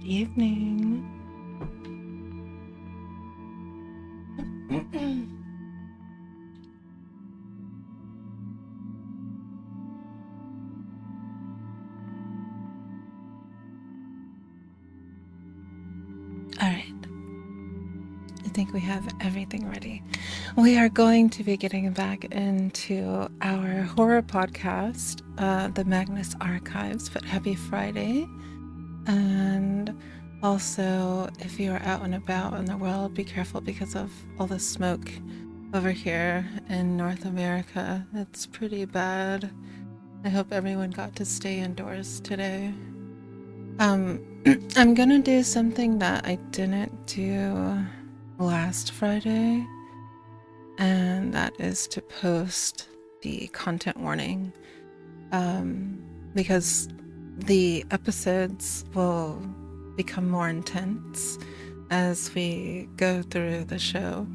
Evening. All right. I think we have everything ready. We are going to be getting back into our horror podcast, the Magnus Archives, but happy Friday. And also, if you are out and about in the world, be careful because of all the smoke over here in North America. It's pretty bad. I hope everyone got to stay indoors today. I'm gonna do something that I didn't do last Friday, and that is to post the content warning, because the episodes will become more intense as we go through the show.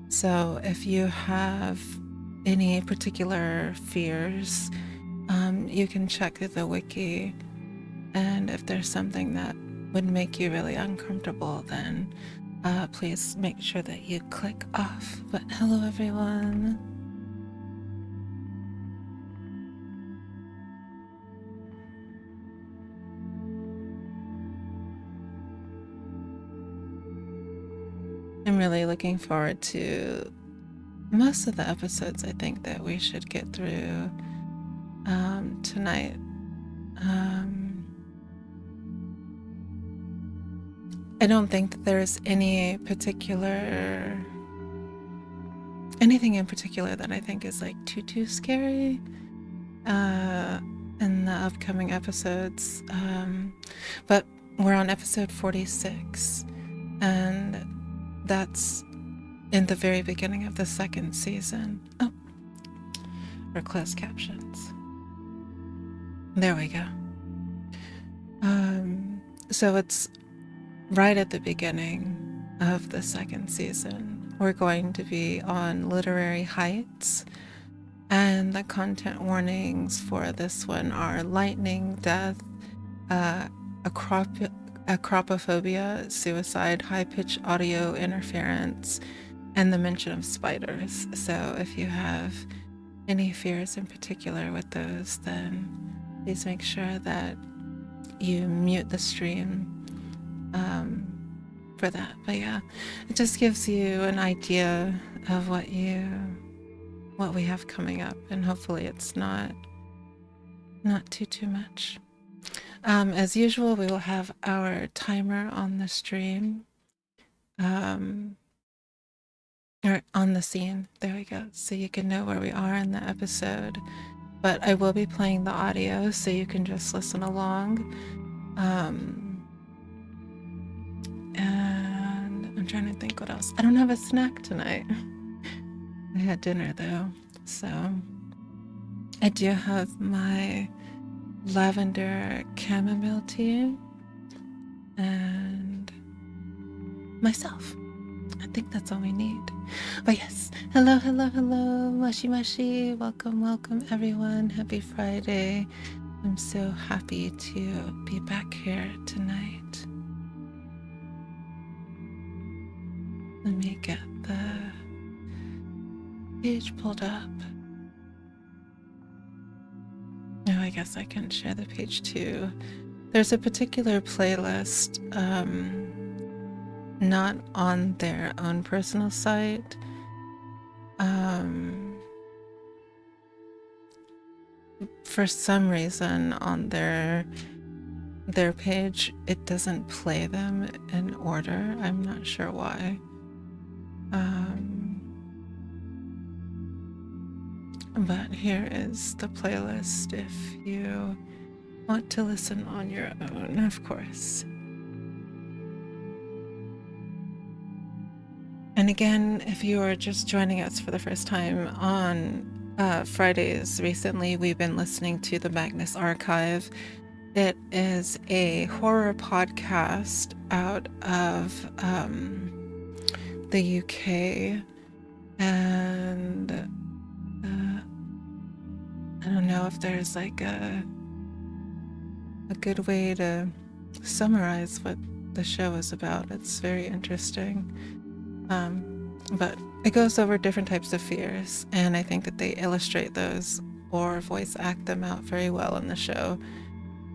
So if you have any particular fears, you can check the wiki, and if there's something that would make you really uncomfortable, then please make sure that you click off. But hello everyone. I'm really looking forward to most of the episodes I think that we should get through tonight. I don't think that there's anything in particular that I think is like too scary in the upcoming episodes. But we're on episode 46, and that's in the very beginning of the second season. Oh, for closed captions. There we go. So it's right at the beginning of the second season. We're going to be on literary heights, and the content warnings for this one are lightning, death, acropophobia, suicide, high-pitched audio interference, and the mention of spiders. So if you have any fears in particular with those, then please make sure that you mute the stream for that. But yeah, it just gives you an idea of what we have coming up, and hopefully it's not too much. As usual, we will have our timer on the stream, or on the scene. There we go. So you can know where we are in the episode. But I will be playing the audio, so you can just listen along. And I'm trying to think what else. I don't have a snack tonight. I had dinner though, so I do have my lavender chamomile tea and myself. I think that's all we need. But yes, hello, Moshi. Welcome everyone. Happy Friday. I'm so happy to be back here tonight. Let me get the page pulled up. Oh, I guess I can share the page too. There's a particular playlist, not on their own personal site. For some reason on their page, it doesn't play them in order. I'm not sure why. But here is the playlist if you want to listen on your own, of course. And again, if you are just joining us for the first time, on Fridays recently, we've been listening to the Magnus Archive. It is a horror podcast out of the UK, and I don't know if there's like a good way to summarize what the show is about. It's very interesting. But it goes over different types of fears, and I think that they illustrate those or voice act them out very well in the show.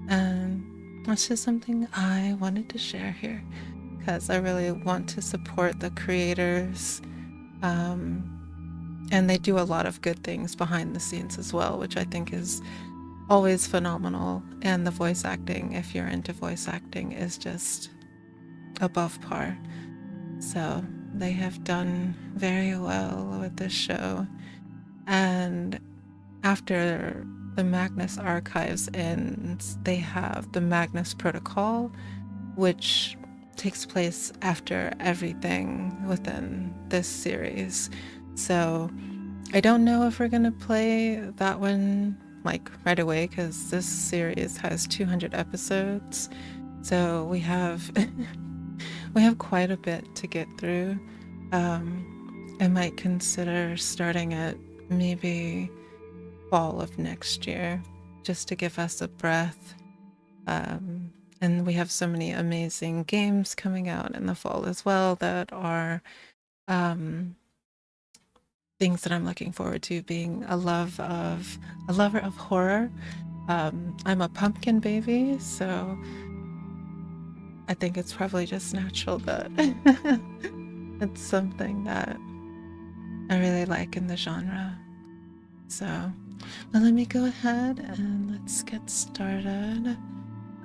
And it's just something I wanted to share here because I really want to support the creators. And they do a lot of good things behind the scenes as well, which I think is always phenomenal. And the voice acting, if you're into voice acting, is just above par. So they have done very well with this show. And after the Magnus Archives ends, they have the Magnus Protocol, which takes place after everything within this series. So I don't know if we're gonna play that one like right away because this series has 200 episodes. So we have we have quite a bit to get through. I might consider starting at maybe fall of next year just to give us a breath. And we have so many amazing games coming out in the fall as well that are things that I'm looking forward to, being a lover of horror. I'm a pumpkin baby, so I think it's probably just natural that it's something that I really like in the genre. So, well, let me go ahead and let's get started.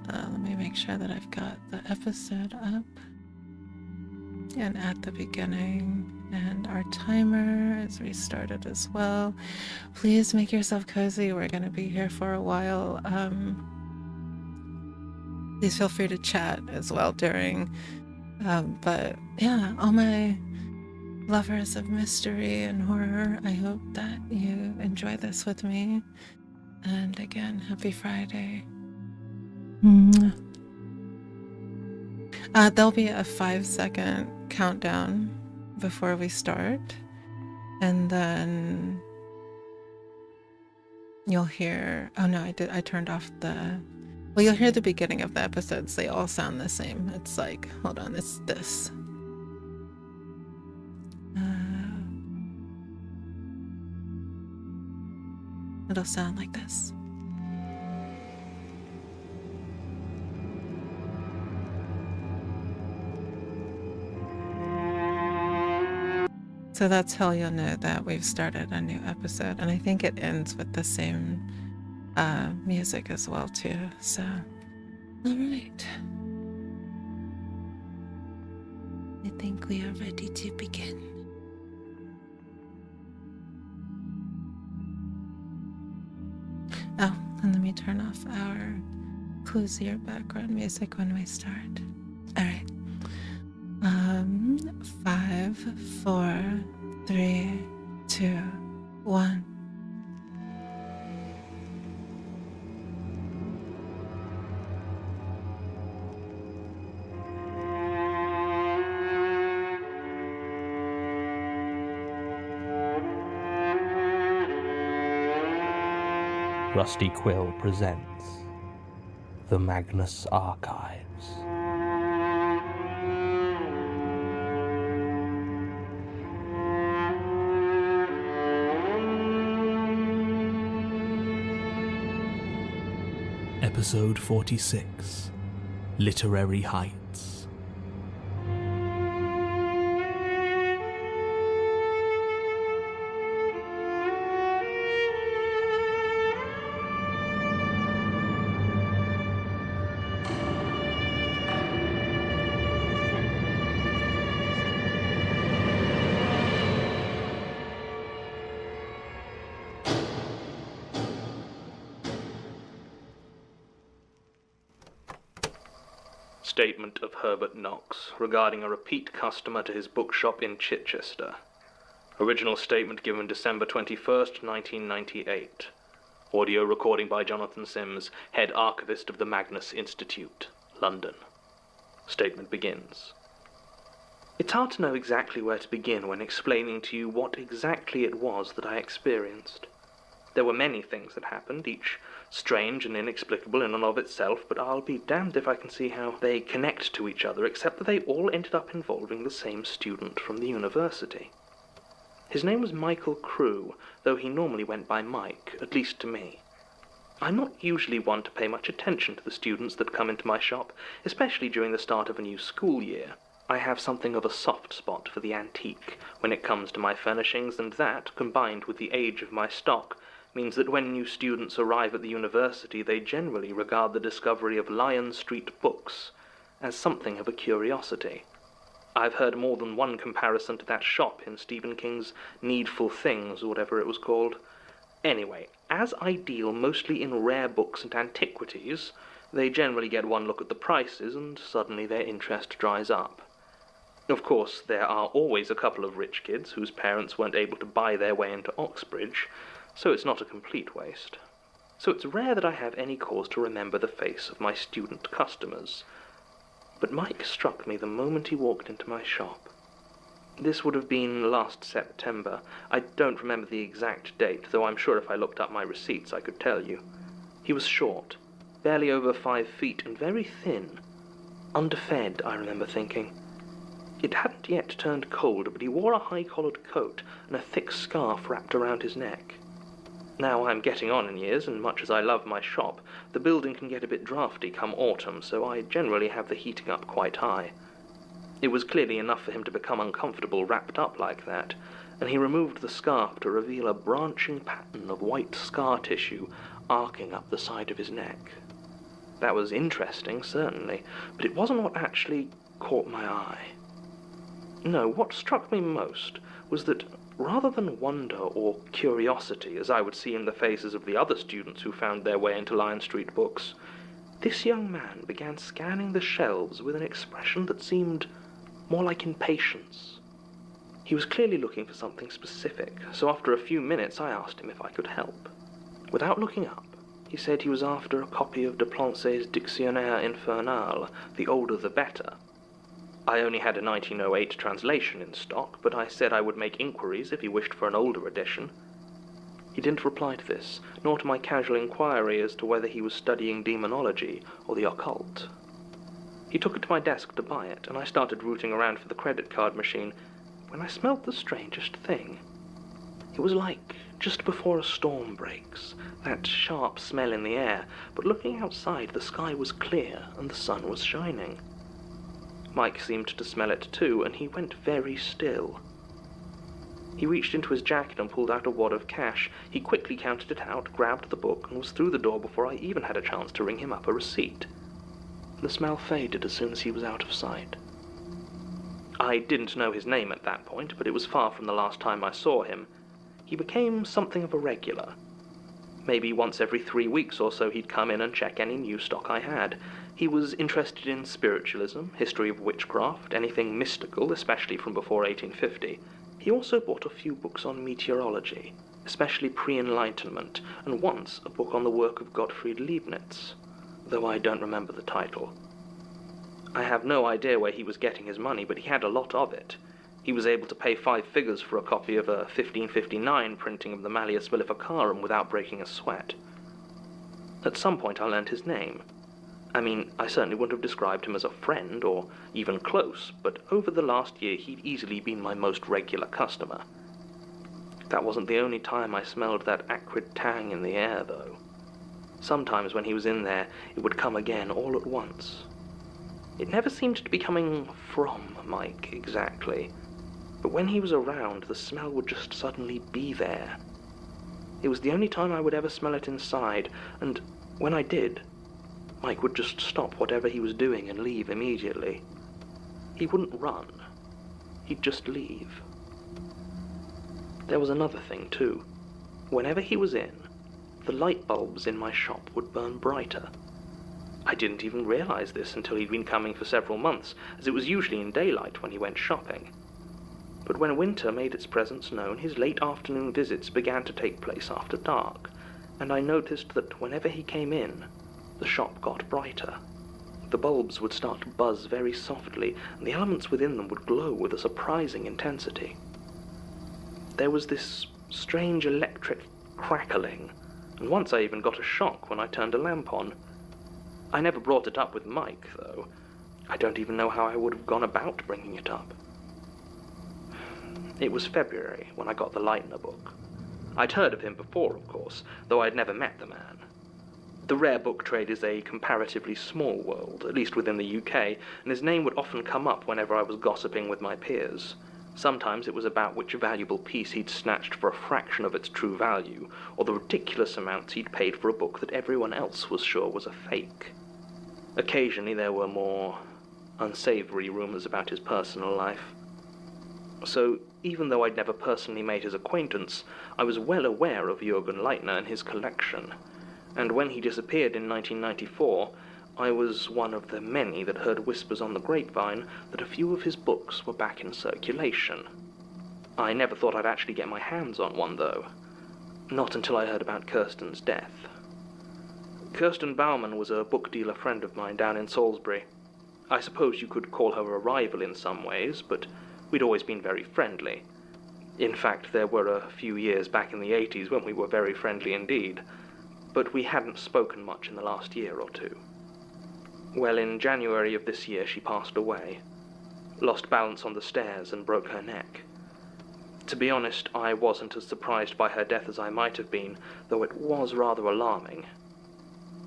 Let me make sure that I've got the episode up and at the beginning, and our timer is restarted as well. Please make yourself cozy. We're going to be here for a while. Please feel free to chat as well during. But yeah, all my lovers of mystery and horror, I hope that you enjoy this with me. And again, happy Friday. There'll be a 5-second countdown before we start, and then you'll hear, oh no, I turned off well, you'll hear the beginning of the episodes. They all sound the same. It's like, hold on, it's this. It'll sound like this. So that's how you'll know that we've started a new episode. And I think it ends with the same music as well too. So, all right. I think we are ready to begin. Oh, and let me turn off our cozier background music when we start. All right. 5, 4, 3, 2, 1. Rusty Quill presents the Magnus Archives. Episode 46, Literary Heights. Statement of Herbert Knox regarding a repeat customer to his bookshop in Chichester. Original statement given December 21st, 1998. Audio recording by Jonathan Sims, head archivist of the Magnus Institute, London. Statement begins. It's hard to know exactly where to begin when explaining to you what exactly it was that I experienced. There were many things that happened, each Strange and inexplicable in and of itself, but I'll be damned if I can see how they connect to each other, except that they all ended up involving the same student from the university. His name was Michael Crewe, though he normally went by Mike, at least to me. I'm not usually one to pay much attention to the students that come into my shop, especially during the start of a new school year. I have something of a soft spot for the antique when it comes to my furnishings, and that, combined with the age of my stock, means that when new students arrive at the university, they generally regard the discovery of Lion Street books as something of a curiosity. I've heard more than one comparison to that shop in Stephen King's Needful Things, or whatever it was called. Anyway, as I deal mostly in rare books and antiquities, they generally get one look at the prices and suddenly their interest dries up. Of course, there are always a couple of rich kids whose parents weren't able to buy their way into Oxbridge, so it's not a complete waste. So it's rare that I have any cause to remember the face of my student customers. But Mike struck me the moment he walked into my shop. This would have been last September. I don't remember the exact date, though I'm sure if I looked up my receipts I could tell you. He was short, barely over 5 feet, and very thin. Underfed, I remember thinking. It hadn't yet turned cold, but he wore a high-collared coat and a thick scarf wrapped around his neck. Now I'm getting on in years, and much as I love my shop, the building can get a bit drafty come autumn, so I generally have the heating up quite high. It was clearly enough for him to become uncomfortable wrapped up like that, and he removed the scarf to reveal a branching pattern of white scar tissue arcing up the side of his neck. That was interesting, certainly, but it wasn't what actually caught my eye. No, what struck me most was that, rather than wonder or curiosity, as I would see in the faces of the other students who found their way into Lion Street books, this young man began scanning the shelves with an expression that seemed more like impatience. He was clearly looking for something specific, so after a few minutes I asked him if I could help. Without looking up, he said he was after a copy of de Plance's Dictionnaire Infernal, the older the better. I only had a 1908 translation in stock, but I said I would make inquiries if he wished for an older edition. He didn't reply to this, nor to my casual inquiry as to whether he was studying demonology or the occult. He took it to my desk to buy it, and I started rooting around for the credit card machine when I smelled the strangest thing. It was like just before a storm breaks, that sharp smell in the air, but looking outside the sky was clear and the sun was shining. Mike seemed to smell it too, and he went very still. He reached into his jacket and pulled out a wad of cash. He quickly counted it out, grabbed the book, and was through the door before I even had a chance to ring him up a receipt. The smell faded as soon as he was out of sight. I didn't know his name at that point, but it was far from the last time I saw him. He became something of a regular. Maybe once every 3 weeks or so he'd come in and check any new stock I had. He was interested in spiritualism, history of witchcraft, anything mystical, especially from before 1850. He also bought a few books on meteorology, especially pre-Enlightenment, and once a book on the work of Gottfried Leibniz, though I don't remember the title. I have no idea where he was getting his money, but he had a lot of it. He was able to pay 5 figures for a copy of a 1559 printing of the Malleus Maleficarum without breaking a sweat. At some point I learned his name. I mean, I certainly wouldn't have described him as a friend, or even close, but over the last year he'd easily been my most regular customer. That wasn't the only time I smelled that acrid tang in the air, though. Sometimes when he was in there, it would come again all at once. It never seemed to be coming from Mike, exactly, but when he was around, the smell would just suddenly be there. It was the only time I would ever smell it inside, and when I did, Mike would just stop whatever he was doing and leave immediately. He wouldn't run. He'd just leave. There was another thing, too. Whenever he was in, the light bulbs in my shop would burn brighter. I didn't even realize this until he'd been coming for several months, as it was usually in daylight when he went shopping. But when winter made its presence known, his late afternoon visits began to take place after dark, and I noticed that whenever he came in, the shop got brighter. The bulbs would start to buzz very softly, and the elements within them would glow with a surprising intensity. There was this strange electric crackling, and once I even got a shock when I turned a lamp on. I never brought it up with Mike, though. I don't even know how I would have gone about bringing it up. It was February when I got the Leitner book. I'd heard of him before, of course, though I'd never met the man. The rare book trade is a comparatively small world, at least within the UK, and his name would often come up whenever I was gossiping with my peers. Sometimes it was about which valuable piece he'd snatched for a fraction of its true value, or the ridiculous amounts he'd paid for a book that everyone else was sure was a fake. Occasionally there were more unsavory rumours about his personal life. So, even though I'd never personally made his acquaintance, I was well aware of Jürgen Leitner and his collection, and when he disappeared in 1994, I was one of the many that heard whispers on the grapevine that a few of his books were back in circulation. I never thought I'd actually get my hands on one, though. Not until I heard about Kirsten's death. Kirsten Baumann was a book dealer friend of mine down in Salisbury. I suppose you could call her a rival in some ways, but we'd always been very friendly. In fact, there were a few years back in the 80s when we were very friendly indeed, but we hadn't spoken much in the last year or two. Well, in January of this year she passed away, lost balance on the stairs and broke her neck. To be honest, I wasn't as surprised by her death as I might have been, though it was rather alarming.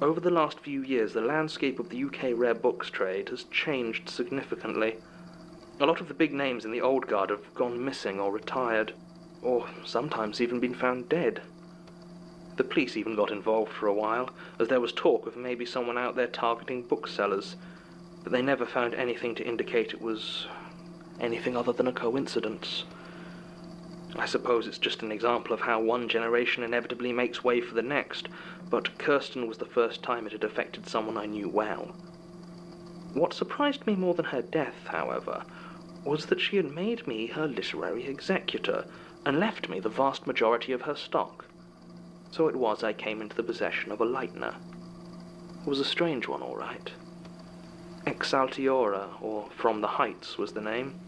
Over the last few years, the landscape of the UK rare books trade has changed significantly. A lot of the big names in the old guard have gone missing or retired, or sometimes even been found dead. The police even got involved for a while, as there was talk of maybe someone out there targeting booksellers, but they never found anything to indicate it was anything other than a coincidence. I suppose it's just an example of how one generation inevitably makes way for the next, but Kirsten was the first time it had affected someone I knew well. What surprised me more than her death, however, was that she had made me her literary executor, and left me the vast majority of her stock. So it was I came into the possession of a Leitner. It was a strange one, all right. Exaltiora, or From the Heights, was the name.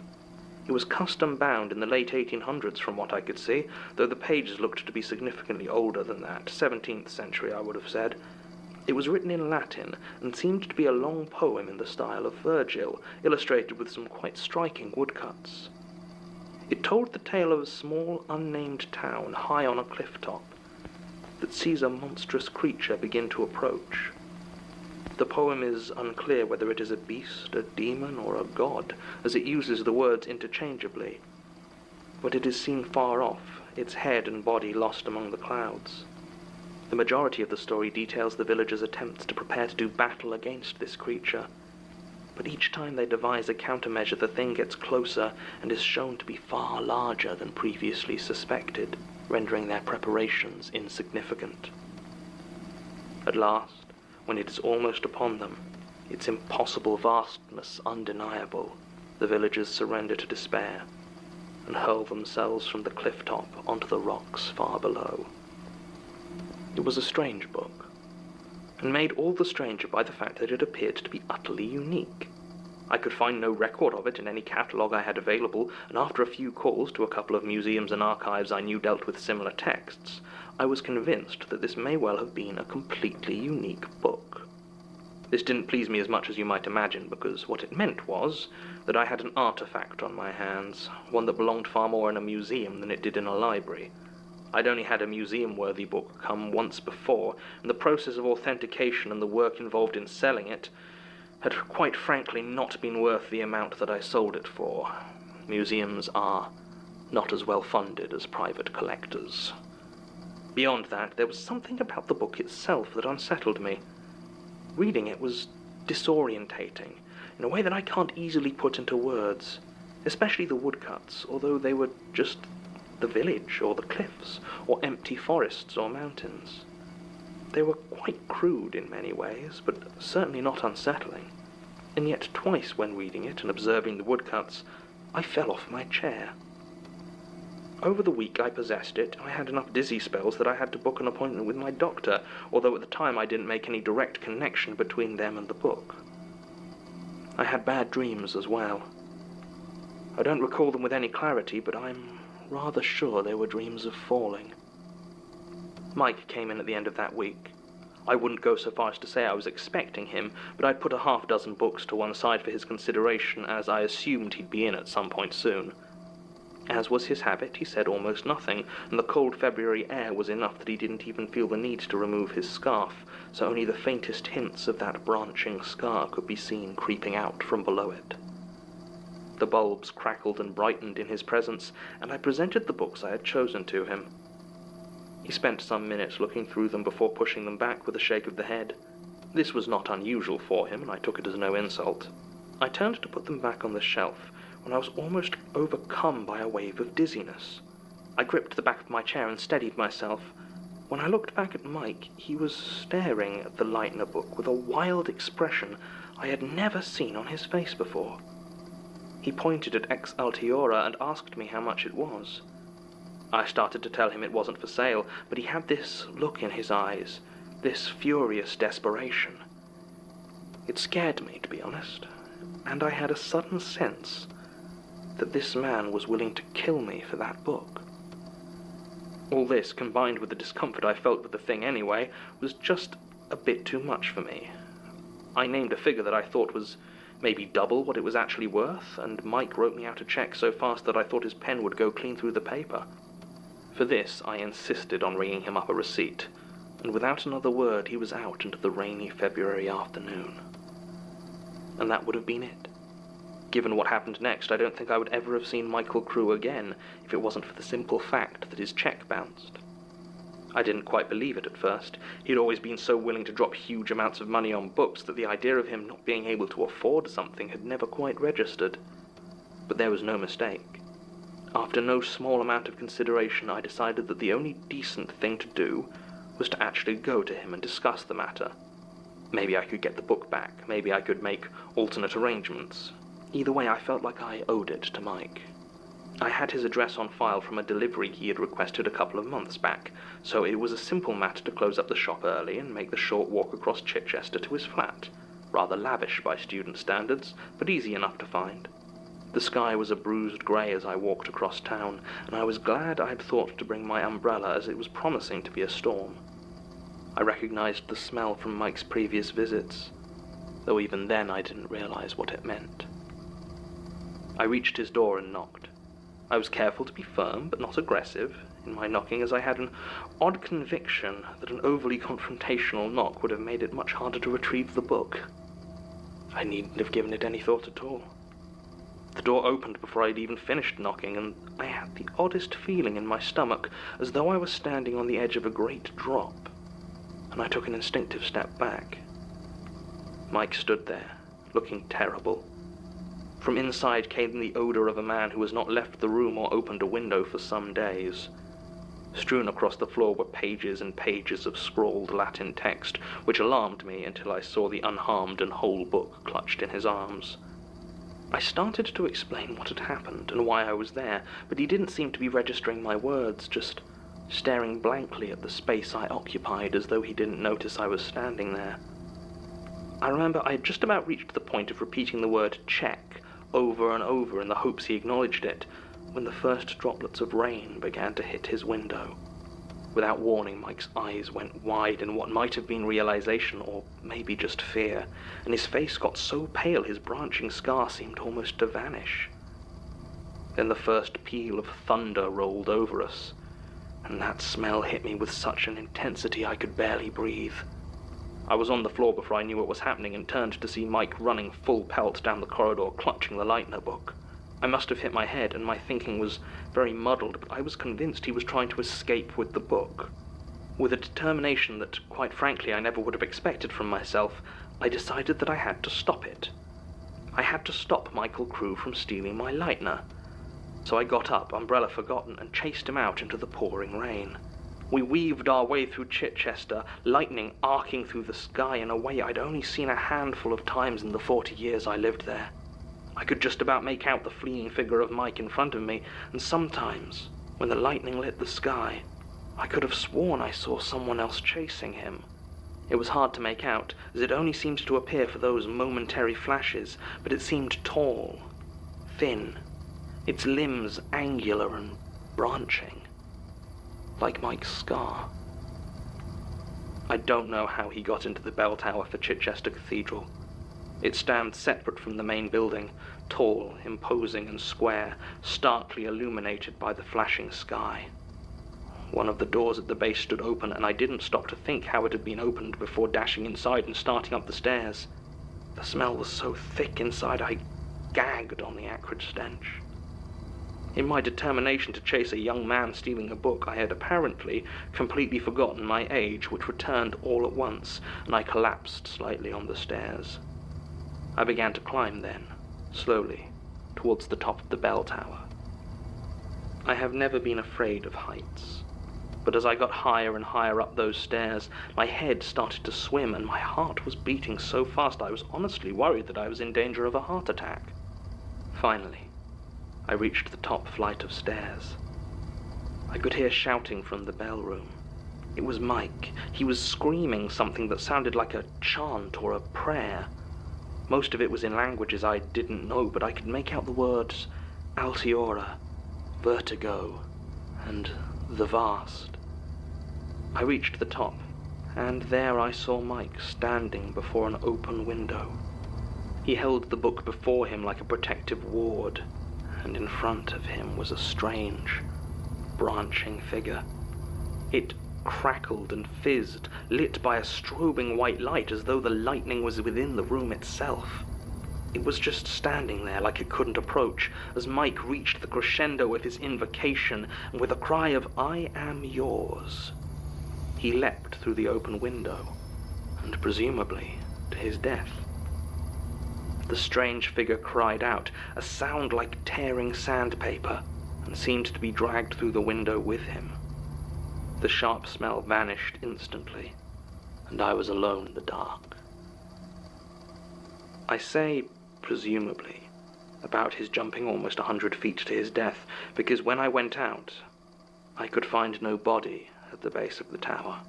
It was custom-bound in the late 1800s from what I could see, though the pages looked to be significantly older than that, 17th century I would have said. It was written in Latin, and seemed to be a long poem in the style of Virgil, illustrated with some quite striking woodcuts. It told the tale of a small, unnamed town high on a cliff top, that sees a monstrous creature begin to approach. The poem is unclear whether it is a beast, a demon, or a god, as it uses the words interchangeably. But it is seen far off, its head and body lost among the clouds. The majority of the story details the villagers' attempts to prepare to do battle against this creature. But each time they devise a countermeasure, the thing gets closer and is shown to be far larger than previously suspected, rendering their preparations insignificant. At last, when it is almost upon them, its impossible vastness undeniable, the villagers surrender to despair and hurl themselves from the cliff top onto the rocks far below. It was a strange book, and made all the stranger by the fact that it appeared to be utterly unique. I could find no record of it in any catalogue I had available, and after a few calls to a couple of museums and archives I knew dealt with similar texts, I was convinced that this may well have been a completely unique book. This didn't please me as much as you might imagine, because what it meant was that I had an artifact on my hands, one that belonged far more in a museum than it did in a library. I'd only had a museum-worthy book come once before, and the process of authentication and the work involved in selling it had quite frankly not been worth the amount that I sold it for. Museums are not as well funded as private collectors. Beyond that, there was something about the book itself that unsettled me. Reading it was disorientating, in a way that I can't easily put into words, especially the woodcuts, although they were just the village, or the cliffs, or empty forests or mountains. They were quite crude in many ways, but certainly not unsettling, and yet twice when reading it and observing the woodcuts, I fell off my chair. Over the week I possessed it, I had enough dizzy spells that I had to book an appointment with my doctor, although at the time I didn't make any direct connection between them and the book. I had bad dreams as well. I don't recall them with any clarity, but I'm rather sure they were dreams of falling. Mike came in at the end of that week. I wouldn't go so far as to say I was expecting him, but I'd put a half-dozen books to one side for his consideration, as I assumed he'd be in at some point soon. As was his habit, he said almost nothing, and the cold February air was enough that he didn't even feel the need to remove his scarf, so only the faintest hints of that branching scar could be seen creeping out from below it. The bulbs crackled and brightened in his presence, and I presented the books I had chosen to him. He spent some minutes looking through them before pushing them back with a shake of the head. This was not unusual for him, and I took it as no insult. I turned to put them back on the shelf, when I was almost overcome by a wave of dizziness. I gripped the back of my chair and steadied myself. When I looked back at Mike, he was staring at the Leitner book with a wild expression I had never seen on his face before. He pointed at Ex Altiora and asked me how much it was. I started to tell him it wasn't for sale, but he had this look in his eyes, this furious desperation. It scared me, to be honest, and I had a sudden sense that this man was willing to kill me for that book. All this, combined with the discomfort I felt with the thing anyway, was just a bit too much for me. I named a figure that I thought was maybe double what it was actually worth, and Mike wrote me out a check so fast that I thought his pen would go clean through the paper. For this, I insisted on ringing him up a receipt, and without another word he was out into the rainy February afternoon. And that would have been it. Given what happened next, I don't think I would ever have seen Michael Crewe again if it wasn't for the simple fact that his check bounced. I didn't quite believe it at first. He'd always been so willing to drop huge amounts of money on books that the idea of him not being able to afford something had never quite registered. But there was no mistake. After no small amount of consideration, I decided that the only decent thing to do was to actually go to him and discuss the matter. Maybe I could get the book back. Maybe I could make alternate arrangements. Either way, I felt like I owed it to Mike. I had his address on file from a delivery he had requested a couple of months back, so it was a simple matter to close up the shop early and make the short walk across Chichester to his flat. Rather lavish by student standards, but easy enough to find. The sky was a bruised grey as I walked across town, and I was glad I had thought to bring my umbrella, as it was promising to be a storm. I recognized the smell from Mike's previous visits, though even then I didn't realize what it meant. I reached his door and knocked. I was careful to be firm, but not aggressive, in my knocking, as I had an odd conviction that an overly confrontational knock would have made it much harder to retrieve the book. I needn't have given it any thought at all. The door opened before I'd even finished knocking, and I had the oddest feeling in my stomach, as though I was standing on the edge of a great drop, and I took an instinctive step back. Mike stood there, looking terrible. From inside came the odor of a man who has not left the room or opened a window for some days. Strewn across the floor were pages and pages of scrawled Latin text, which alarmed me until I saw the unharmed and whole book clutched in his arms. I started to explain what had happened and why I was there, but he didn't seem to be registering my words, just staring blankly at the space I occupied as though he didn't notice I was standing there. I remember I had just about reached the point of repeating the word check over and over in the hopes he acknowledged it, when the first droplets of rain began to hit his window. Without warning, Mike's eyes went wide in what might have been realization, or maybe just fear, and his face got so pale his branching scar seemed almost to vanish. Then the first peal of thunder rolled over us, and that smell hit me with such an intensity I could barely breathe. I was on the floor before I knew what was happening and turned to see Mike running full pelt down the corridor, clutching the Leitner book. I must have hit my head, and my thinking was very muddled, but I was convinced he was trying to escape with the book. With a determination that, quite frankly, I never would have expected from myself, I decided that I had to stop it. I had to stop Michael Crewe from stealing my Leitner. So I got up, umbrella forgotten, and chased him out into the pouring rain. We weaved our way through Chichester, lightning arcing through the sky in a way I'd only seen a handful of times in the 40 years I lived there. I could just about make out the fleeing figure of Mike in front of me, and sometimes, when the lightning lit the sky, I could have sworn I saw someone else chasing him. It was hard to make out, as it only seemed to appear for those momentary flashes, but it seemed tall, thin, its limbs angular and branching, like Mike's scar. I don't know how he got into the bell tower for Chichester Cathedral. It stands separate from the main building, tall, imposing and square, starkly illuminated by the flashing sky. One of the doors at the base stood open, and I didn't stop to think how it had been opened before dashing inside and starting up the stairs. The smell was so thick inside I gagged on the acrid stench. In my determination to chase a young man stealing a book, I had apparently completely forgotten my age, which returned all at once, and I collapsed slightly on the stairs. I began to climb then, slowly, towards the top of the bell tower. I have never been afraid of heights, but as I got higher and higher up those stairs, my head started to swim and my heart was beating so fast I was honestly worried that I was in danger of a heart attack. Finally, I reached the top flight of stairs. I could hear shouting from the bell room. It was Mike. He was screaming something that sounded like a chant or a prayer. Most of it was in languages I didn't know, but I could make out the words Altiora, Vertigo, and the Vast. I reached the top, and there I saw Mike standing before an open window. He held the book before him like a protective ward, and in front of him was a strange, branching figure. It crackled and fizzed, lit by a strobing white light as though the lightning was within the room itself. It was just standing there like it couldn't approach, as Mike reached the crescendo of his invocation, and with a cry of "I am yours," he leapt through the open window, and presumably to his death. The strange figure cried out, a sound like tearing sandpaper, and seemed to be dragged through the window with him. The sharp smell vanished instantly, and I was alone in the dark. I say presumably about his jumping almost 100 feet to his death, because when I went out, I could find no body at the base of the tower,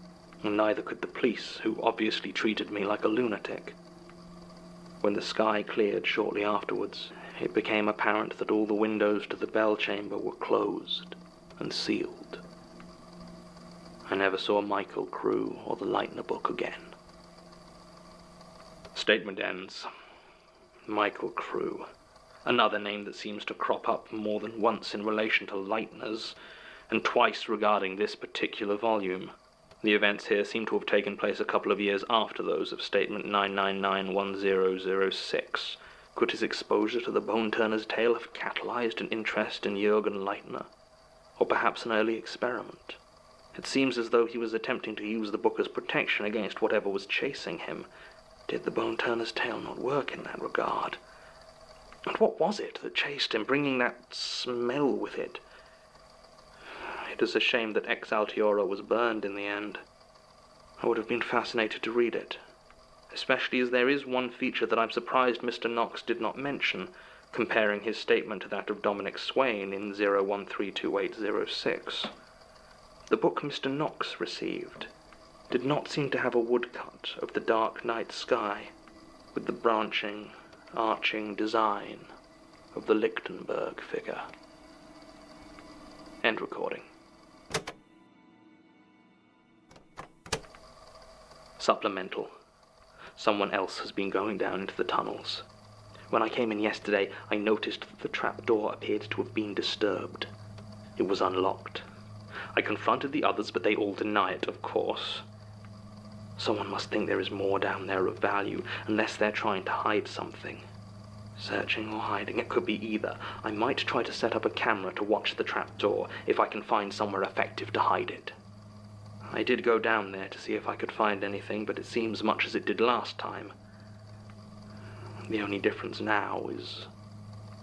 and neither could the police, who obviously treated me like a lunatic. When the sky cleared shortly afterwards, it became apparent that all the windows to the bell chamber were closed and sealed. I never saw Michael Crew or the Lightner book again. Statement ends. Michael Crew. Another name that seems to crop up more than once in relation to Lightners, and twice regarding this particular volume. The events here seem to have taken place a couple of years after those of Statement 9991006. Could his exposure to the Bone Turner's tale have catalyzed an interest in Jürgen Lightner? Or perhaps an early experiment? It seems as though he was attempting to use the book as protection against whatever was chasing him. Did the Bone Turner's tale not work in that regard? And what was it that chased him, bringing that smell with it? It is a shame that Ex Altiora was burned in the end. I would have been fascinated to read it, especially as there is one feature that I'm surprised Mr. Knox did not mention, comparing his statement to that of Dominic Swain in 0132806. The book Mr. Knox received did not seem to have a woodcut of the dark night sky, with the branching, arching design of the Lichtenberg figure. End recording. Supplemental. Someone else has been going down into the tunnels. When I came in yesterday, I noticed that the trapdoor appeared to have been disturbed. It was unlocked. I confronted the others, but they all deny it, of course. Someone must think there is more down there of value, unless they're trying to hide something. Searching or hiding, it could be either. I might try to set up a camera to watch the trapdoor, if I can find somewhere effective to hide it. I did go down there to see if I could find anything, but it seems much as it did last time. The only difference now is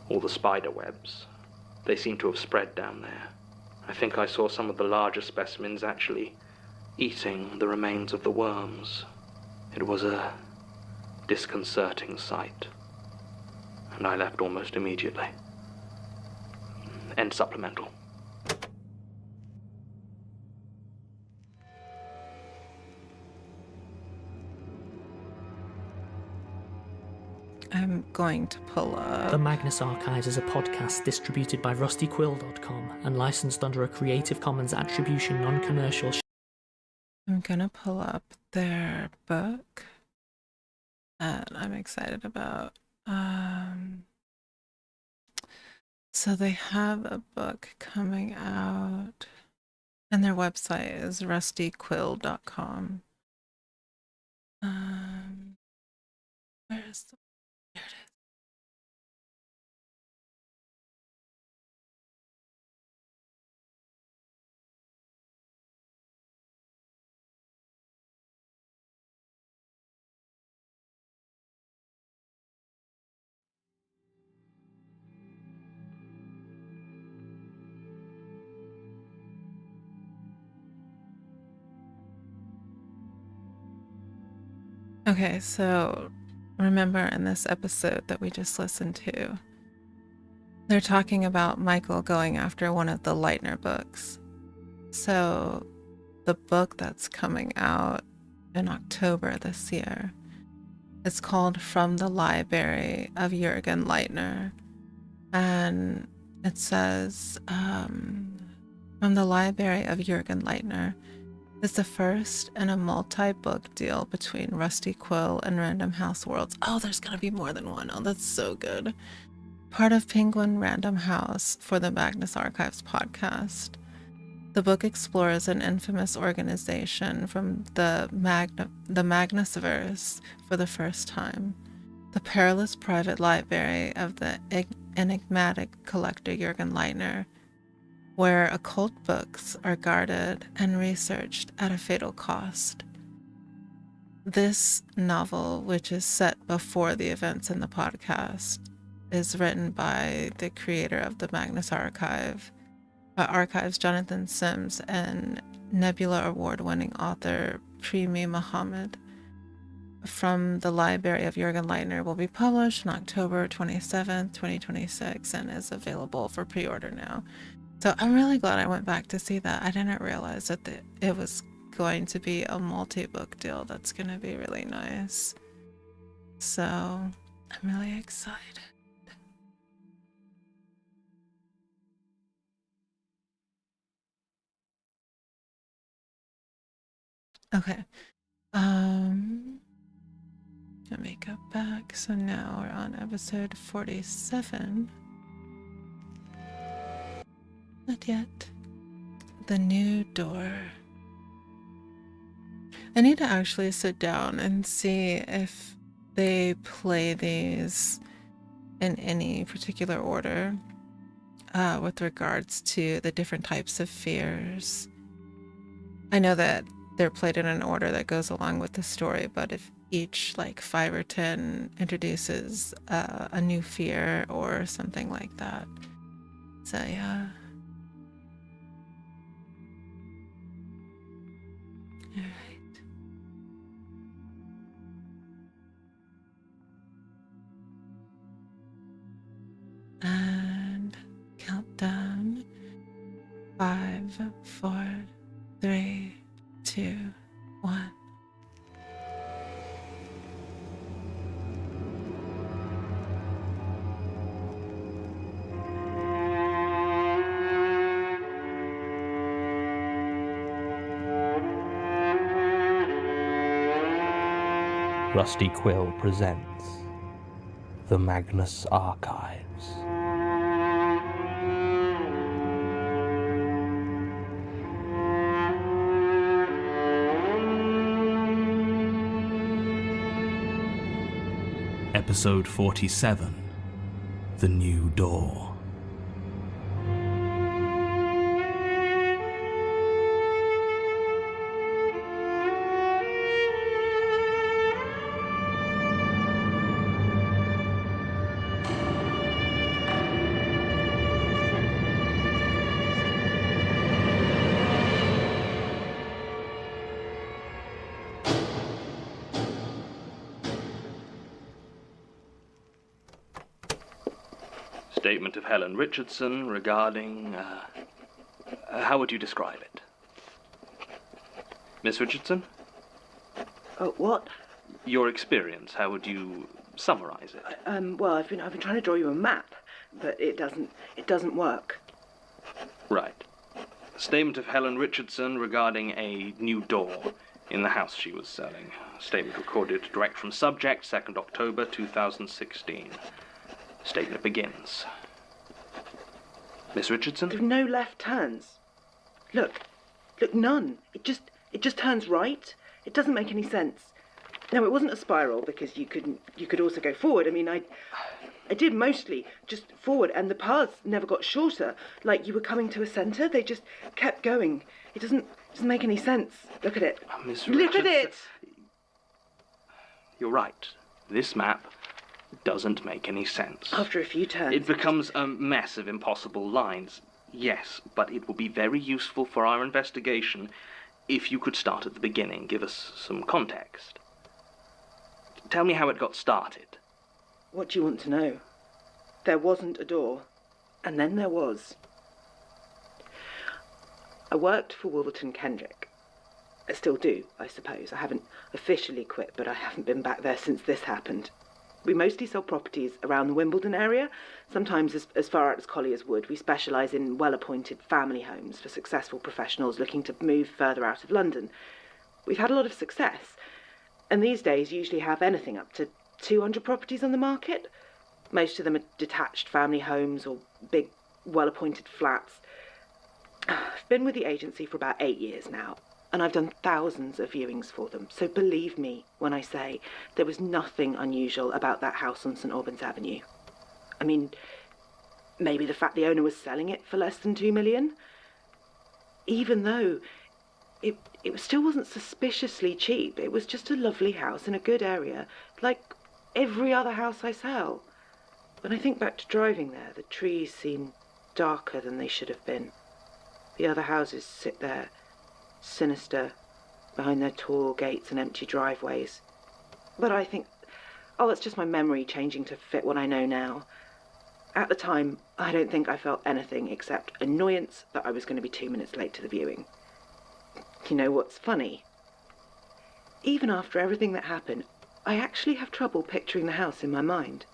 all the spider webs. They seem to have spread down there. I think I saw some of the larger specimens actually eating the remains of the worms. It was a disconcerting sight, and I left almost immediately. End supplemental. I'm going to pull up. The Magnus Archives is a podcast distributed by rustyquill.com and licensed under a Creative Commons Attribution Non-Commercial I'm gonna pull up their book that I'm excited about. So they have a book coming out, and their website is rustyquill.com. Where is the? There it is. Okay, so remember in this episode that we just listened to, they're talking about Michael going after one of the Leitner books. So the book that's coming out in October this year is called From the Library of Jürgen Leitner. And it says, From the Library of Jürgen Leitner is the first in a multi-book deal between Rusty Quill and Random House Worlds. Oh, there's gonna be more than one. Oh, that's so good. Part of Penguin Random House for the Magnus Archives podcast. The book explores an infamous organization from the Magnusverse for the first time. The perilous private library of the enigmatic collector Jürgen Leitner, where occult books are guarded and researched at a fatal cost. This novel, which is set before the events in the podcast, is written by the creator of the Magnus Archives, Jonathan Sims, and Nebula Award-winning author Premi Muhammad. From the Library of Jürgen Leitner will be published on October 27th, 2026, and is available for pre-order now. So I'm really glad I went back to see that. I didn't realize that it was going to be a multi-book deal. That's going to be really nice. So I'm really excited. Okay. Let me go back. So now we're on episode 47. Not yet. The new door. I need to actually sit down and see if they play these in any particular order with regards to the different types of fears. I know that they're played in an order that goes along with the story, but if each like 5 or 10 introduces a new fear or something like that. So yeah. All right. And countdown. 5, 4, 3, 2, 1. Rusty Quill presents The Magnus Archives. Episode 47, The New Door. Statement of Helen Richardson regarding, how would you describe it? Miss Richardson? What? Your experience, how would you summarize it? Well, I've been trying to draw you a map, but it doesn't work. Right. Statement of Helen Richardson regarding a new door in the house she was selling. Statement recorded direct from subject, 2nd October 2016. Statement begins. Miss Richardson? There are no left turns. Look, none. It just turns right. It doesn't make any sense. No, it wasn't a spiral because you could also go forward. I mean, I did mostly just forward, and the paths never got shorter. Like you were coming to a centre, they just kept going. It doesn't make any sense. Look at it. Miss Look at it. You're right. This map doesn't make any sense. After a few turns, It becomes a mess of impossible lines. Yes, but it will be very useful for our investigation if you could start at the beginning. Give us some context. Tell me how it got started. What do you want to know? There wasn't a door, and then there was. I worked for Wolverton Kendrick. I still do, I suppose. I haven't officially quit, but I haven't been back there since this happened. We mostly sell properties around the Wimbledon area, sometimes as far out as Collier's Wood. We specialise in well-appointed family homes for successful professionals looking to move further out of London. We've had a lot of success, and these days usually have anything up to 200 properties on the market. Most of them are detached family homes or big, well-appointed flats. I've been with the agency for about 8 years now, and I've done thousands of viewings for them. So believe me when I say there was nothing unusual about that house on St Albans Avenue. I mean, maybe the fact the owner was selling it for less than $2 million. Even though it still wasn't suspiciously cheap. It was just a lovely house in a good area, like every other house I sell. When I think back to driving there, the trees seem darker than they should have been. The other houses sit there, sinister, behind their tall gates and empty driveways. But I think, that's just my memory changing to fit what I know now. At the time, I don't think I felt anything except annoyance that I was going to be 2 minutes late to the viewing. You know what's funny? Even after everything that happened, I actually have trouble picturing the house in my mind.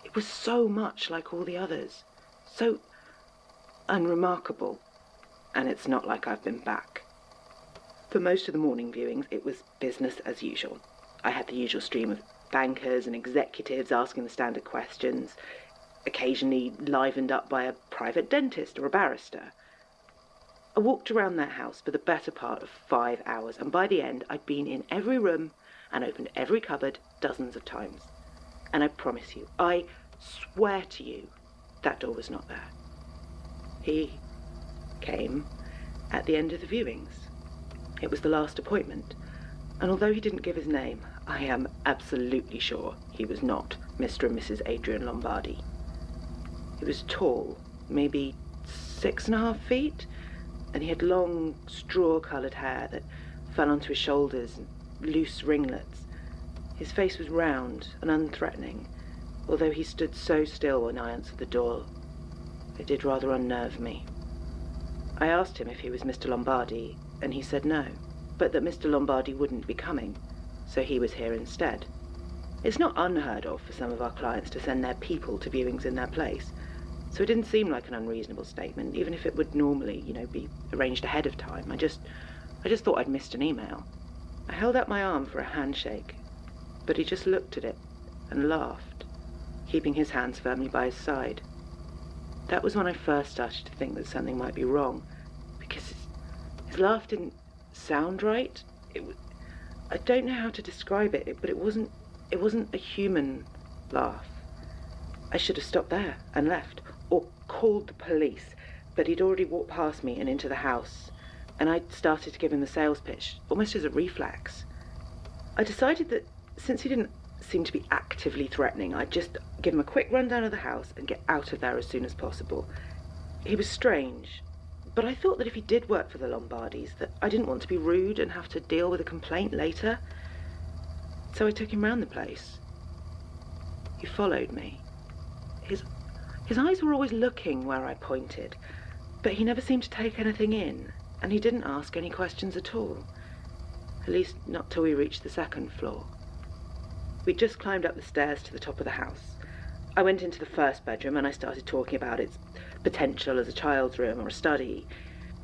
It was so much like all the others, so unremarkable, and it's not like I've been back. For most of the morning viewings, it was business as usual. I had the usual stream of bankers and executives asking the standard questions, occasionally livened up by a private dentist or a barrister. I walked around that house for the better part of 5 hours, and by the end I'd been in every room and opened every cupboard dozens of times. And I promise you, I swear to you, that door was not there. He came at the end of the viewings. It was the last appointment, and although he didn't give his name, I am absolutely sure he was not Mr. and Mrs. Adrian Lombardi. He was tall, maybe 6.5 feet, and he had long, straw-coloured hair that fell onto his shoulders and loose ringlets. His face was round and unthreatening, although he stood so still when I answered the door. It did rather unnerve me. I asked him if he was Mr. Lombardi, and he said no, but that Mr. Lombardi wouldn't be coming, so he was here instead. It's not unheard of for some of our clients to send their people to viewings in their place, so it didn't seem like an unreasonable statement, even if it would normally, be arranged ahead of time. I just thought I'd missed an email. I held out my arm for a handshake, but he just looked at it and laughed, keeping his hands firmly by his side. That was when I first started to think that something might be wrong, because his laugh didn't sound right. I don't know how to describe it, but it wasn't a human laugh. I should have stopped there and left, or called the police, but he'd already walked past me and into the house, and I'd started to give him the sales pitch, almost as a reflex. I decided that since he didn't seem to be actively threatening, I'd just give him a quick rundown of the house and get out of there as soon as possible. He was strange, but I thought that if he did work for the Lombardis, that I didn't want to be rude and have to deal with a complaint later. So I took him round the place. He followed me. His eyes were always looking where I pointed, but he never seemed to take anything in, and he didn't ask any questions at all. At least not till we reached the 2nd floor. We'd just climbed up the stairs to the top of the house. I went into the first bedroom and I started talking about its potential as a child's room or a study.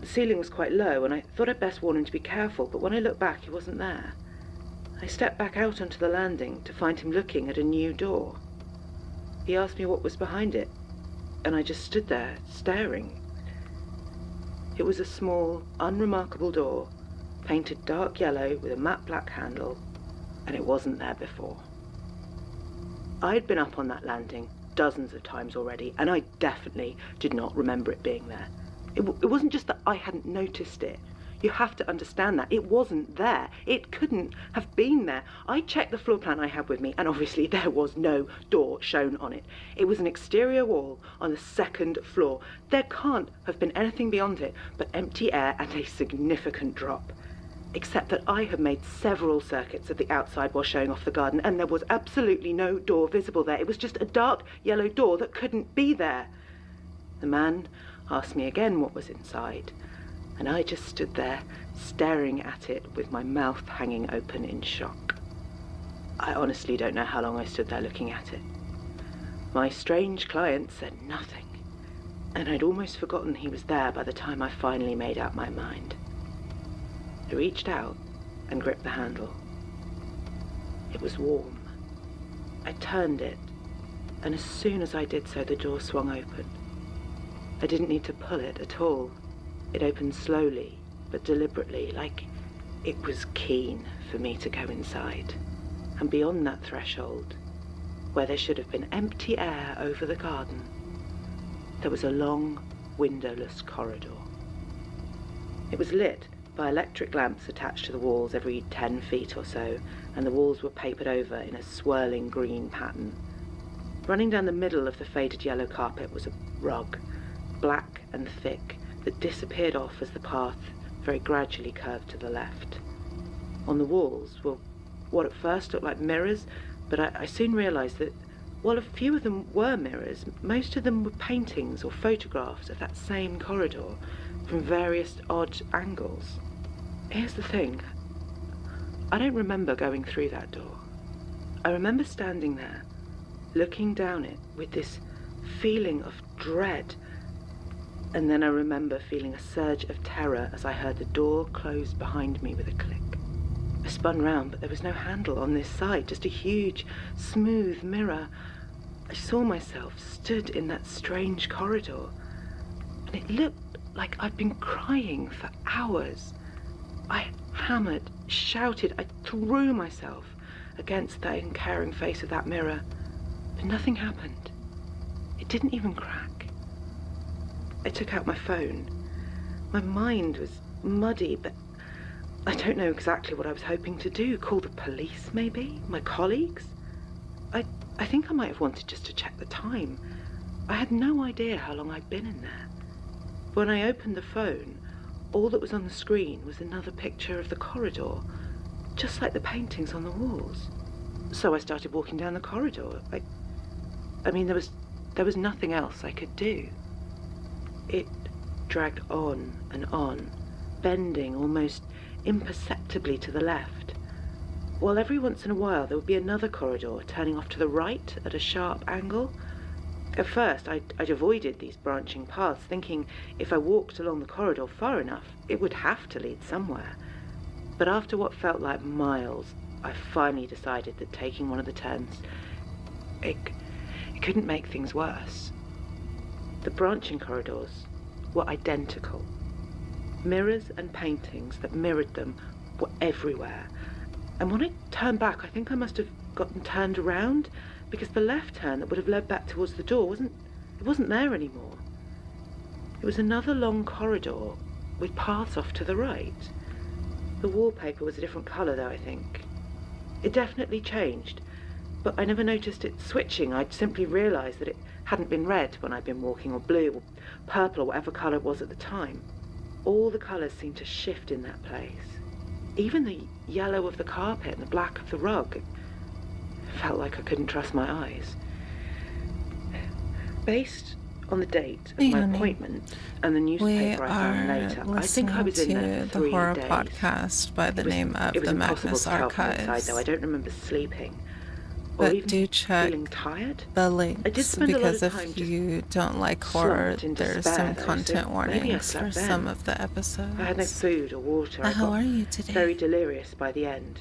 The ceiling was quite low, and I thought I'd best warn him to be careful, but when I looked back, he wasn't there. I stepped back out onto the landing to find him looking at a new door. He asked me what was behind it, and I just stood there, staring. It was a small, unremarkable door, painted dark yellow with a matte black handle, and it wasn't there before. I'd been up on that landing dozens of times already, and I definitely did not remember it being there. It wasn't just that I hadn't noticed it. You have to understand that. It wasn't there. It couldn't have been there. I checked the floor plan I had with me, and obviously there was no door shown on it. It was an exterior wall on the second floor. There can't have been anything beyond it but empty air and a significant drop. Except that I had made several circuits of the outside while showing off the garden, and there was absolutely no door visible there. It was just a dark yellow door that couldn't be there. The man asked me again what was inside, and I just stood there, staring at it with my mouth hanging open in shock. I honestly don't know how long I stood there looking at it. My strange client said nothing, and I'd almost forgotten he was there by the time I finally made up my mind. I reached out and gripped the handle. It was warm. I turned it, and as soon as I did so, the door swung open. I didn't need to pull it at all. It opened slowly, but deliberately, like it was keen for me to go inside. And beyond that threshold, where there should have been empty air over the garden, there was a long, windowless corridor. It was lit by electric lamps attached to the walls every 10 feet or so, and the walls were papered over in a swirling green pattern. Running down the middle of the faded yellow carpet was a rug, black and thick, that disappeared off as the path very gradually curved to the left. On the walls were what at first looked like mirrors, but I soon realised that while a few of them were mirrors, most of them were paintings or photographs of that same corridor from various odd angles. Here's the thing. I don't remember going through that door. I remember standing there, looking down it with this feeling of dread, and then I remember feeling a surge of terror as I heard the door close behind me with a click. I spun round, but there was no handle on this side, just a huge, smooth mirror. I saw myself stood in that strange corridor, and it looked like I'd been crying for hours. I hammered, shouted, I threw myself against the uncaring face of that mirror, but nothing happened. It didn't even crack. I took out my phone. My mind was muddy, but I don't know exactly what I was hoping to do. Call the police, maybe? My colleagues? I think I might have wanted just to check the time. I had no idea how long I'd been in there. When I opened the phone, all that was on the screen was another picture of the corridor, just like the paintings on the walls. So I started walking down the corridor. I mean, there was nothing else I could do. It dragged on and on, bending almost imperceptibly to the left, while every once in a while there would be another corridor turning off to the right at a sharp angle. At first I'd avoided these branching paths, thinking if I walked along the corridor far enough, it would have to lead somewhere. But after what felt like miles, I finally decided that taking one of the turns, it couldn't make things worse. The branching corridors were identical. Mirrors and paintings that mirrored them were everywhere. And when I turned back, I think I must have gotten turned around, because the left turn that would have led back towards the door wasn't there anymore. It was another long corridor with paths off to the right. The wallpaper was a different colour though, I think. It definitely changed, but I never noticed it switching. I'd simply realised that it hadn't been red when I'd been walking, or blue, or purple, or whatever colour it was at the time. All the colours seemed to shift in that place. Even the yellow of the carpet and the black of the rug. It felt like I couldn't trust my eyes. Based on the date of my appointment and the newspaper I found later, I think I was in there for 3 the horror days. podcast by the name of the Magnus Archives. Though I don't remember sleeping. or But even do check feeling tired. the I did links, spend a lot because of time if just you don't like horror, slumped in there's despair, some though, so content maybe I warnings for slept then. some of the episodes. I had no food or water. I How got are you today? very delirious by the end.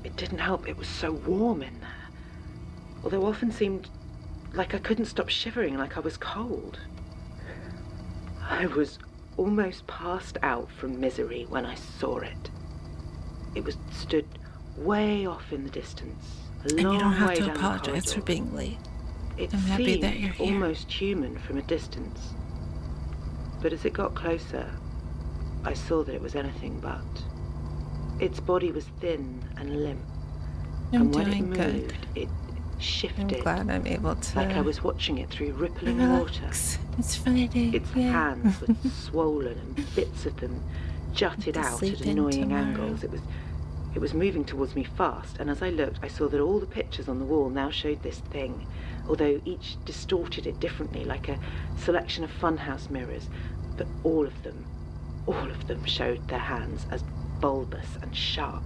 It didn't help, it was so warm in there. Although often seemed like I couldn't stop shivering, like I was cold. I was almost passed out from misery when I saw it. It was stood way off in the distance, a And long you don't have way to down the apologize for corridor. being late. It I'm happy seemed that you're here. almost human from a distance. But as it got closer, I saw that it was anything but. Its body was thin and limp, I'm and when it doing moved, good. it I'm shifted, glad I'm able to like I was watching it through rippling water. relax. It's Friday. Its yeah. hands were swollen, and bits of them jutted To out sleep at in annoying tomorrow. angles. It was moving towards me fast, and as I looked, I saw that all the pictures on the wall now showed this thing, although each distorted it differently, like a selection of funhouse mirrors. But all of them showed their hands as bulbous and sharp.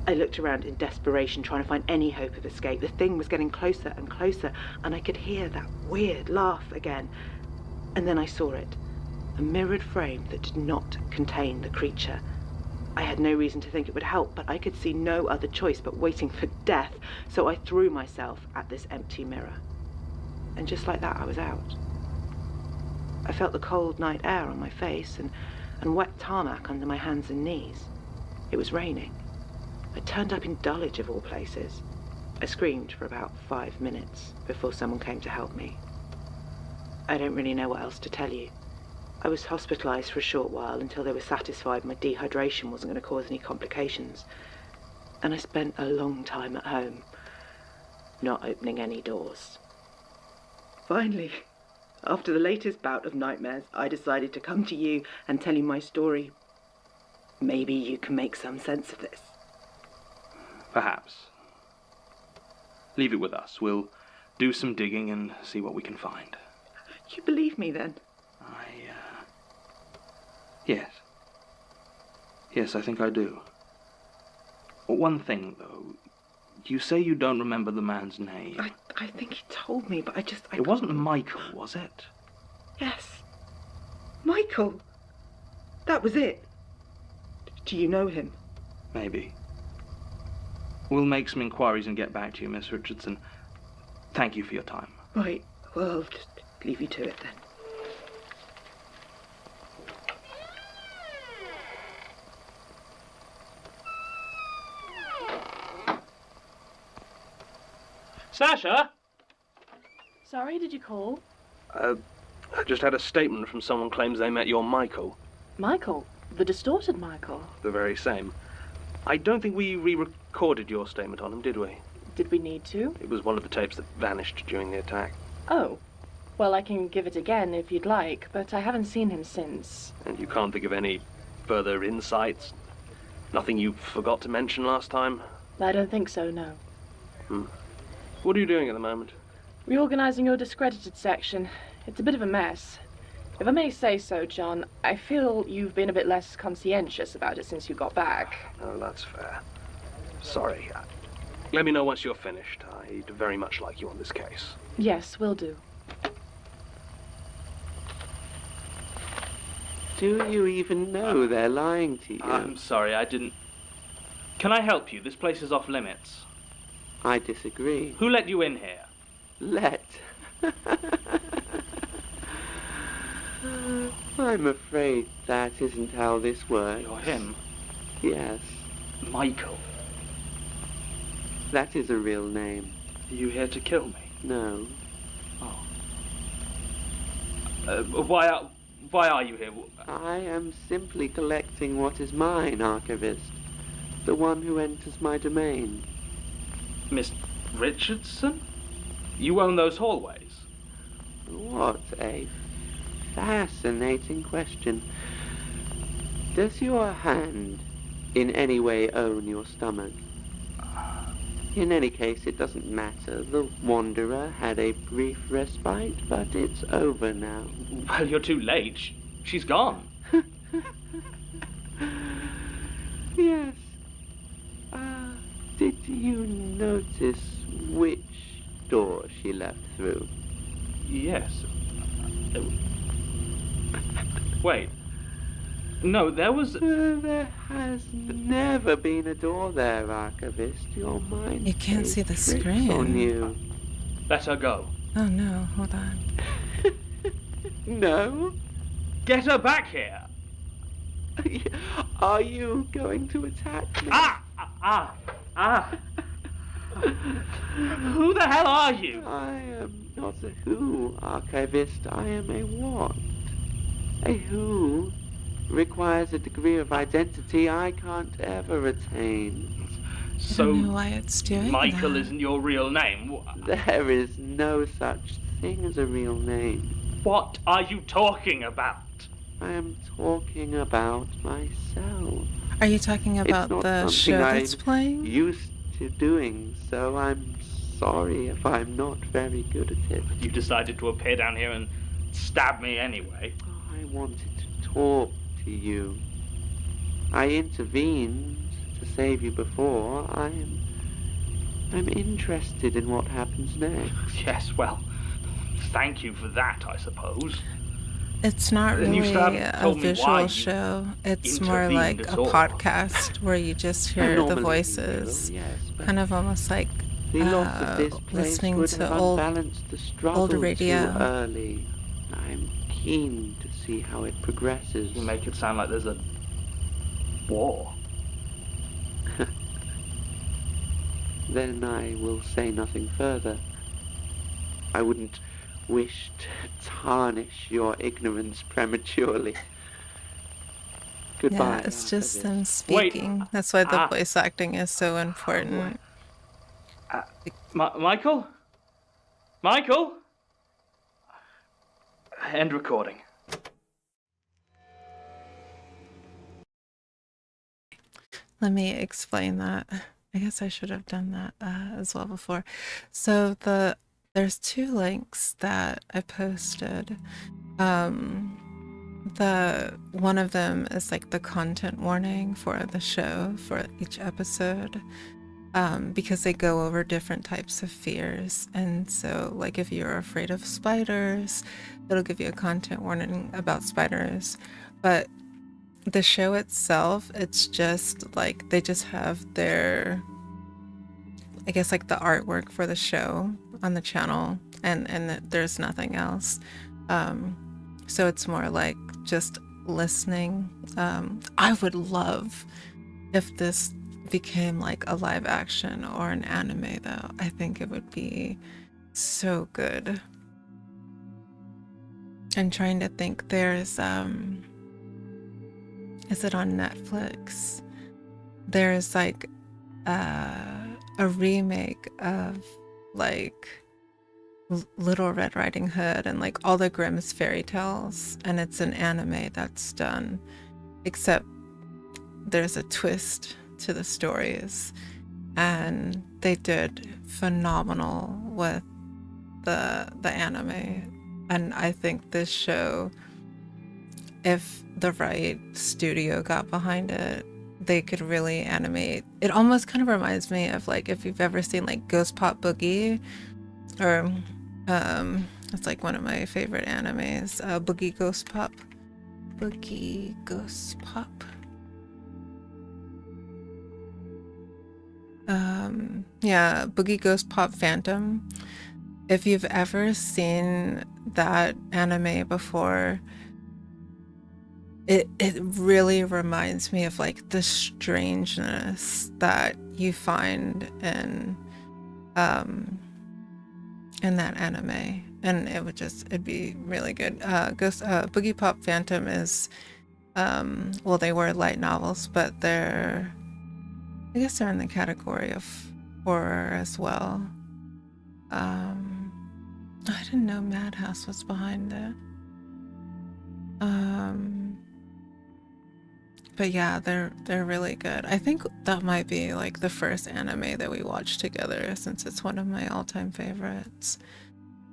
I looked around in desperation, trying to find any hope of escape. The thing was getting closer and closer, and I could hear that weird laugh again. And then I saw it, a mirrored frame that did not contain the creature. I had no reason to think it would help, but I could see no other choice but waiting for death, so I threw myself at this empty mirror. And just like that, I was out. I felt the cold night air on my face and wet tarmac under my hands and knees. It was raining. I turned up in Dulwich of all places. I screamed for about 5 minutes before someone came to help me. I don't really know what else to tell you. I was hospitalised for a short while until they were satisfied my dehydration wasn't going to cause any complications. And I spent a long time at home, not opening any doors. Finally, after the latest bout of nightmares, I decided to come to you and tell you my story. Maybe you can make some sense of this. Perhaps. Leave it with us. We'll do some digging and see what we can find. You believe me, then? Yes. Yes, I think I do. One thing, though. You say you don't remember the man's name. I think he told me, but It wasn't Michael, was it? Yes. Michael! That was it. Do you know him? Maybe. We'll make some inquiries and get back to you, Miss Richardson. Thank you for your time. Right. Well, I'll just leave you to it, then. Sasha? Sorry, did you call? I just had a statement from someone claims they met your Michael. Michael? The distorted Michael? The very same. I don't think we re-recorded your statement on him, did we? Did we need to? It was one of the tapes that vanished during the attack. Oh. Well, I can give it again if you'd like, but I haven't seen him since. And you can't think of any further insights? Nothing you forgot to mention last time? I don't think so, no. What are you doing at the moment? Reorganizing your discredited section. It's a bit of a mess. If I may say so, John, I feel you've been a bit less conscientious about it since you got back. Oh, that's fair. Sorry. Let me know once you're finished. I'd very much like you on this case. Yes, will do. Do you even know they're lying to you? I'm sorry, I didn't... Can I help you? This place is off limits. I disagree. Who let you in here? Let. I'm afraid that isn't how this works. You're him? Yes, Michael. that is a real name. Are you here to kill me? No. Why are you here? I am simply collecting what is mine, Archivist. The one who enters my domain. Miss Richardson? You own those hallways? What a fascinating question. Does your hand in any way own your stomach? In any case, it doesn't matter. The Wanderer had a brief respite, but it's over now. Well, you're too late. She's gone. Yes. Did you notice notice which door she left through? Yes. Wait. No, there was... There has never been a door there, Archivist. Your mind You can't plays see the tricks screen. on you. Let her go. Oh no, hold on. No? Get her back here! Are you going to attack me? Ah! Who the hell are you? I am not a who, Archivist. I am a what? A who requires a degree of identity I can't ever attain. I don't know why it's doing Michael that. isn't your real name. There is no such thing as a real name. What are you talking about? I am talking about myself. Are you talking about not the something show that's I'm playing? used to doing, so I'm sorry if I'm not very good at it. You decided to appear down here and stab me anyway. I wanted to talk to you. I intervened to save you before. I'm interested in what happens next. Yes, well, thank you for that, I suppose. It's not And you really still haven't a told me why visual you show. It's more like intervened a at all. podcast where you just hear the Normally voices. you will, yes, but Kind of almost like the loss of this place listening would to have old unbalanced the struggle radio. too early. I'm keen to see how it progresses. You make it sound like there's a war. Then I will say nothing further. I wouldn't wish to tarnish your ignorance prematurely. Goodbye. Yeah, it's just them Archivist. speaking. That's why the Ah. voice acting is so important. Michael? Michael? End recording. Let me explain that. I guess I should have done that as well before. So there's two links that I posted. The one of them is like the content warning for the show for each episode, because they go over different types of fears. And so, like, if you're afraid of spiders, it'll give you a content warning about spiders. But the show itself, it's just like they just have their, I guess, like the artwork for the show on the channel, and there's nothing else. So it's more like just listening. I would love if this became like a live action or an anime, though. I think it would be so good. I'm trying to think. There's is it on Netflix? There's like a remake of like Little Red Riding Hood and like all the Grimm's fairy tales, and it's an anime that's done, except there's a twist to the stories, and they did phenomenal with the anime. And I think this show, if the right studio got behind it, they could really animate. It almost kind of reminds me of like if you've ever seen like Ghost Pop Boogie, or it's like one of my favorite animes, Boogie Ghost Pop. Yeah, Boogie Ghost Pop Phantom. If you've ever seen that anime before, it really reminds me of like the strangeness that you find in that anime, and it'd be really good. Boogie Pop Phantom is well, they were light novels, but I guess they're in the category of horror as well. I didn't know Madhouse was behind it. But yeah, they're really good. I think that might be like the first anime that we watched together, since it's one of my all-time favorites.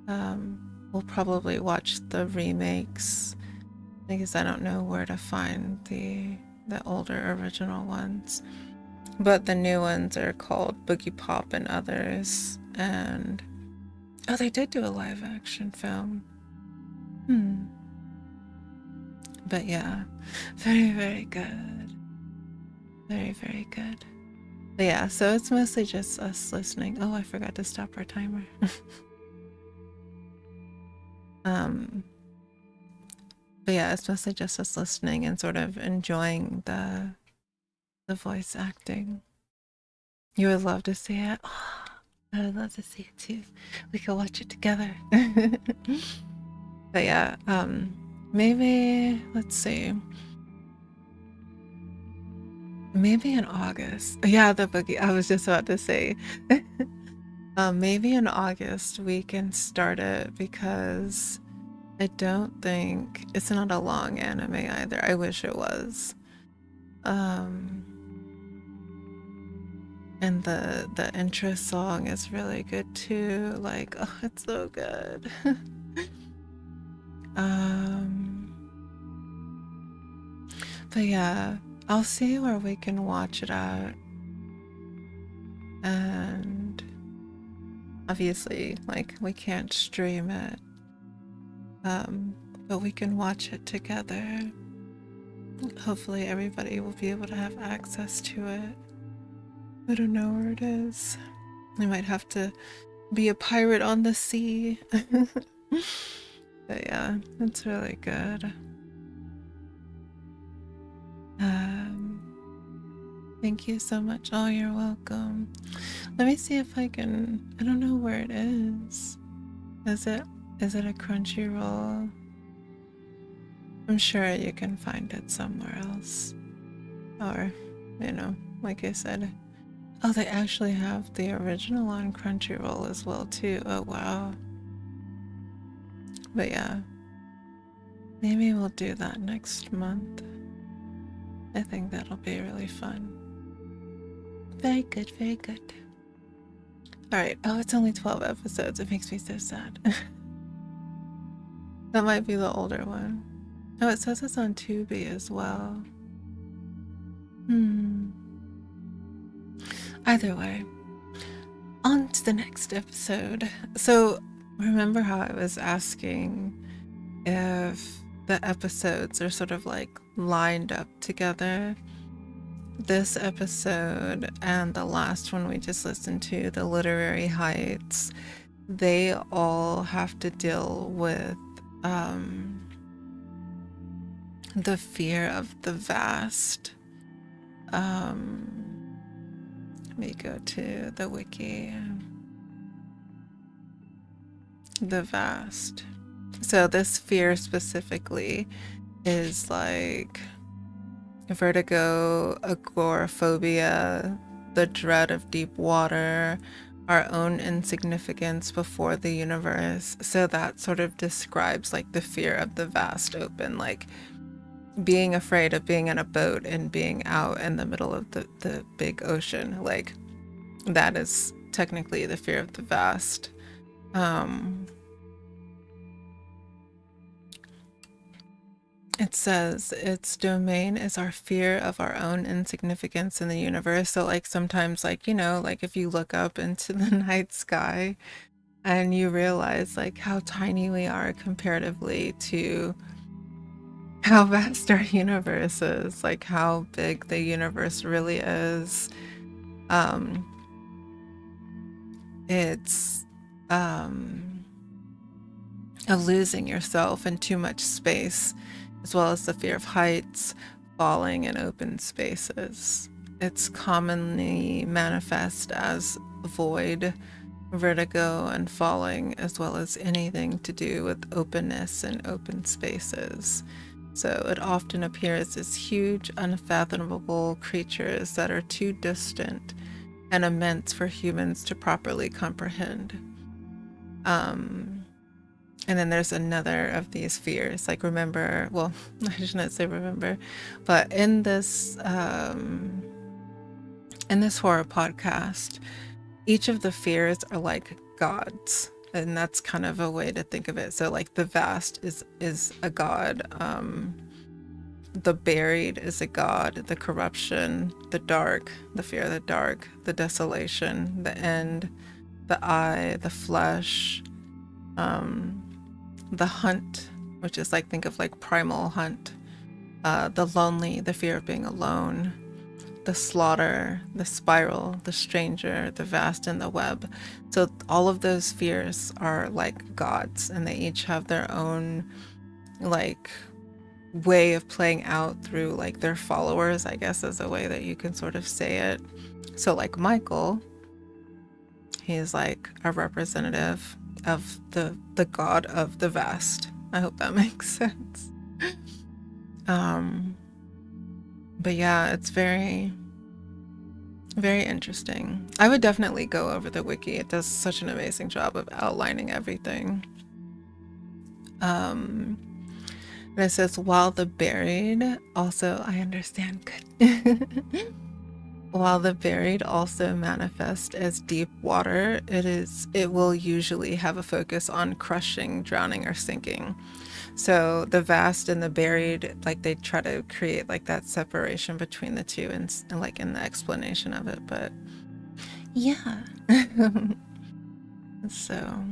We'll probably watch the remakes, because I don't know where to find the older original ones. But the new ones are called Boogiepop and others. And oh, they did do a live action film. But yeah, very, very good. Very, very good. But yeah, so it's mostly just us listening. Oh, I forgot to stop our timer. But yeah, it's mostly just us listening and sort of enjoying the voice acting. You would love to see it. Oh, I would love to see it too. We could watch it together. But yeah, maybe, let's see. Maybe in August. Yeah, the boogie. I was just about to say. Maybe in August we can start it, because I don't think it's not a long anime either. I wish it was. And the intro song is really good too. Like, oh, it's so good. But yeah, I'll see where we can watch it at. And obviously, like, we can't stream it. But we can watch it together. Hopefully everybody will be able to have access to it. I don't know where it is. I might have to be a pirate on the sea. But yeah, it's really good. Thank you so much. Oh, you're welcome. Let me see if I can. I don't know where it is. Is it a Crunchyroll? I'm sure you can find it somewhere else. Or, you know, like I said. Oh, they actually have the original on Crunchyroll as well too. Oh wow. But yeah, maybe we'll do that next month. I think that'll be really fun. Very good, very good. Alright, oh, it's only 12 episodes. It makes me so sad. That might be the older one. Oh, it says it's on Tubi as well. Either way, on to the next episode. So, remember how I was asking if the episodes are sort of like lined up together? This episode and the last one we just listened to, The Literary Heights, they all have to deal with the fear of the vast. Let me go to the wiki. The vast. So this fear specifically is like vertigo, agoraphobia, the dread of deep water, our own insignificance before the universe. So that sort of describes like the fear of the vast open, like being afraid of being in a boat and being out in the middle of the big ocean. Like that is technically the fear of the vast. It says its domain is our fear of our own insignificance in the universe. So like sometimes, like, you know, like if you look up into the night sky and you realize like how tiny we are comparatively to how vast our universe is, like how big the universe really is. It's of losing yourself in too much space, as well as the fear of heights, falling in open spaces. It's commonly manifest as void, vertigo, and falling, as well as anything to do with openness and open spaces. So it often appears as huge, unfathomable creatures that are too distant and immense for humans to properly comprehend. And then there's another of these fears, like remember, well, I shouldn't say remember, but in this horror podcast, each of the fears are like gods, and that's kind of a way to think of it. So like the vast is a god. the buried is a god, the corruption, the dark, the fear of the dark, the desolation, the end, the eye, the flesh, the hunt, which is like, think of like primal hunt, the lonely, the fear of being alone, the slaughter, the spiral, the stranger, the vast, and the web. So all of those fears are like gods, and they each have their own like way of playing out through like their followers, I guess, is a way that you can sort of say it. So like Michael, he's like a representative of the god of the vast. I hope that makes sense. But yeah, it's very, very interesting. I would definitely go over the wiki. It does such an amazing job of outlining everything. And it says, while the buried also, I understand, good. While the buried also manifest as deep water, it will usually have a focus on crushing, drowning, or sinking. So the vast and the buried, like they try to create like that separation between the two, and like in the explanation of it. But yeah, so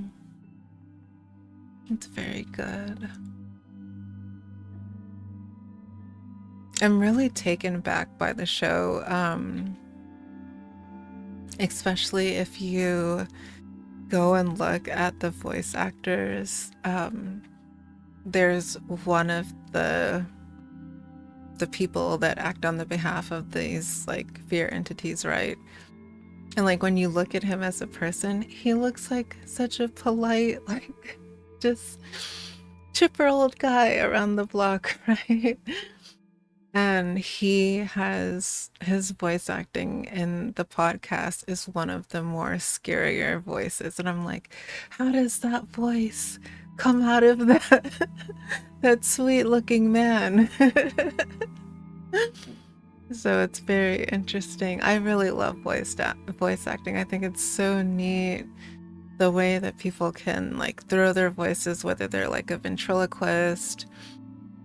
it's very good. I'm really taken back by the show, especially if you go and look at the voice actors. There's one of the people that act on the behalf of these like fear entities, right? And like when you look at him as a person, he looks like such a polite, like just chipper old guy around the block, right? And he has his voice acting in the podcast is one of the more scarier voices. And I'm like, how does that voice come out of that sweet looking man? So it's very interesting. I really love voice acting. I think it's so neat the way that people can like throw their voices, whether they're like a ventriloquist,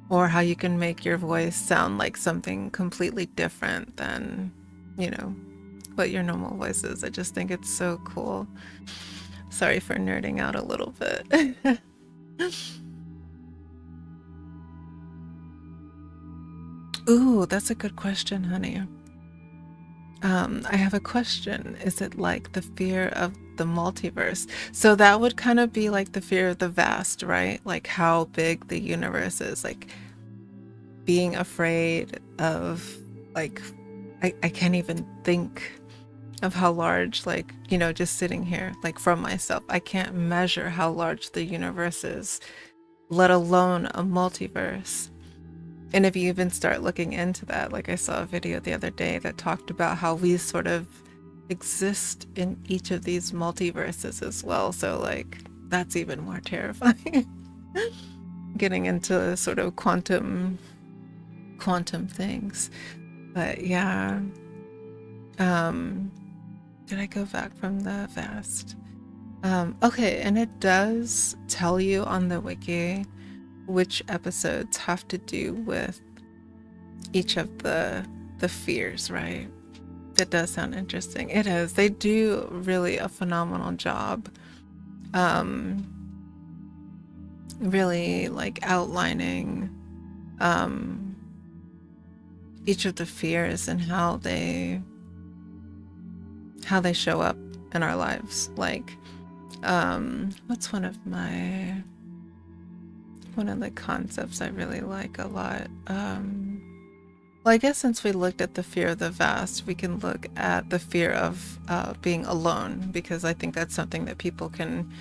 or how you can make your voice sound like something completely different than, you know, what your normal voice is. I just think it's so cool. Sorry for nerding out a little bit. Ooh, that's a good question, honey. I have a question. Is it like the fear of the multiverse? So that would kind of be like the fear of the vast, right? Like how big the universe is, like being afraid of like, I can't even think of how large, like, you know, just sitting here, like from myself, I can't measure how large the universe is, let alone a multiverse. And if you even start looking into that, like I saw a video the other day that talked about how we sort of exist in each of these multiverses as well. So like, that's even more terrifying. Getting into sort of quantum things. But yeah. Did I go back from the vast? Okay, and it does tell you on the wiki which episodes have to do with each of the fears, right? That does sound interesting. It is. They do really a phenomenal job really like outlining each of the fears and how they show up in our lives. Like what's one of the concepts I really like a lot? Well, I guess since we looked at the fear of the vast, we can look at the fear of being alone, because I think that's something that people can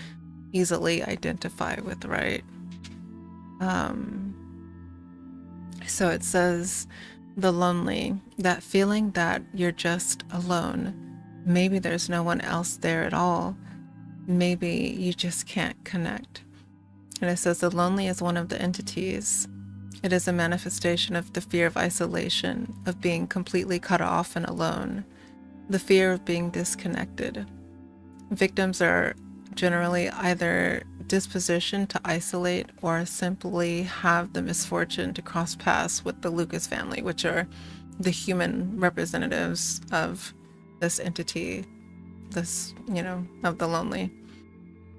easily identify with, right? So it says, the lonely, that feeling that you're just alone. Maybe there's no one else there at all. Maybe you just can't connect. And it says the lonely is one of the entities. It is a manifestation of the fear of isolation, of being completely cut off and alone, the fear of being disconnected. Victims are generally either disposition to isolate or simply have the misfortune to cross paths with the Lucas family, which are the human representatives of this entity, this, of the lonely.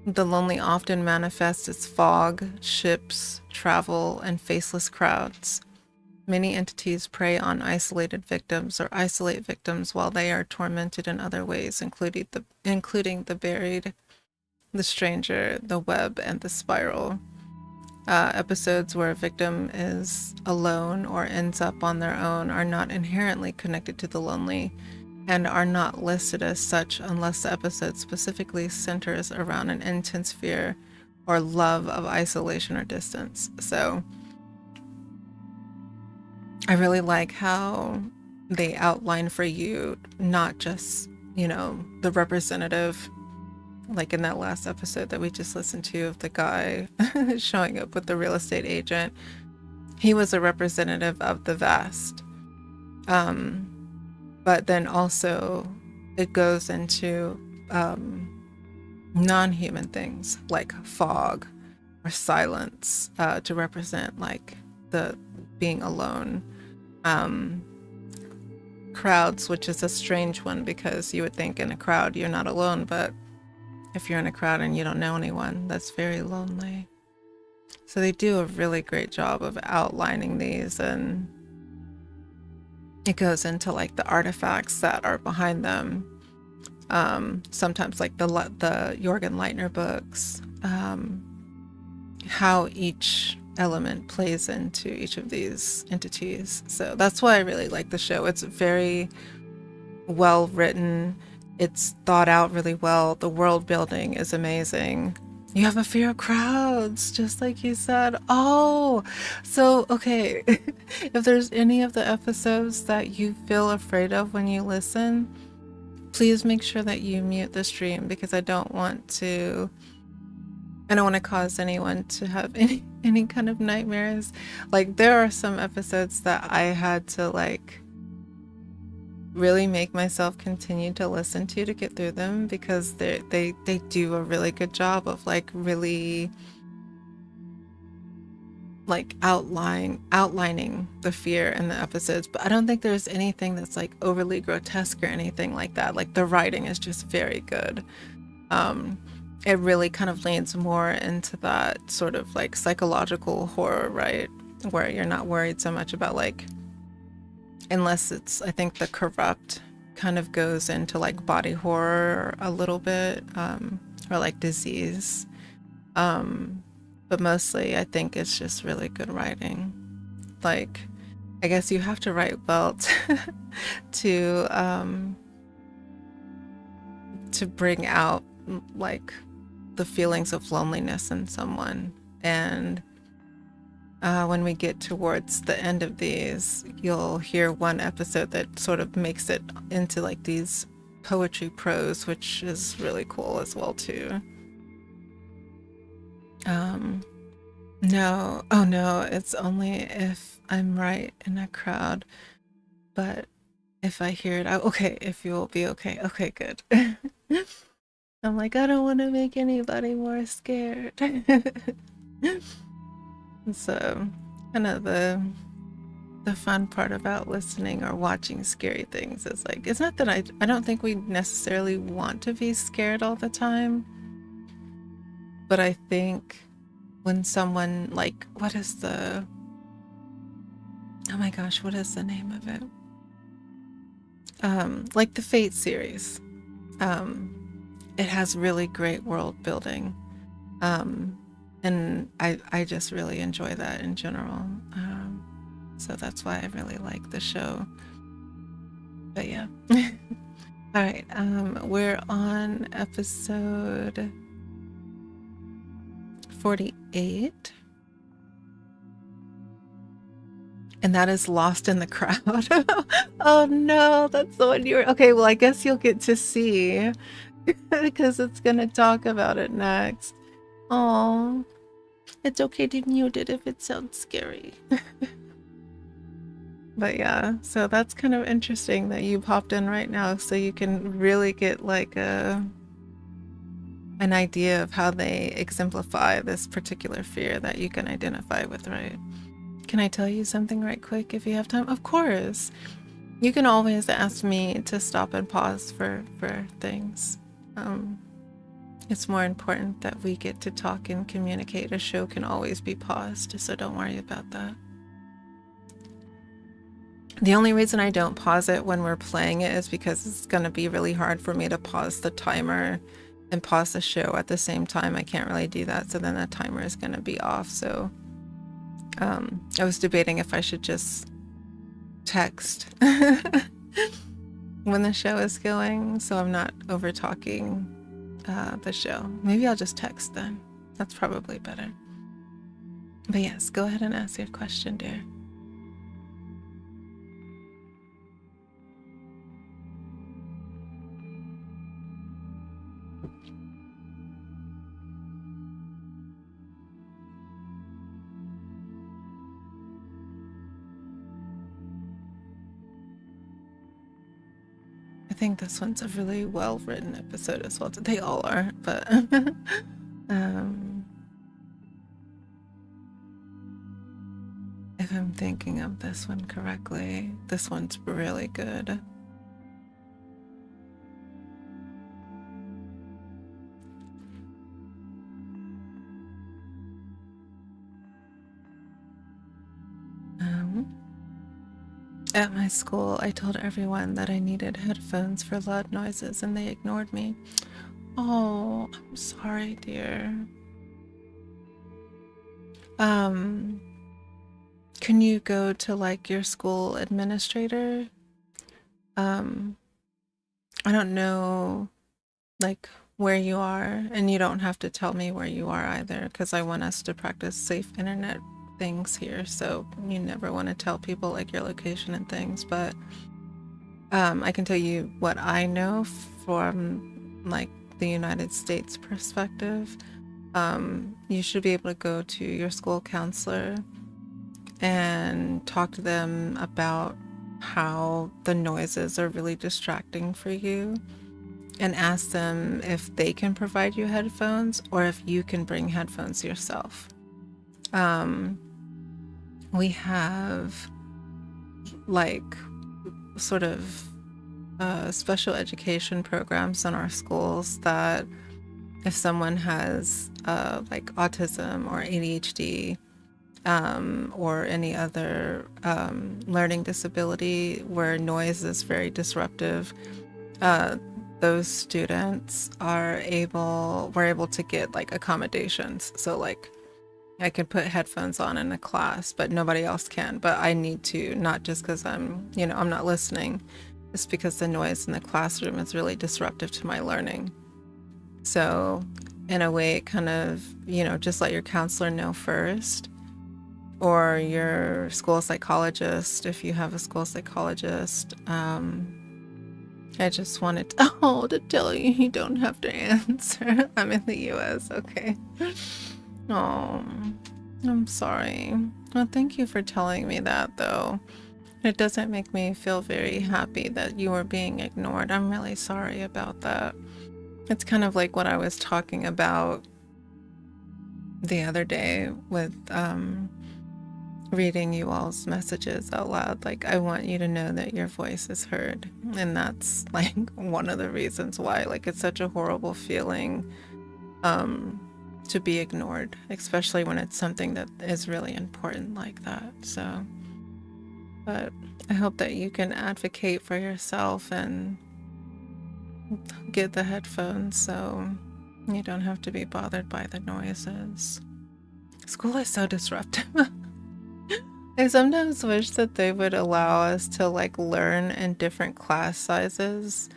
The lonely often manifests as fog, ships, travel, and faceless crowds. Many entities prey on isolated victims or isolate victims while they are tormented in other ways, including the buried, the stranger, the web, and the spiral. Episodes where a victim is alone or ends up on their own are not inherently connected to the lonely and are not listed as such unless the episode specifically centers around an intense fear or love of isolation or distance. So I really like how they outline for you not just, the representative, like in that last episode that we just listened to of the guy showing up with the real estate agent. He was a representative of the vast. But then also it goes into non-human things like fog or silence to represent like the being alone. Crowds, which is a strange one because you would think in a crowd you're not alone, but if you're in a crowd and you don't know anyone, that's very lonely. So they do a really great job of outlining these, and it goes into like the artifacts that are behind them. Sometimes like the Jorgen Leitner books, how each element plays into each of these entities. So that's why I really like the show. It's very well written. It's thought out really well. The world building is amazing. You have a fear of crowds, just like you said. Oh, so, okay. If there's any of the episodes that you feel afraid of when you listen, please make sure that you mute the stream, because I don't want to cause anyone to have any kind of nightmares. Like, there are some episodes that I had to, like, really make myself continue to listen to get through them, because they do a really good job of like really like outlining the fear in the episodes. But I don't think there's anything that's like overly grotesque or anything like that. Like, the writing is just very good. It really kind of leans more into that sort of like psychological horror, right, where you're not worried so much about like, unless it's, I think the corrupt kind of goes into like body horror a little bit, or like disease. But mostly I think it's just really good writing. Like, I guess you have to write well to bring out like the feelings of loneliness in someone. And when we get towards the end of these, you'll hear one episode that sort of makes it into like these poetry prose, which is really cool as well too. No, it's only if I'm right in a crowd, but if I hear it, okay, if you'll be okay. Okay, good. I'm like, I don't want to make anybody more scared. So, kind of the fun part about listening or watching scary things is like, it's not that I don't think we necessarily want to be scared all the time, but I think when someone like, what is the name of it? Like the Fate series. It has really great world building. And I just really enjoy that in general. So that's why I really like the show. But yeah. All right. We're on episode 48. And that is Lost in the Crowd. Oh no, that's the one you're... Okay, well, I guess you'll get to see because it's going to talk about it next. Oh, it's okay to mute it if it sounds scary. But yeah, so that's kind of interesting that you popped in right now, so you can really get like an an idea of how they exemplify this particular fear that you can identify with, right? Can I tell you something right quick if you have time? Of course. You can always ask me to stop and pause for things. It's more important that we get to talk and communicate. A show can always be paused, so don't worry about that. The only reason I don't pause it when we're playing it is because it's going to be really hard for me to pause the timer and pause the show at the same time. I can't really do that, so then the timer is going to be off. So I was debating if I should just text when the show is going, so I'm not over talking the show. Maybe I'll just text then. That's probably better. But yes, go ahead and ask your question, dear. I think this one's a really well-written episode as well. They all are, but if I'm thinking of this one correctly, this one's really good. At my school, I told everyone that I needed headphones for loud noises and they ignored me. Oh, I'm sorry, dear. Can you go to like your school administrator? I don't know like where you are, and you don't have to tell me where you are either, because I want us to practice safe internet things here, so you never want to tell people like your location and things, but I can tell you what I know from like the United States perspective. You should be able to go to your school counselor and talk to them about how the noises are really distracting for you, and ask them if they can provide you headphones or if you can bring headphones yourself. We have like sort of special education programs in our schools that if someone has like autism or ADHD or any other learning disability where noise is very disruptive, those students we're able to get like accommodations. So like I can put headphones on in a class, but nobody else can. But I need to, not just because I'm not listening. It's because the noise in the classroom is really disruptive to my learning. So in a way, it kind of, just let your counselor know first, or your school psychologist, if you have a school psychologist. I just wanted to tell you, you don't have to answer. I'm in the US, okay. Oh, I'm sorry. Well, thank you for telling me that, though. It doesn't make me feel very happy that you were being ignored. I'm really sorry about that. It's kind of like what I was talking about the other day with reading you all's messages out loud. Like, I want you to know that your voice is heard. And that's like one of the reasons why, like, it's such a horrible feeling to be ignored, especially when it's something that is really important like that. So, but I hope that you can advocate for yourself and get the headphones so you don't have to be bothered by the noises. School is so disruptive. I sometimes wish that they would allow us to like learn in different class sizes,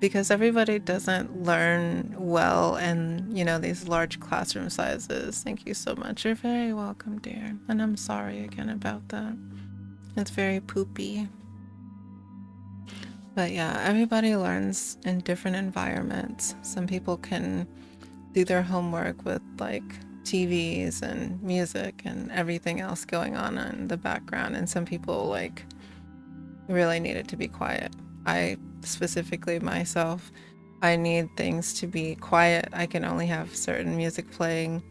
because everybody doesn't learn well in, these large classroom sizes. Thank you so much. You're very welcome, dear. And I'm sorry again about that. It's very poopy. But yeah, everybody learns in different environments. Some people can do their homework with like TVs and music and everything else going on in the background, and some people really need it to be quiet. I specifically myself, I need things to be quiet. I can only have certain music playing.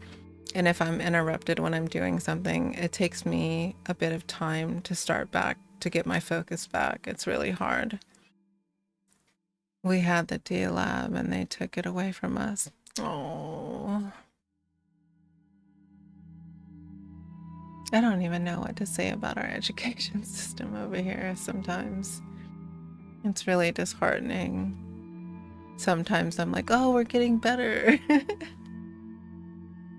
And if I'm interrupted when I'm doing something, it takes me a bit of time to start back, to get my focus back. It's really hard. We had the D lab and they took it away from us. Oh. I don't even know what to say about our education system over here sometimes. It's really disheartening. Sometimes I'm like, oh, we're getting better.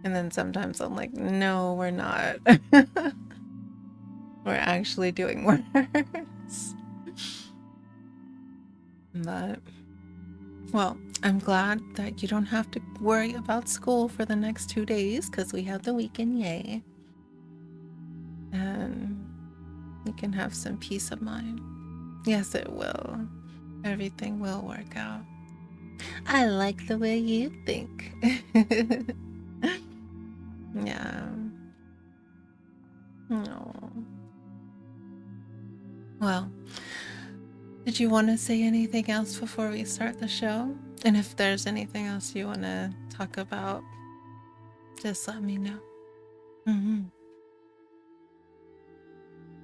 And then sometimes I'm like, no, we're not. We're actually doing worse. But, well, I'm glad that you don't have to worry about school for the next 2 days because we have the weekend, yay. And you can have some peace of mind. Yes, it will. Everything will work out. I like the way you think. Yeah. Oh. Well, did you want to say anything else before we start the show? And if there's anything else you want to talk about, just let me know.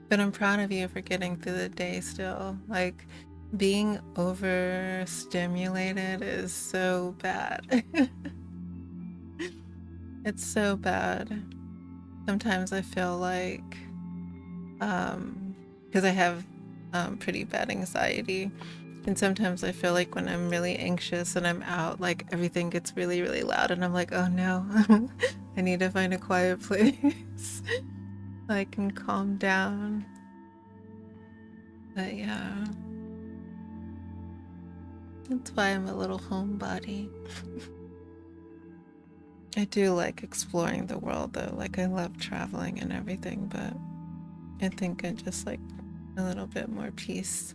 But I'm proud of you for getting through the day still. Like, being overstimulated is so bad. It's so bad. Sometimes I feel like, because I have pretty bad anxiety, and sometimes I feel like when I'm really anxious and I'm out, like everything gets really, really loud, and I'm like, oh no, I need to find a quiet place so I can calm down. But yeah, that's why I'm a little homebody. I do like exploring the world though, like I love traveling and everything, but I think I just like a little bit more peace.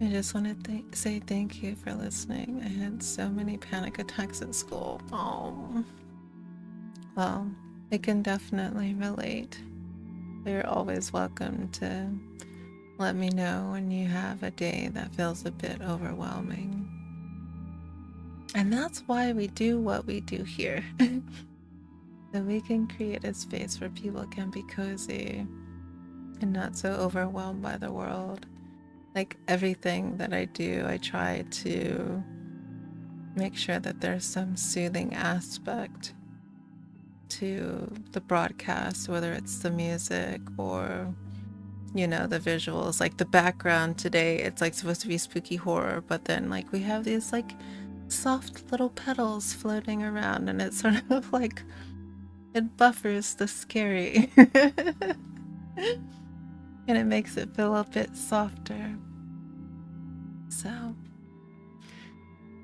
I just want to say thank you for listening. I had so many panic attacks at school. Oh, well, I can definitely relate. You're always welcome to let me know when you have a day that feels a bit overwhelming. And that's why we do what we do here. So we can create a space where people can be cozy and not so overwhelmed by the world. Like everything that I do, I try to make sure that there's some soothing aspect to the broadcast, whether it's the music or, you know, the visuals. Like the background today, it's like supposed to be spooky horror, but then like we have these like soft little petals floating around, and it's sort of like it buffers the scary. And it makes it feel a bit softer. So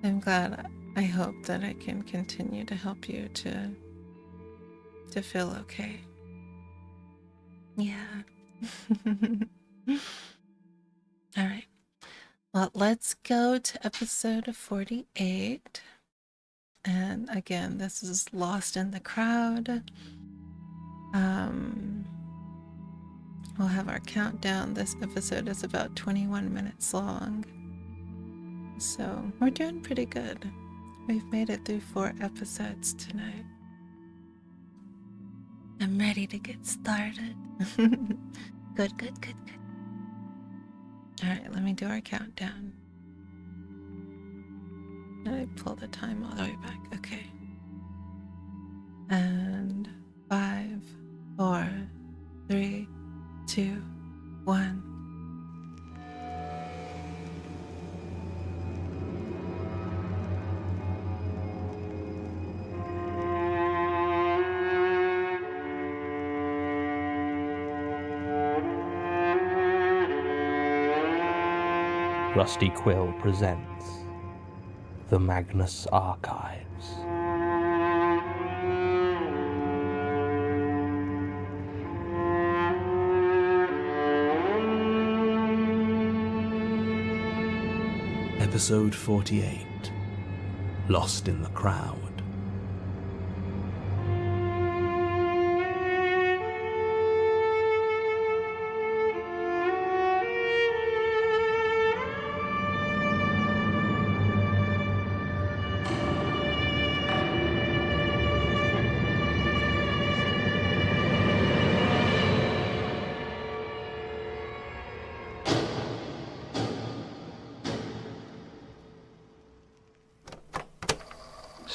I'm glad. I hope that I can continue to help you to feel okay. Yeah. All right. Well, let's go to episode 48. And again, this is Lost in the Crowd. We'll have our countdown. This episode is about 21 minutes long. So we're doing pretty good. We've made it through 4 episodes tonight. I'm ready to get started. Good. All right, let me do our countdown. And I pull the time all the way back. Okay. And 5, 4, 3, 2, 1. Rusty Quill presents the Magnus Archives. Episode 48, Lost in the Crowd.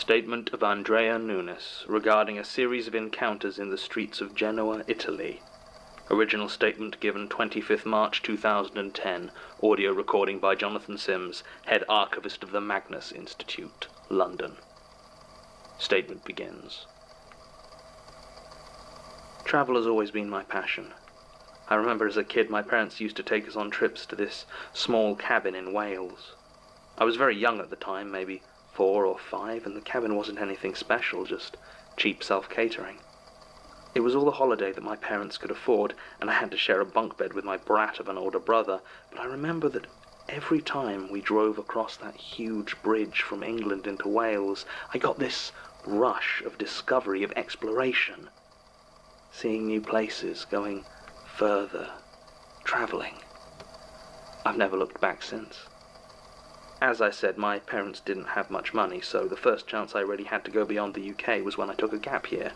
Statement of Andrea Nunes regarding a series of encounters in the streets of Genoa, Italy. Original statement given 25th March 2010. Audio recording by Jonathan Sims, Head Archivist of the Magnus Institute, London. Statement begins. Travel has always been my passion. I remember as a kid my parents used to take us on trips to this small cabin in Wales. I was very young at the time, maybe 4 or 5, and the cabin wasn't anything special, just cheap self-catering. It was all the holiday that my parents could afford, and I had to share a bunk bed with my brat of an older brother, but I remember that every time we drove across that huge bridge from England into Wales, I got this rush of discovery, of exploration. Seeing new places, going further, travelling. I've never looked back since. As I said, my parents didn't have much money, so the first chance I really had to go beyond the UK was when I took a gap year.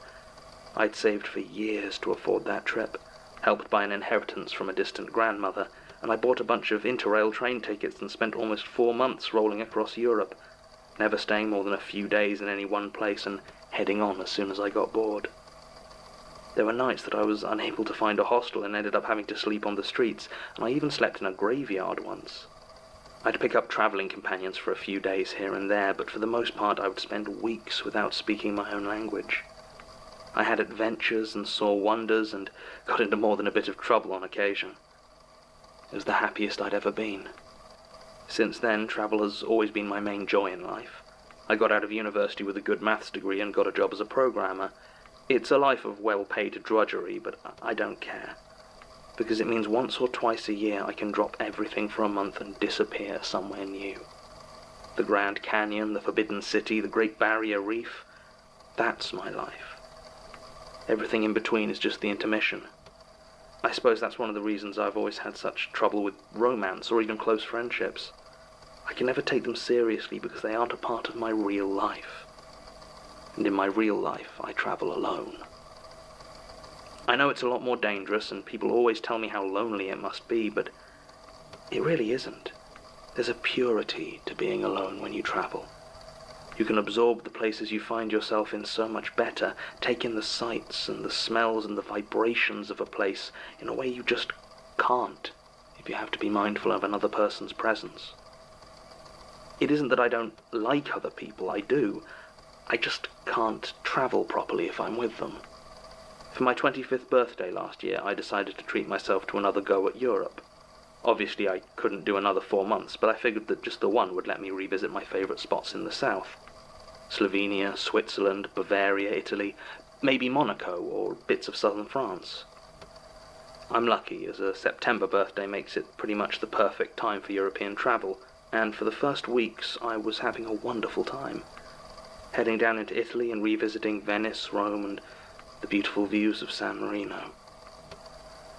I'd saved for years to afford that trip, helped by an inheritance from a distant grandmother, and I bought a bunch of Interrail train tickets and spent almost 4 months rolling across Europe, never staying more than a few days in any one place and heading on as soon as I got bored. There were nights that I was unable to find a hostel and ended up having to sleep on the streets, and I even slept in a graveyard once. I'd pick up travelling companions for a few days here and there, but for the most part I would spend weeks without speaking my own language. I had adventures and saw wonders and got into more than a bit of trouble on occasion. It was the happiest I'd ever been. Since then, travel has always been my main joy in life. I got out of university with a good maths degree and got a job as a programmer. It's a life of well-paid drudgery, but I don't care. Because it means once or twice a year I can drop everything for a month and disappear somewhere new. The Grand Canyon, the Forbidden City, the Great Barrier Reef. That's my life. Everything in between is just the intermission. I suppose that's one of the reasons I've always had such trouble with romance or even close friendships. I can never take them seriously because they aren't a part of my real life. And in my real life, I travel alone. I know it's a lot more dangerous, and people always tell me how lonely it must be, but it really isn't. There's a purity to being alone when you travel. You can absorb the places you find yourself in so much better, take in the sights and the smells and the vibrations of a place in a way you just can't if you have to be mindful of another person's presence. It isn't that I don't like other people, I do. I just can't travel properly if I'm with them. For my 25th birthday last year, I decided to treat myself to another go at Europe. Obviously, I couldn't do another 4 months, but I figured that just the one would let me revisit my favourite spots in the south. Slovenia, Switzerland, Bavaria, Italy, maybe Monaco, or bits of southern France. I'm lucky, as a September birthday makes it pretty much the perfect time for European travel, and for the first weeks I was having a wonderful time. Heading down into Italy and revisiting Venice, Rome, and the beautiful views of San Marino.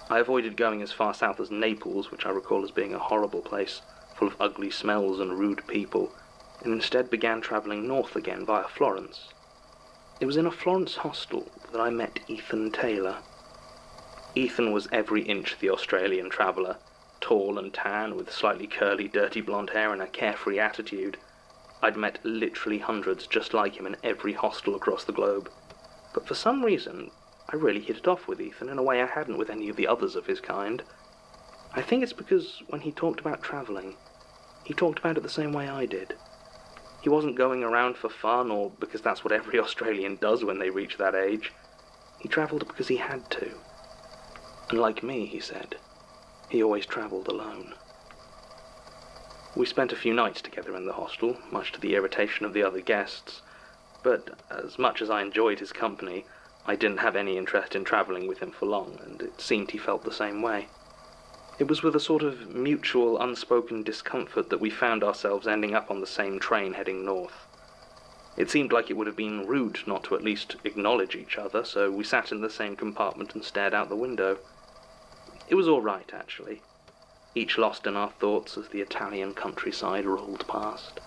I avoided going as far south as Naples, which I recall as being a horrible place, full of ugly smells and rude people, and instead began travelling north again via Florence. It was in a Florence hostel that I met Ethan Taylor. Ethan was every inch the Australian traveller, tall and tan, with slightly curly, dirty blonde hair and a carefree attitude. I'd met literally hundreds just like him in every hostel across the globe. But for some reason, I really hit it off with Ethan in a way I hadn't with any of the others of his kind. I think it's because when he talked about travelling, he talked about it the same way I did. He wasn't going around for fun or because that's what every Australian does when they reach that age. He travelled because he had to. And like me, he said, he always travelled alone. We spent a few nights together in the hostel, much to the irritation of the other guests, but as much as I enjoyed his company, I didn't have any interest in travelling with him for long, and it seemed he felt the same way. It was with a sort of mutual, unspoken discomfort that we found ourselves ending up on the same train heading north. It seemed like it would have been rude not to at least acknowledge each other, so we sat in the same compartment and stared out the window. It was all right, actually. Each lost in our thoughts as the Italian countryside rolled past.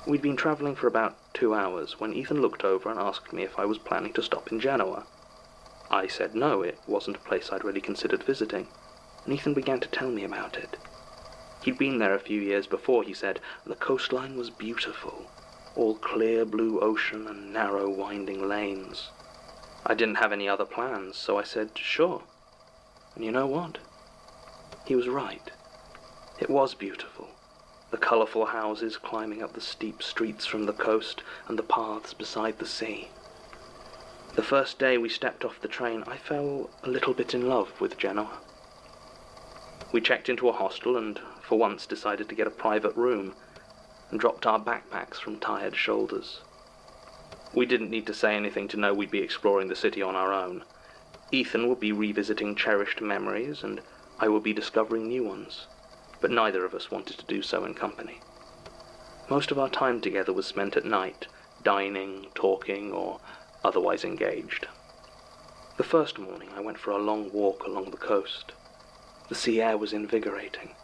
We'd been travelling for about 2 hours when Ethan looked over and asked me if I was planning to stop in Genoa. I said no, it wasn't a place I'd really considered visiting, and Ethan began to tell me about it. He'd been there a few years before, he said, and the coastline was beautiful. all clear blue ocean and narrow winding lanes. I didn't have any other plans, so I said, sure. And you know what? He was right. It was beautiful. The colourful houses climbing up the steep streets from the coast and the paths beside the sea. The first day we stepped off the train, I fell a little bit in love with Genoa. We checked into a hostel and, for once, decided to get a private room and dropped our backpacks from tired shoulders. We didn't need to say anything to know we'd be exploring the city on our own. Ethan would be revisiting cherished memories and I would be discovering new ones, but neither of us wanted to do so in company. Most of our time together was spent at night, dining, talking, or otherwise engaged. The first morning I went for a long walk along the coast. The sea air was invigorating,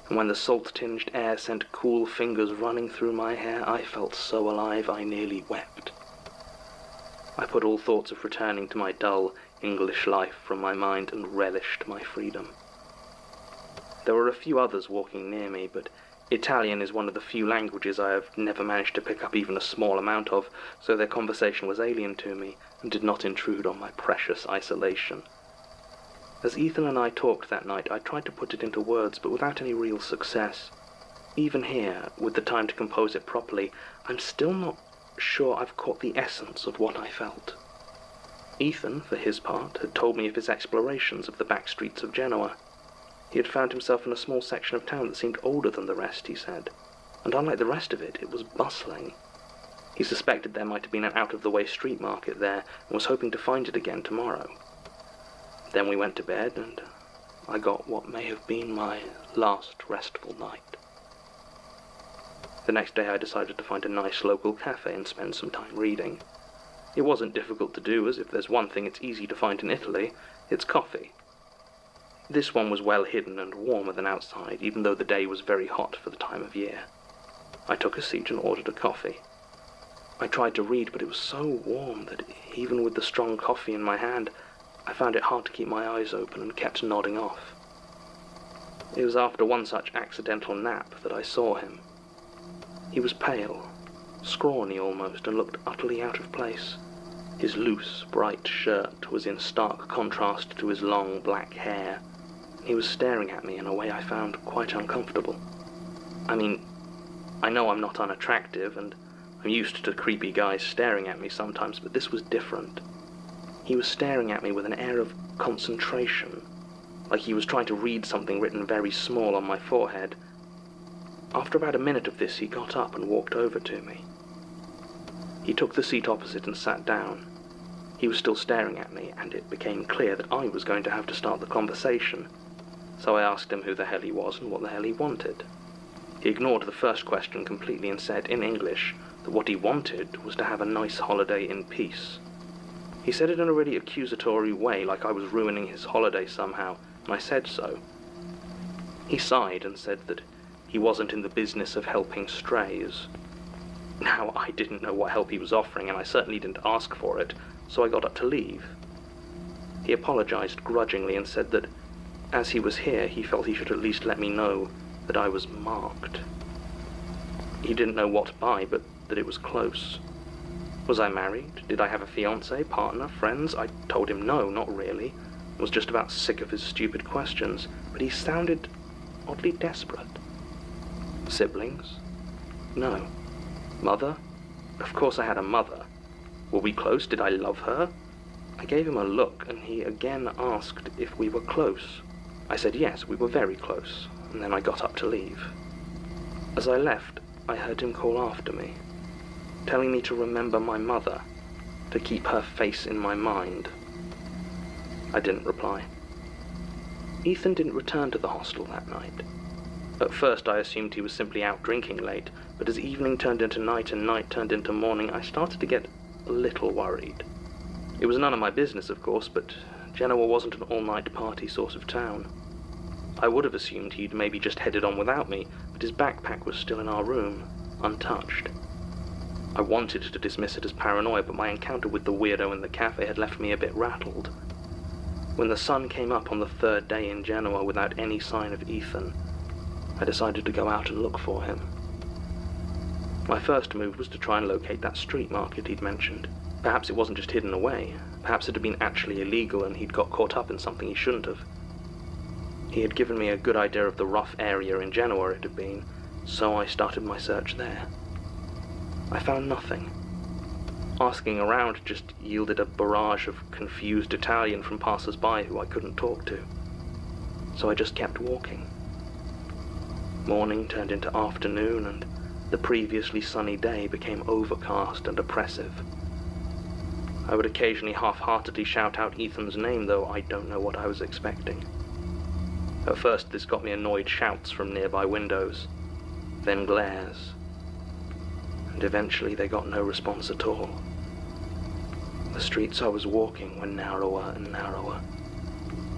and when the salt-tinged air sent cool fingers running through my hair, I felt so alive I nearly wept. I put all thoughts of returning to my dull English life from my mind and relished my freedom. There were a few others walking near me, but Italian is one of the few languages I have never managed to pick up even a small amount of, so their conversation was alien to me and did not intrude on my precious isolation. As Ethan and I talked that night, I tried to put it into words, but without any real success. Even here, with the time to compose it properly, I'm still not sure I've caught the essence of what I felt. Ethan, for his part, had told me of his explorations of the back streets of Genoa. He had found himself in a small section of town that seemed older than the rest, he said, and unlike the rest of it was bustling. He suspected there might have been an out-of-the-way street market there, and was hoping to find it again tomorrow. Then we went to bed, and I got what may have been my last restful night. The next day I decided to find a nice local cafe and spend some time reading. It wasn't difficult to do, as if there's one thing it's easy to find in Italy, it's coffee. This one was well hidden and warmer than outside, even though the day was very hot for the time of year. I took a seat and ordered a coffee. I tried to read, but it was so warm that even with the strong coffee in my hand, I found it hard to keep my eyes open and kept nodding off. It was after one such accidental nap that I saw him. He was pale, scrawny almost, and looked utterly out of place. His loose, bright shirt was in stark contrast to his long, black hair. He was staring at me in a way I found quite uncomfortable. I mean, I know I'm not unattractive, and I'm used to creepy guys staring at me sometimes, but this was different. He was staring at me with an air of concentration, like he was trying to read something written very small on my forehead. After about a minute of this, he got up and walked over to me. He took the seat opposite and sat down. He was still staring at me, and it became clear that I was going to have to start the conversation. So I asked him who the hell he was and what the hell he wanted. He ignored the first question completely and said, in English, that what he wanted was to have a nice holiday in peace. He said it in a really accusatory way, like I was ruining his holiday somehow, and I said so. He sighed and said that he wasn't in the business of helping strays. Now, I didn't know what help he was offering, and I certainly didn't ask for it, so I got up to leave. He apologized grudgingly and said that, as he was here, he felt he should at least let me know that I was marked. He didn't know what by, but that it was close. Was I married? Did I have a fiancé, partner, friends? I told him no, not really. I was just about sick of his stupid questions, but he sounded oddly desperate. Siblings? No. Mother? Of course I had a mother. Were we close? Did I love her? I gave him a look, and he again asked if we were close. I said yes, we were very close, and then I got up to leave. As I left, I heard him call after me, telling me to remember my mother, to keep her face in my mind. I didn't reply. Ethan didn't return to the hostel that night. At first I assumed he was simply out drinking late, but as evening turned into night and night turned into morning, I started to get a little worried. It was none of my business, of course, but Genoa wasn't an all-night party sort of town. I would have assumed he'd maybe just headed on without me, but his backpack was still in our room, untouched. I wanted to dismiss it as paranoia, but my encounter with the weirdo in the cafe had left me a bit rattled. When the sun came up on the third day in Genoa without any sign of Ethan, I decided to go out and look for him. My first move was to try and locate that street market he'd mentioned. Perhaps it wasn't just hidden away. Perhaps it had been actually illegal and he'd got caught up in something he shouldn't have. He had given me a good idea of the rough area in Genoa it had been, so I started my search there. I found nothing. Asking around just yielded a barrage of confused Italian from passers-by who I couldn't talk to. So I just kept walking. Morning turned into afternoon, and the previously sunny day became overcast and oppressive. I would occasionally half-heartedly shout out Ethan's name, though I don't know what I was expecting. At first this got me annoyed shouts from nearby windows, then glares, and eventually they got no response at all. The streets I was walking were narrower and narrower,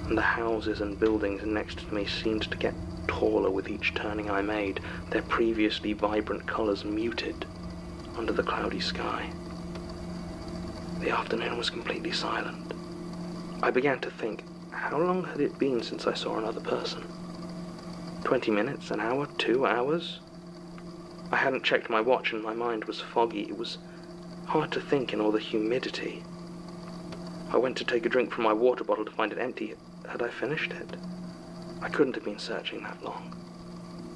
and the houses and buildings next to me seemed to get taller with each turning I made, their previously vibrant colours muted under the cloudy sky. The afternoon was completely silent. I began to think, how long had it been since I saw another person? 20 minutes, an hour, 2 hours? I hadn't checked my watch and my mind was foggy. It was hard to think in all the humidity. I went to take a drink from my water bottle to find it empty. Had I finished it? I couldn't have been searching that long.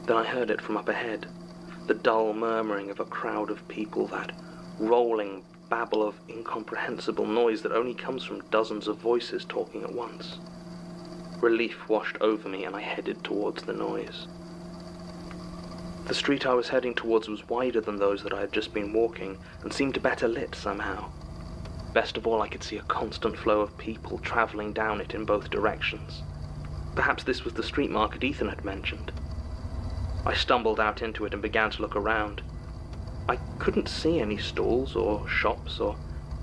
Then I heard it from up ahead, the dull murmuring of a crowd of people, that rolling babble of incomprehensible noise that only comes from dozens of voices talking at once. Relief washed over me and I headed towards the noise. The street I was heading towards was wider than those that I had just been walking and seemed better lit somehow. Best of all, I could see a constant flow of people travelling down it in both directions. Perhaps this was the street market Ethan had mentioned. I stumbled out into it and began to look around. I couldn't see any stalls or shops or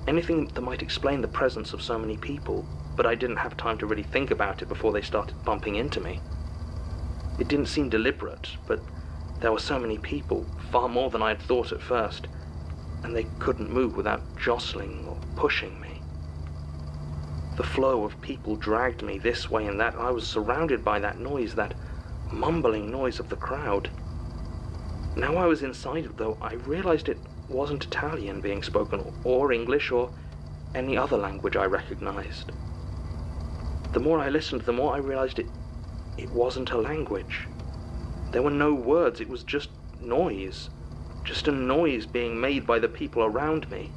anything that might explain the presence of so many people, but I didn't have time to really think about it before they started bumping into me. It didn't seem deliberate, but there were so many people, far more than I had thought at first, and they couldn't move without jostling or pushing me. The flow of people dragged me this way and that. I was surrounded by that noise, that mumbling noise of the crowd. Now I was inside it, though, I realized it wasn't Italian being spoken, or English, or any other language I recognized. The more I listened, the more I realized it wasn't a language. There were no words, it was just noise. Just a noise being made by the people around me.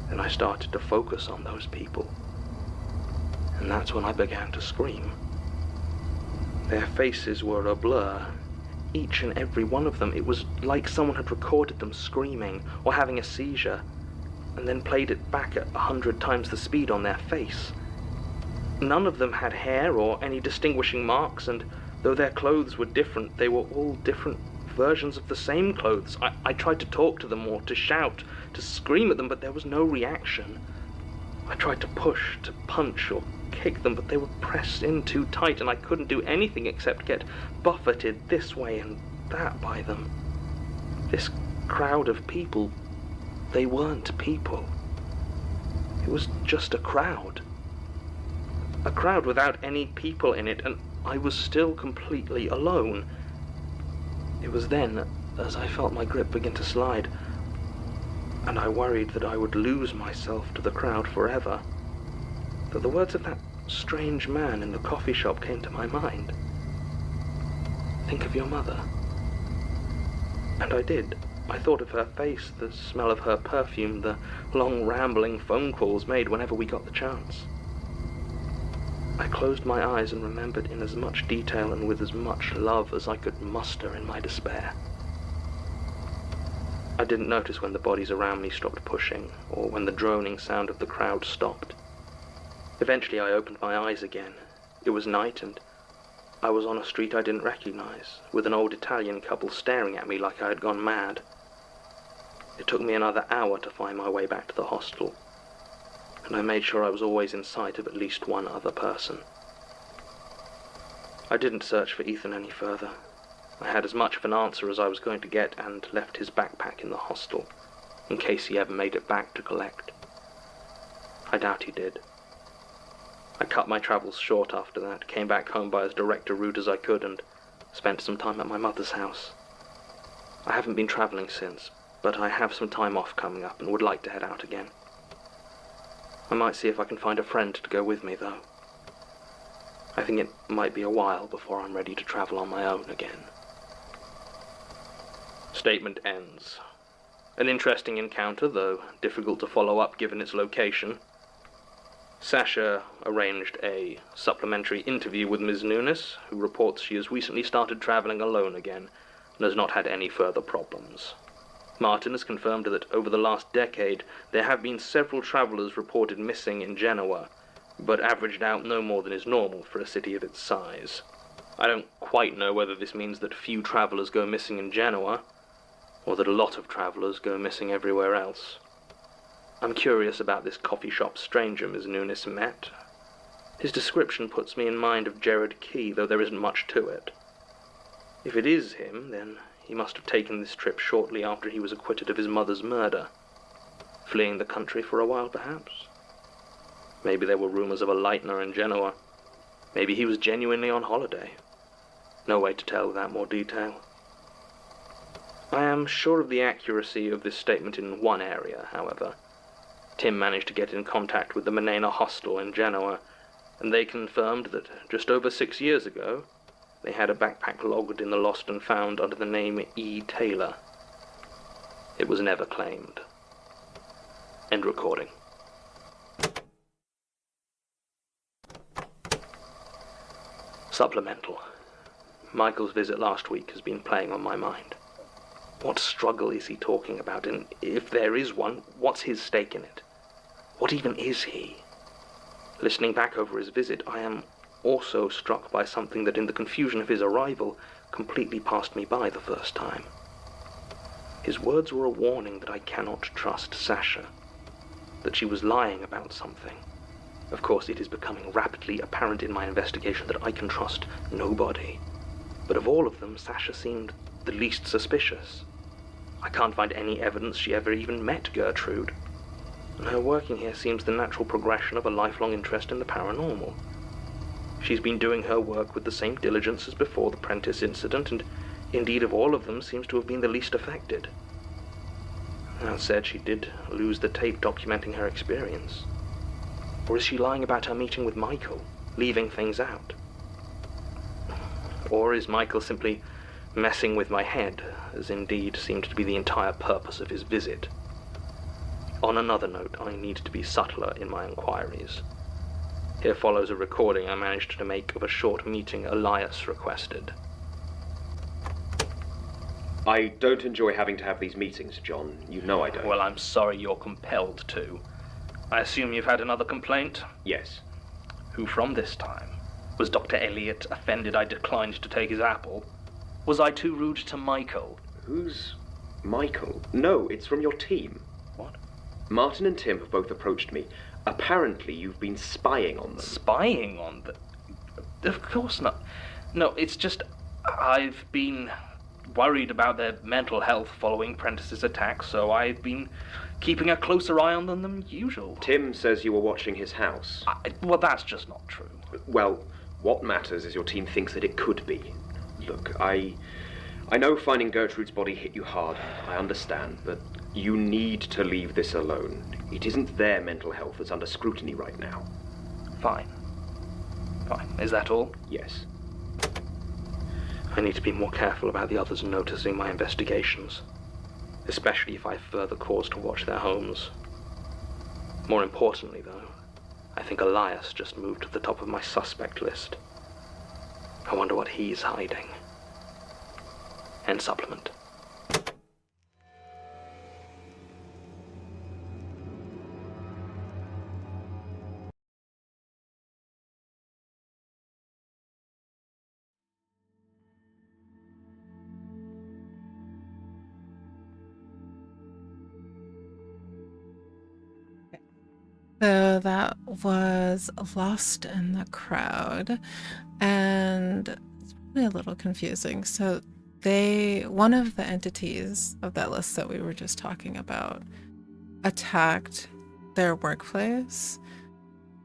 Then I started to focus on those people. And that's when I began to scream. Their faces were a blur. Each and every one of them, it was like someone had recorded them screaming or having a seizure, and then played it back at 100 times the speed on their face. None of them had hair or any distinguishing marks, and though their clothes were different, they were all different versions of the same clothes. I tried to talk to them or to shout, to scream at them, but there was no reaction. I tried to push, to punch or kick them, but they were pressed in too tight, and I couldn't do anything except get buffeted this way and that by them. This crowd of people, they weren't people. It was just a crowd. A crowd without any people in it, and I was still completely alone. It was then, as I felt my grip begin to slide, and I worried that I would lose myself to the crowd forever, that the words of that strange man in the coffee shop came to my mind. Think of your mother. And I did. I thought of her face, the smell of her perfume, the long rambling phone calls made whenever we got the chance. I closed my eyes and remembered in as much detail and with as much love as I could muster in my despair. I didn't notice when the bodies around me stopped pushing, or when the droning sound of the crowd stopped. Eventually I opened my eyes again. It was night, and I was on a street I didn't recognize, with an old Italian couple staring at me like I had gone mad. It took me another hour to find my way back to the hostel, and I made sure I was always in sight of at least one other person. I didn't search for Ethan any further. I had as much of an answer as I was going to get and left his backpack in the hostel, in case he ever made it back to collect. I doubt he did. I cut my travels short after that, came back home by as direct a route as I could, and spent some time at my mother's house. I haven't been travelling since, but I have some time off coming up and would like to head out again. I might see if I can find a friend to go with me, though. I think it might be a while before I'm ready to travel on my own again. Statement ends. An interesting encounter, though difficult to follow up given its location. Sasha arranged a supplementary interview with Ms. Nunes, who reports she has recently started travelling alone again and has not had any further problems. Martin has confirmed that over the last decade there have been several travellers reported missing in Genoa, but averaged out no more than is normal for a city of its size. I don't quite know whether this means that few travellers go missing in Genoa, or that a lot of travellers go missing everywhere else. I'm curious about this coffee shop stranger Ms. Nunes met. His description puts me in mind of Gerard Key, though there isn't much to it. If it is him, then he must have taken this trip shortly after he was acquitted of his mother's murder, fleeing the country for a while, perhaps. Maybe there were rumours of a lightener in Genoa. Maybe he was genuinely on holiday. No way to tell without more detail. I am sure of the accuracy of this statement in one area, however. Tim managed to get in contact with the Menena hostel in Genoa, and they confirmed that just over 6 years ago, they had a backpack logged in the lost and found under the name E. Taylor. It was never claimed. End recording. Supplemental. Michael's visit last week has been playing on my mind. What struggle is he talking about, and if there is one, what's his stake in it? What even is he? Listening back over his visit, I am also struck by something that in the confusion of his arrival completely passed me by the first time. His words were a warning that I cannot trust Sasha, that she was lying about something. Of course, it is becoming rapidly apparent in my investigation that I can trust nobody. But of all of them, Sasha seemed the least suspicious. I can't find any evidence she ever even met Gertrude. And her working here seems the natural progression of a lifelong interest in the paranormal. She's been doing her work with the same diligence as before the Prentice incident, and indeed of all of them seems to have been the least affected. That said, she did lose the tape documenting her experience. Or is she lying about her meeting with Michael, leaving things out? Or is Michael simply messing with my head, as indeed seemed to be the entire purpose of his visit? On another note, I need to be subtler in my inquiries. Here follows a recording I managed to make of a short meeting Elias requested. I don't enjoy having to have these meetings, John. You know I don't. Well, I'm sorry you're compelled to. I assume you've had another complaint? Yes. Who from this time? Was Dr. Elliot offended I declined to take his apple? Was I too rude to Michael? Who's Michael? No, it's from your team. What? Martin and Tim have both approached me. Apparently you've been spying on them. Spying on them? Of course not. No, it's just I've been worried about their mental health following Prentice's attack, so I've been keeping a closer eye on them than usual. Tim says you were watching his house. Well, that's just not true. Well, what matters is your team thinks that it could be. Look, I know finding Gertrude's body hit you hard. I understand, but you need to leave this alone. It isn't their mental health that's under scrutiny right now. Fine. Is that all? Yes. I need to be more careful about the others noticing my investigations, especially if I have further cause to watch their homes. More importantly, though, I think Elias just moved to the top of my suspect list. I wonder what he's hiding. End supplement. So that was Lost in the Crowd, and it's probably a little confusing. So one of the entities of that list that we were just talking about attacked their workplace,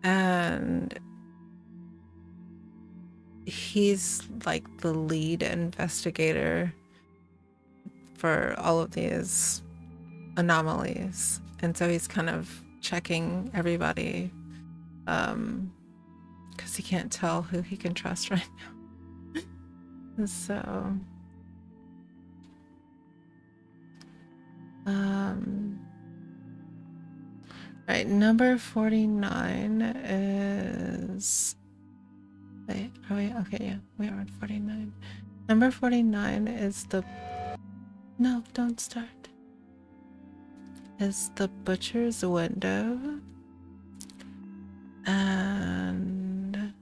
and he's like the lead investigator for all of these anomalies, and so he's kind of checking everybody because he can't tell who he can trust right now. So right, number 49 is, wait, are we okay? Yeah, we are on 49. Number 49 is no, don't start. Is the butcher's window, and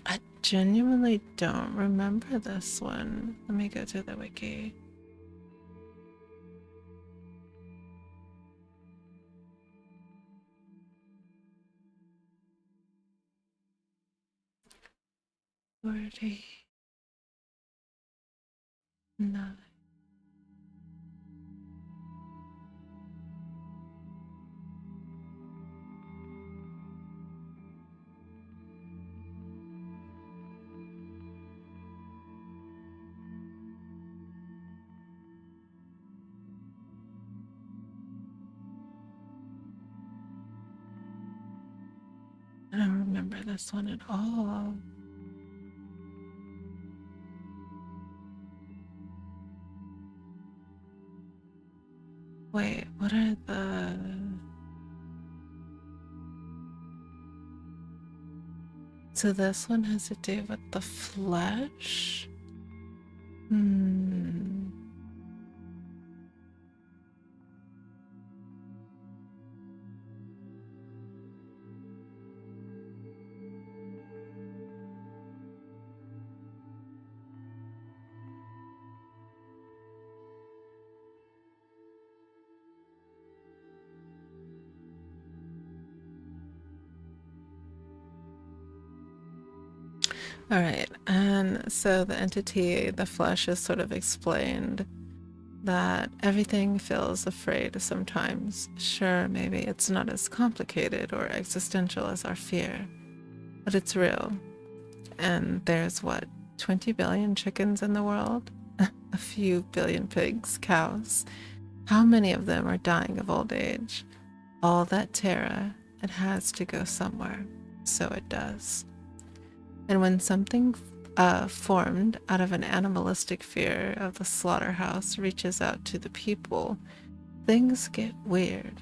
I genuinely don't remember this one. Let me go to the wiki. No. I don't remember this one at all. Wait, what are the... So this one has to do with the flesh? Alright, and so the entity, the flesh, is sort of explained that everything feels afraid sometimes. Sure, maybe it's not as complicated or existential as our fear, but it's real. And there's, what, 20 billion chickens in the world? A few billion pigs, cows. How many of them are dying of old age? All that terror, it has to go somewhere. So it does. And when something formed out of an animalistic fear of the slaughterhouse reaches out to the people, things get weird.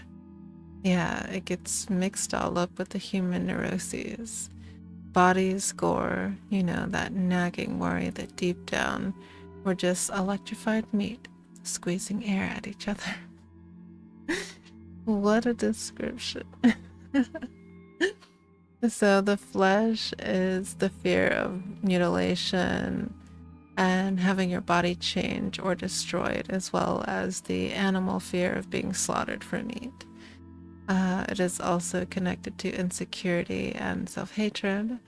Yeah, it gets mixed all up with the human neuroses. Bodies, gore, you know, that nagging worry that deep down we're just electrified meat squeezing air at each other. What a description. So the flesh is the fear of mutilation and having your body change or destroyed, as well as the animal fear of being slaughtered for meat. It is also connected to insecurity and self-hatred,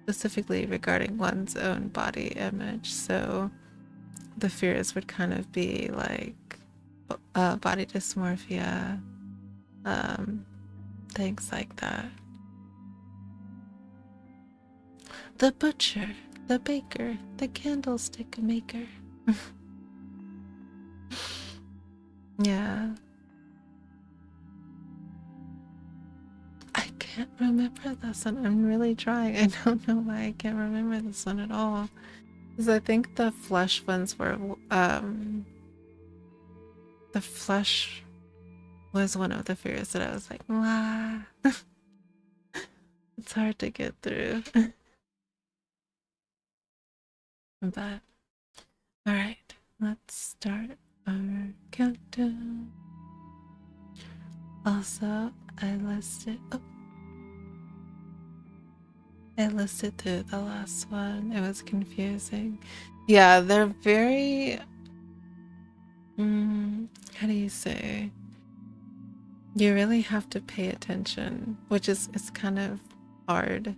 specifically regarding one's own body image. So the fears would kind of be like body dysmorphia, things like that. The butcher, the baker, the candlestick maker. Yeah. I can't remember this one. I'm really trying. I don't know why I can't remember this one at all. Because I think the flesh ones were, the flesh was one of the fears that I was like, wow. It's hard to get through. But, alright, let's start our countdown. Also, I listed through the last one. It was confusing. Yeah, they're very, how do you say? You really have to pay attention, which is kind of hard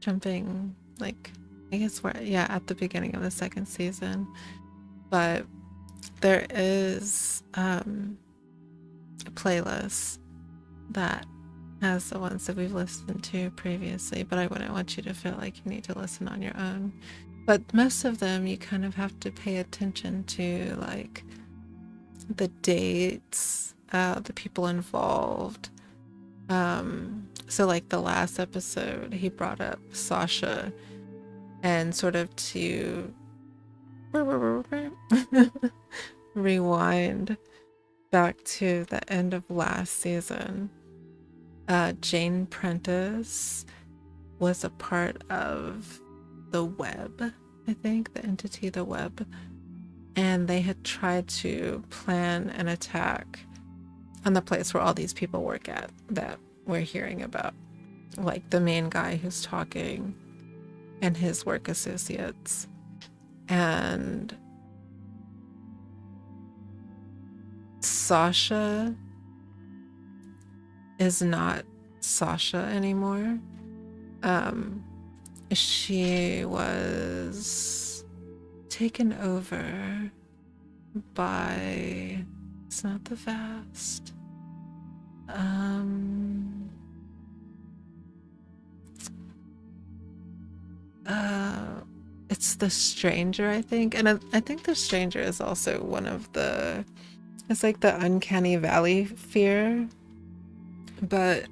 jumping, like, I guess we're, yeah, at the beginning of the second season. But there is a playlist that as the ones that we've listened to previously, but I wouldn't want you to feel like you need to listen on your own. But most of them, you kind of have to pay attention to, like, the dates, the people involved. So, like, the last episode, he brought up Sasha, and sort of to rewind back to the end of last season. Jane Prentice was a part of the Web, I think, the entity, the Web, and they had tried to plan an attack on the place where all these people work at that we're hearing about, like the main guy who's talking and his work associates. And Sasha is not Sasha anymore. She was taken over by, it's not the Vast. It's the Stranger, I think. And I think the Stranger is also one of the, it's like the Uncanny Valley fear. But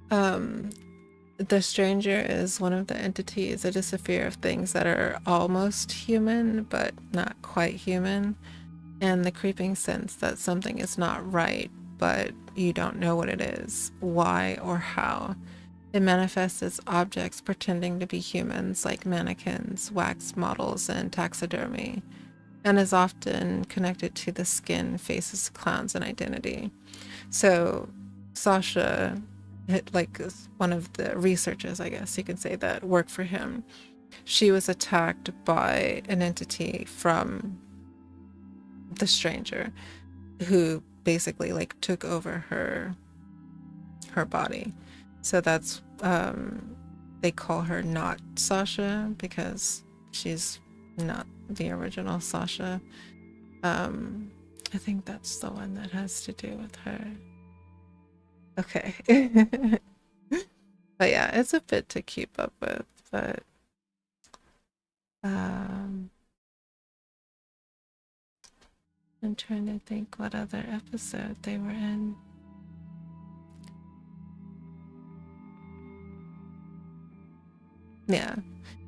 the Stranger is one of the entities. It is a fear of things that are almost human, but not quite human. And the creeping sense that something is not right, but you don't know what it is, why, or how. It manifests as objects pretending to be humans, like mannequins, wax models, and taxidermy, and is often connected to the skin, faces, clowns, and identity. So Sasha, like one of the researchers, I guess you could say, that worked for him, she was attacked by an entity from the Stranger, who basically like took over her body. So that's they call her not Sasha because she's not the original Sasha. I think that's the one that has to do with her. Okay. But yeah, it's a bit to keep up with, but I'm trying to think what other episode they were in. Yeah,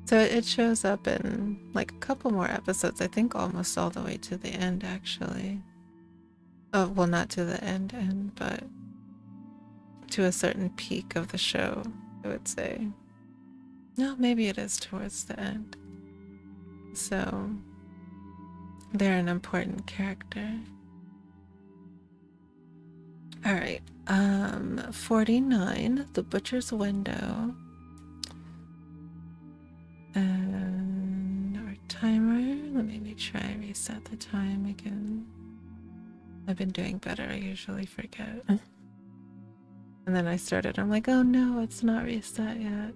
so it shows up in like a couple more episodes, I think almost all the way to the end, actually. Oh, well, not to the end, but to a certain peak of the show, I would say. No, maybe it is towards the end. So they're an important character. All right, 49, The Butcher's Window. And our timer, let me try and reset the time again. I've been doing better, I usually forget. And then I started, I'm like, oh no, it's not reset yet.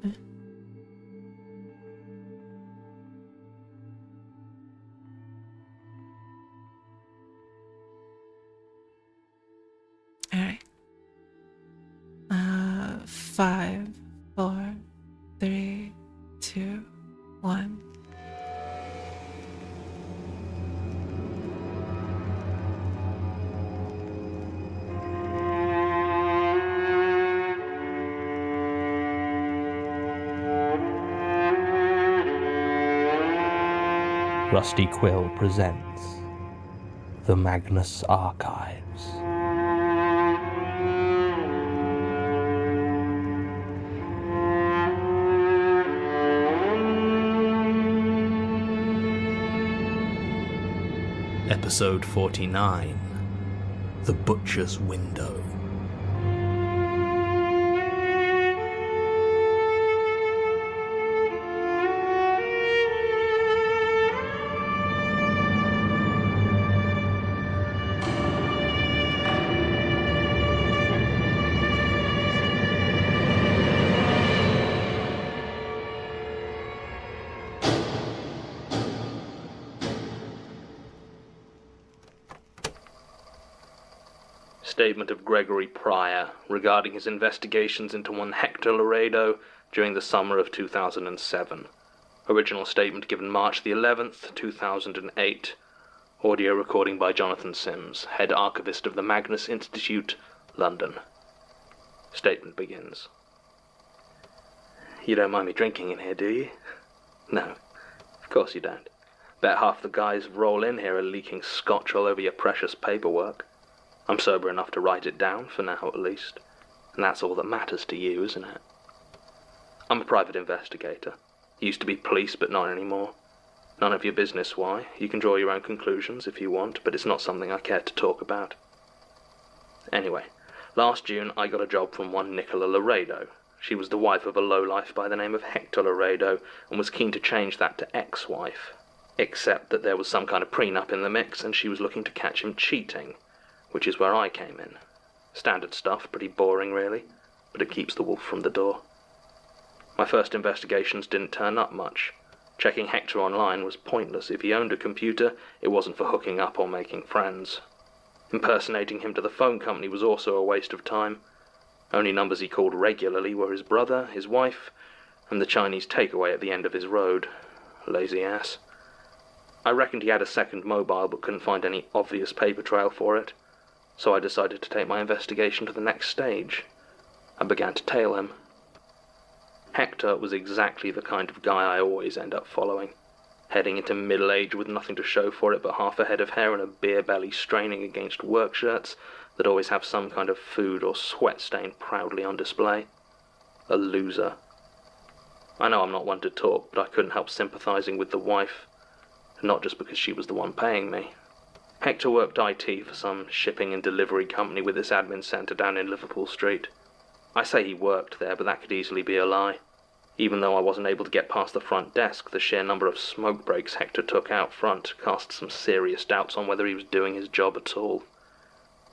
All right. 5, 4, 3, 2, 1. Rusty Quill presents the Magnus Archives. Episode 49, The Butcher's Window. Statement of Gregory Pryor regarding his investigations into one Hector Laredo during the summer of 2007. Original statement given March the 11th, 2008. Audio recording by Jonathan Sims, head archivist of the Magnus Institute, London. Statement begins. You don't mind me drinking in here, do you? No, of course you don't. Bet half the guys roll in here are leaking scotch all over your precious paperwork. I'm sober enough to write it down, for now at least. And that's all that matters to you, isn't it? I'm a private investigator. Used to be police, but not anymore. None of your business why. You can draw your own conclusions if you want, but it's not something I care to talk about. Anyway, last June I got a job from one Nicola Laredo. She was the wife of a lowlife by the name of Hector Laredo, and was keen to change that to ex-wife. Except that there was some kind of prenup in the mix, and she was looking to catch him cheating, which is where I came in. Standard stuff, pretty boring really, but it keeps the wolf from the door. My first investigations didn't turn up much. Checking Hector online was pointless. If he owned a computer, it wasn't for hooking up or making friends. Impersonating him to the phone company was also a waste of time. Only numbers he called regularly were his brother, his wife, and the Chinese takeaway at the end of his road. Lazy ass. I reckoned he had a second mobile but couldn't find any obvious paper trail for it, so I decided to take my investigation to the next stage. I began to tail him. Hector was exactly the kind of guy I always end up following, heading into middle age with nothing to show for it but half a head of hair and a beer belly straining against work shirts that always have some kind of food or sweat stain proudly on display. A loser. I know I'm not one to talk, but I couldn't help sympathizing with the wife. Not just because she was the one paying me. Hector worked IT for some shipping and delivery company with its admin centre down in Liverpool Street. I say he worked there, but that could easily be a lie. Even though I wasn't able to get past the front desk, the sheer number of smoke breaks Hector took out front cast some serious doubts on whether he was doing his job at all.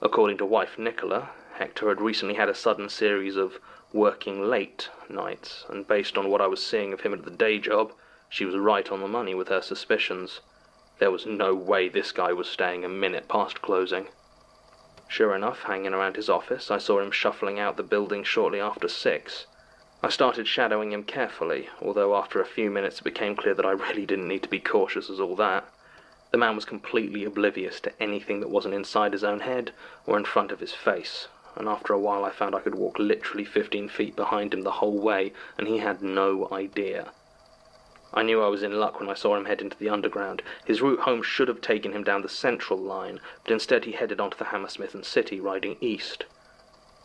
According to wife Nicola, Hector had recently had a sudden series of working late nights, and based on what I was seeing of him at the day job, she was right on the money with her suspicions. There was no way this guy was staying a minute past closing. Sure enough, hanging around his office, I saw him shuffling out the building shortly after 6. I started shadowing him carefully, although after a few minutes it became clear that I really didn't need to be cautious as all that. The man was completely oblivious to anything that wasn't inside his own head or in front of his face, and after a while I found I could walk literally 15 feet behind him the whole way, and he had no idea. I knew I was in luck when I saw him head into the underground. His route home should have taken him down the Central line, but instead he headed onto the Hammersmith and City, riding east.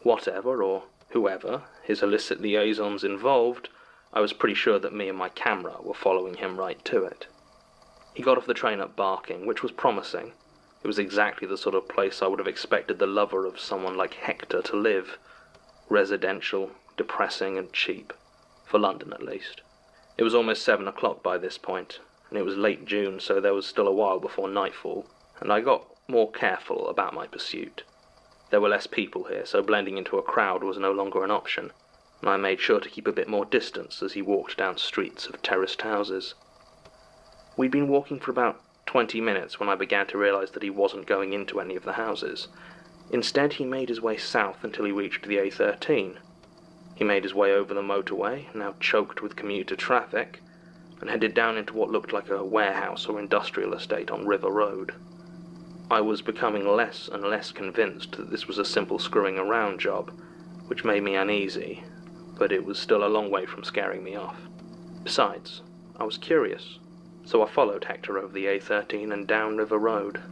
Whatever, or whoever, his illicit liaisons involved, I was pretty sure that me and my camera were following him right to it. He got off the train at Barking, which was promising. It was exactly the sort of place I would have expected the lover of someone like Hector to live. Residential, depressing and cheap. For London, at least. It was almost 7 o'clock by this point, and it was late June, so there was still a while before nightfall, and I got more careful about my pursuit. There were less people here, so blending into a crowd was no longer an option, and I made sure to keep a bit more distance as he walked down streets of terraced houses. We'd been walking for about 20 minutes when I began to realise that he wasn't going into any of the houses. Instead, he made his way south until he reached the A13. He made his way over the motorway, now choked with commuter traffic, and headed down into what looked like a warehouse or industrial estate on River Road. I was becoming less and less convinced that this was a simple screwing around job, which made me uneasy, but it was still a long way from scaring me off. Besides, I was curious, so I followed Hector over the A13 and down River Road.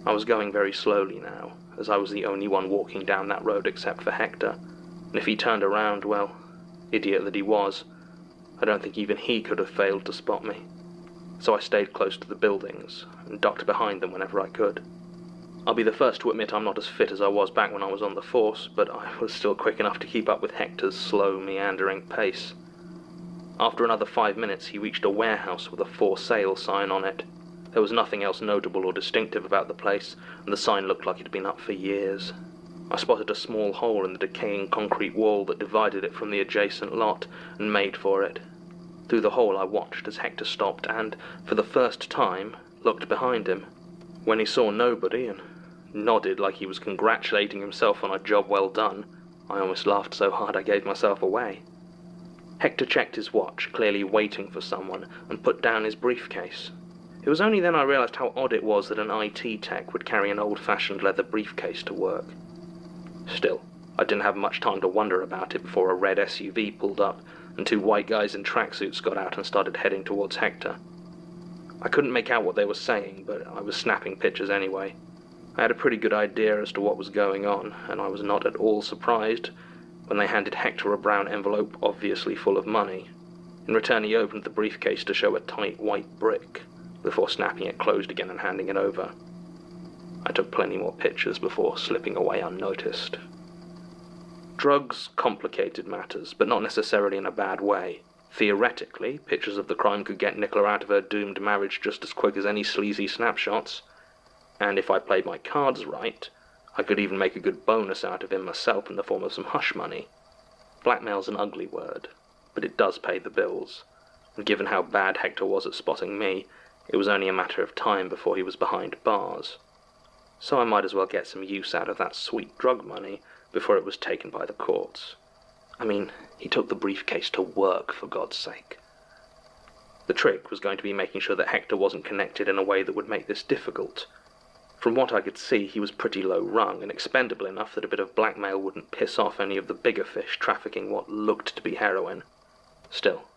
I was going very slowly now, as I was the only one walking down that road except for Hector. And if he turned around, well, idiot that he was, I don't think even he could have failed to spot me. So I stayed close to the buildings, and ducked behind them whenever I could. I'll be the first to admit I'm not as fit as I was back when I was on the force, but I was still quick enough to keep up with Hector's slow, meandering pace. After another 5 minutes, he reached a warehouse with a for sale sign on it. There was nothing else notable or distinctive about the place, and the sign looked like it had been up for years. I spotted a small hole in the decaying concrete wall that divided it from the adjacent lot, and made for it. Through the hole I watched as Hector stopped and, for the first time, looked behind him. When he saw nobody, and nodded like he was congratulating himself on a job well done. I almost laughed so hard I gave myself away. Hector checked his watch, clearly waiting for someone, and put down his briefcase. It was only then I realised how odd it was that an IT tech would carry an old-fashioned leather briefcase to work. Still, I didn't have much time to wonder about it before a red SUV pulled up, and two white guys in tracksuits got out and started heading towards Hector. I couldn't make out what they were saying, but I was snapping pictures anyway. I had a pretty good idea as to what was going on, and I was not at all surprised when they handed Hector a brown envelope obviously full of money. In return, he opened the briefcase to show a tight white brick, before snapping it closed again and handing it over. I took plenty more pictures before slipping away unnoticed. Drugs complicated matters, but not necessarily in a bad way. Theoretically, pictures of the crime could get Nicola out of her doomed marriage just as quick as any sleazy snapshots. And if I played my cards right, I could even make a good bonus out of him myself in the form of some hush money. Blackmail's an ugly word, but it does pay the bills. And given how bad Hector was at spotting me, it was only a matter of time before he was behind bars. So I might as well get some use out of that sweet drug money before it was taken by the courts. I mean, he took the briefcase to work, for God's sake. The trick was going to be making sure that Hector wasn't connected in a way that would make this difficult. From what I could see, he was pretty low rung and expendable enough that a bit of blackmail wouldn't piss off any of the bigger fish trafficking what looked to be heroin. Still,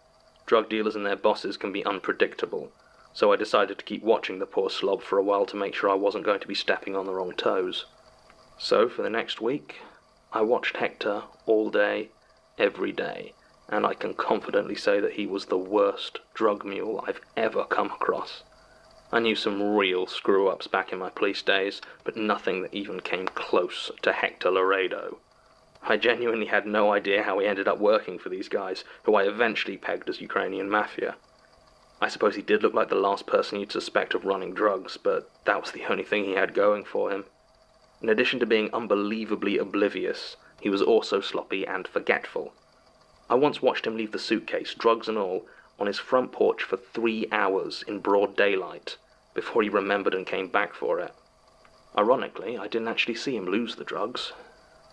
drug dealers and their bosses can be unpredictable, so I decided to keep watching the poor slob for a while to make sure I wasn't going to be stepping on the wrong toes. So, for the next week, I watched Hector all day, every day, and I can confidently say that he was the worst drug mule I've ever come across. I knew some real screw-ups back in my police days, but nothing that even came close to Hector Laredo. I genuinely had no idea how he ended up working for these guys, who I eventually pegged as Ukrainian mafia. I suppose he did look like the last person you'd suspect of running drugs, but that was the only thing he had going for him. In addition to being unbelievably oblivious, he was also sloppy and forgetful. I once watched him leave the suitcase, drugs and all, on his front porch for 3 hours in broad daylight, before he remembered and came back for it. Ironically, I didn't actually see him lose the drugs.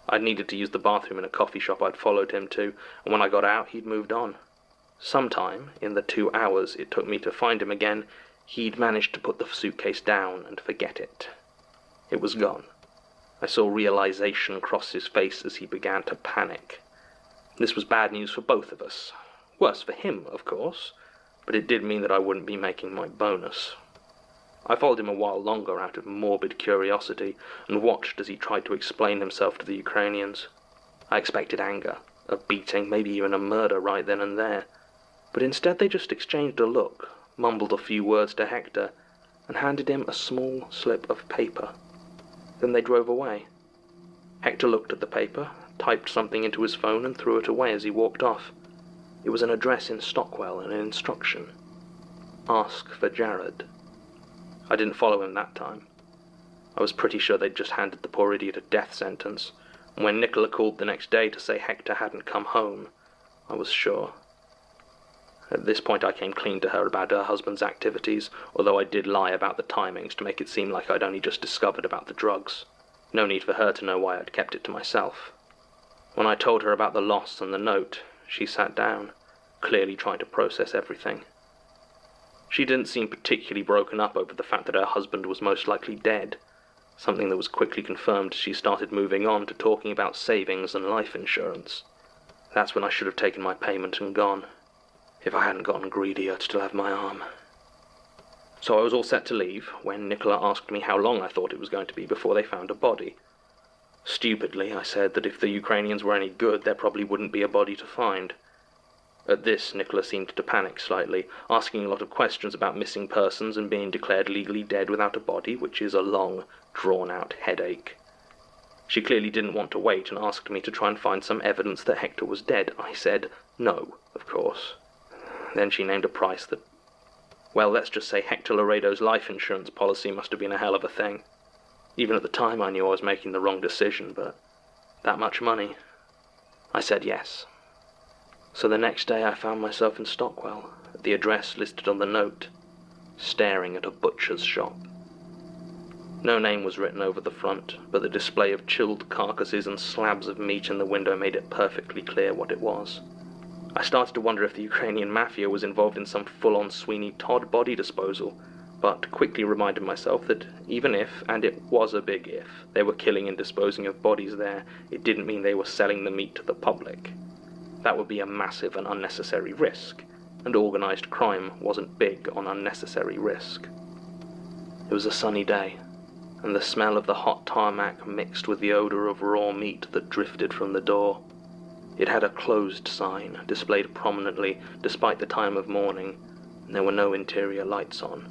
I'd needed to use the bathroom in a coffee shop I'd followed him to, and when I got out, he'd moved on. Sometime, in the 2 hours it took me to find him again, he'd managed to put the suitcase down and forget it. It was gone. I saw realization cross his face as he began to panic. This was bad news for both of us. Worse for him, of course, but it did mean that I wouldn't be making my bonus. I followed him a while longer out of morbid curiosity and watched as he tried to explain himself to the Ukrainians. I expected anger, a beating, maybe even a murder right then and there, but instead they just exchanged a look, mumbled a few words to Hector, and handed him a small slip of paper. Then they drove away. Hector looked at the paper, typed something into his phone and threw it away as he walked off. It was an address in Stockwell and an instruction. Ask for Jared. I didn't follow him that time. I was pretty sure they'd just handed the poor idiot a death sentence, and when Nicola called the next day to say Hector hadn't come home, I was sure. At this point I came clean to her about her husband's activities, although I did lie about the timings to make it seem like I'd only just discovered about the drugs. No need for her to know why I'd kept it to myself. When I told her about the loss and the note, she sat down, clearly trying to process everything. She didn't seem particularly broken up over the fact that her husband was most likely dead, something that was quickly confirmed as she started moving on to talking about savings and life insurance. That's when I should have taken my payment and gone. If I hadn't gotten greedy, I'd still have my arm. So I was all set to leave when Nicola asked me how long I thought it was going to be before they found a body. Stupidly, I said that if the Ukrainians were any good, there probably wouldn't be a body to find. At this, Nicola seemed to panic slightly, asking a lot of questions about missing persons and being declared legally dead without a body, which is a long, drawn-out headache. She clearly didn't want to wait and asked me to try and find some evidence that Hector was dead. I said no, of course. Then she named a price that... Well, let's just say Hector Laredo's life insurance policy must have been a hell of a thing. Even at the time I knew I was making the wrong decision, but that much money? I said yes. So the next day I found myself in Stockwell, at the address listed on the note, staring at a butcher's shop. No name was written over the front, but the display of chilled carcasses and slabs of meat in the window made it perfectly clear what it was. I started to wonder if the Ukrainian mafia was involved in some full-on Sweeney Todd body disposal, but quickly reminded myself that even if, and it was a big if, they were killing and disposing of bodies there, it didn't mean they were selling the meat to the public. That would be a massive and unnecessary risk, and organised crime wasn't big on unnecessary risk. It was a sunny day, and the smell of the hot tarmac mixed with the odour of raw meat that drifted from the door. It had a closed sign, displayed prominently despite the time of morning, and there were no interior lights on.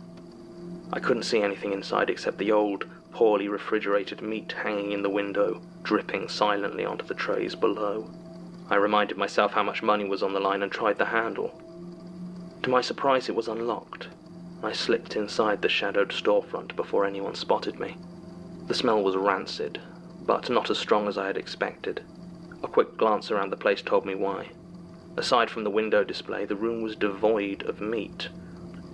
I couldn't see anything inside except the old, poorly refrigerated meat hanging in the window, dripping silently onto the trays below. I reminded myself how much money was on the line and tried the handle. To my surprise, it was unlocked. I slipped inside the shadowed storefront before anyone spotted me. The smell was rancid, but not as strong as I had expected. A quick glance around the place told me why. Aside from the window display, the room was devoid of meat.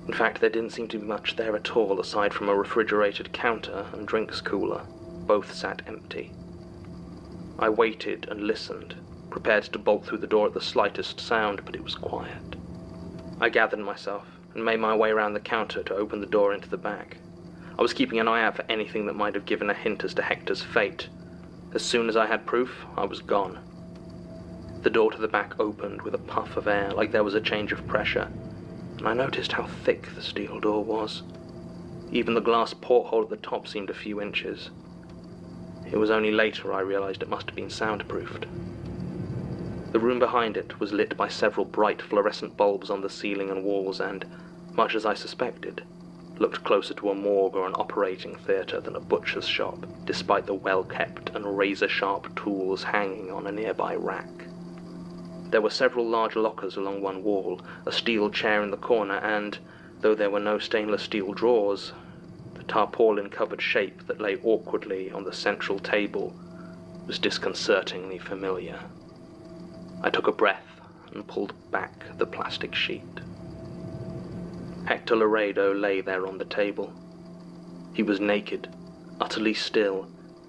In fact, there didn't seem to be much there at all aside from a refrigerated counter and drinks cooler. Both sat empty. I waited and listened, prepared to bolt through the door at the slightest sound, but it was quiet. I gathered myself and made my way around the counter to open the door into the back. I was keeping an eye out for anything that might have given a hint as to Hector's fate. As soon as I had proof, I was gone. The door to the back opened with a puff of air, like there was a change of pressure, and I noticed how thick the steel door was. Even the glass porthole at the top seemed a few inches. It was only later I realized it must have been soundproofed. The room behind it was lit by several bright fluorescent bulbs on the ceiling and walls and, much as I suspected, looked closer to a morgue or an operating theatre than a butcher's shop, despite the well-kept and razor-sharp tools hanging on a nearby rack. There were several large lockers along one wall, a steel chair in the corner, and, though there were no stainless steel drawers, the tarpaulin-covered shape that lay awkwardly on the central table was disconcertingly familiar. I took a breath and pulled back the plastic sheet. Hector Laredo lay there on the table. He was naked, utterly still,